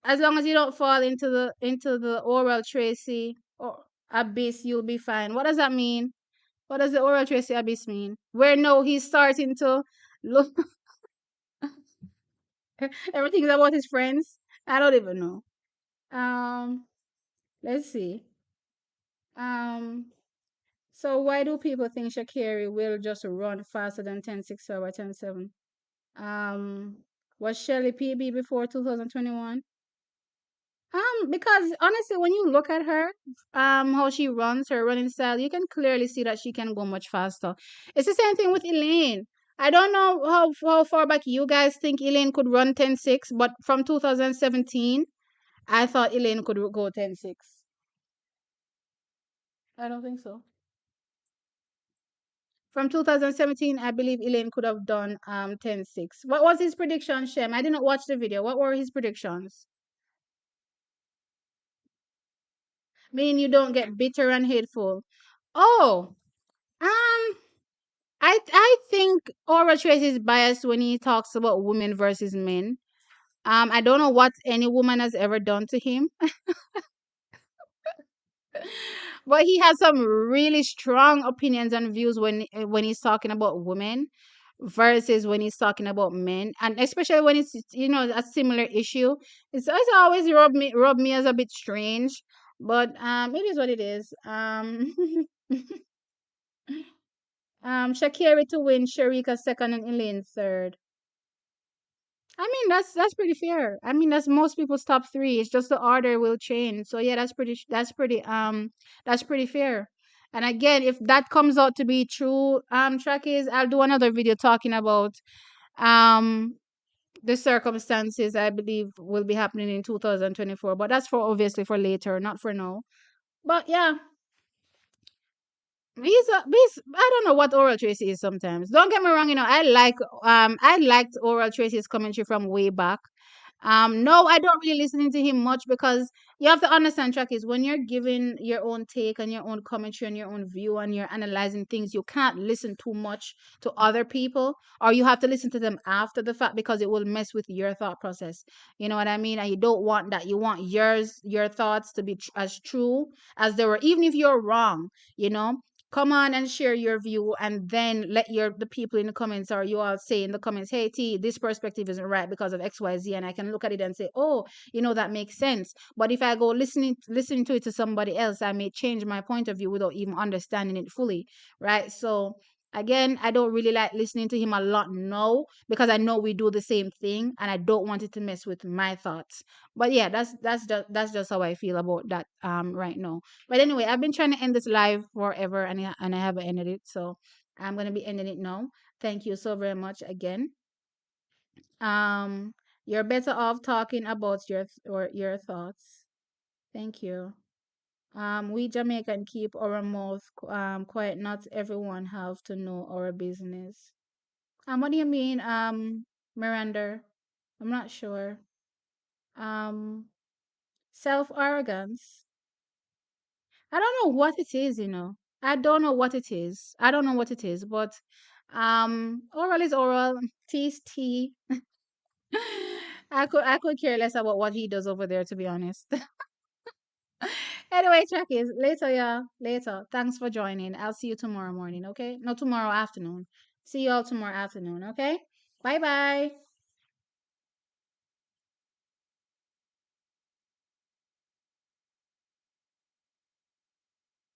as long as you don't fall into the oral Tracy or abyss, you'll be fine. What does that mean? What does the oral Tracy abyss mean? Where no, he's starting to look everything's about his friends. I don't even know. Um, let's see. Um, so why do people think Shakira will just run faster than 10.6 or 10.7? Was Shelly PB before 2021? Because honestly, when you look at her, how she runs, her running style, you can clearly see that she can go much faster. It's the same thing with Elaine. I don't know how far back you guys think Elaine could run 10.6, but from 2017, I thought Elaine could go 10.6. I don't think so. From 2017, I believe Elaine could have done 10.6. What was his prediction, Shem? I didn't watch the video. What were his predictions? Mean you don't get bitter and hateful. Oh, um, I think Oral Trace is biased when he talks about women versus men. I don't know what any woman has ever done to him, but he has some really strong opinions and views when he's talking about women versus when he's talking about men, and especially when it's a similar issue. It's always rub me as a bit strange, but it is what it is. Shakira to win, Sharika second, and Elaine third. I mean, that's pretty fair. I mean, that's most people's top three. It's just the order will change. So yeah, that's pretty fair. And again, if that comes out to be true, track is I'll do another video talking about um the circumstances I believe will be happening in 2024. But that's for obviously for later, not for now. But yeah, I don't know what Oral Tracy is sometimes. Don't get me wrong, I liked Oral Tracy's commentary from way back. No, I don't really listening to him much because you have to understand, track is when you're giving your own take and your own commentary and your own view and you're analyzing things, you can't listen too much to other people, or you have to listen to them after the fact because it will mess with your thought process. You know what I mean? And you don't want that. You want your thoughts to be as true as they were, even if you're wrong. You know, come on and share your view, and then let the people in the comments, or you all say in the comments, hey T, this perspective isn't right because of XYZ, and I can look at it and say, oh, that makes sense. But if I go listening to it to somebody else, I may change my point of view without even understanding it fully, right? So again, I don't really like listening to him a lot now because I know we do the same thing and I don't want it to mess with my thoughts. But yeah, that's just how I feel about that right now. But anyway, I've been trying to end this live forever, and I haven't ended it, so I'm gonna be ending it now. Thank you so very much again. Um, you're better off talking about your thoughts. Thank you. We Jamaican keep our mouth quiet. Not everyone have to know our business. What do you mean, Miranda? I'm not sure. Um, self arrogance. I don't know what it is, I don't know what it is. I don't know what it is, but oral is oral, tea is tea. I could care less about what he does over there, to be honest. Anyway, check is later, yeah. Later. Thanks for joining. I'll see you tomorrow morning, okay? No, tomorrow afternoon. See you all tomorrow afternoon, okay? Bye bye.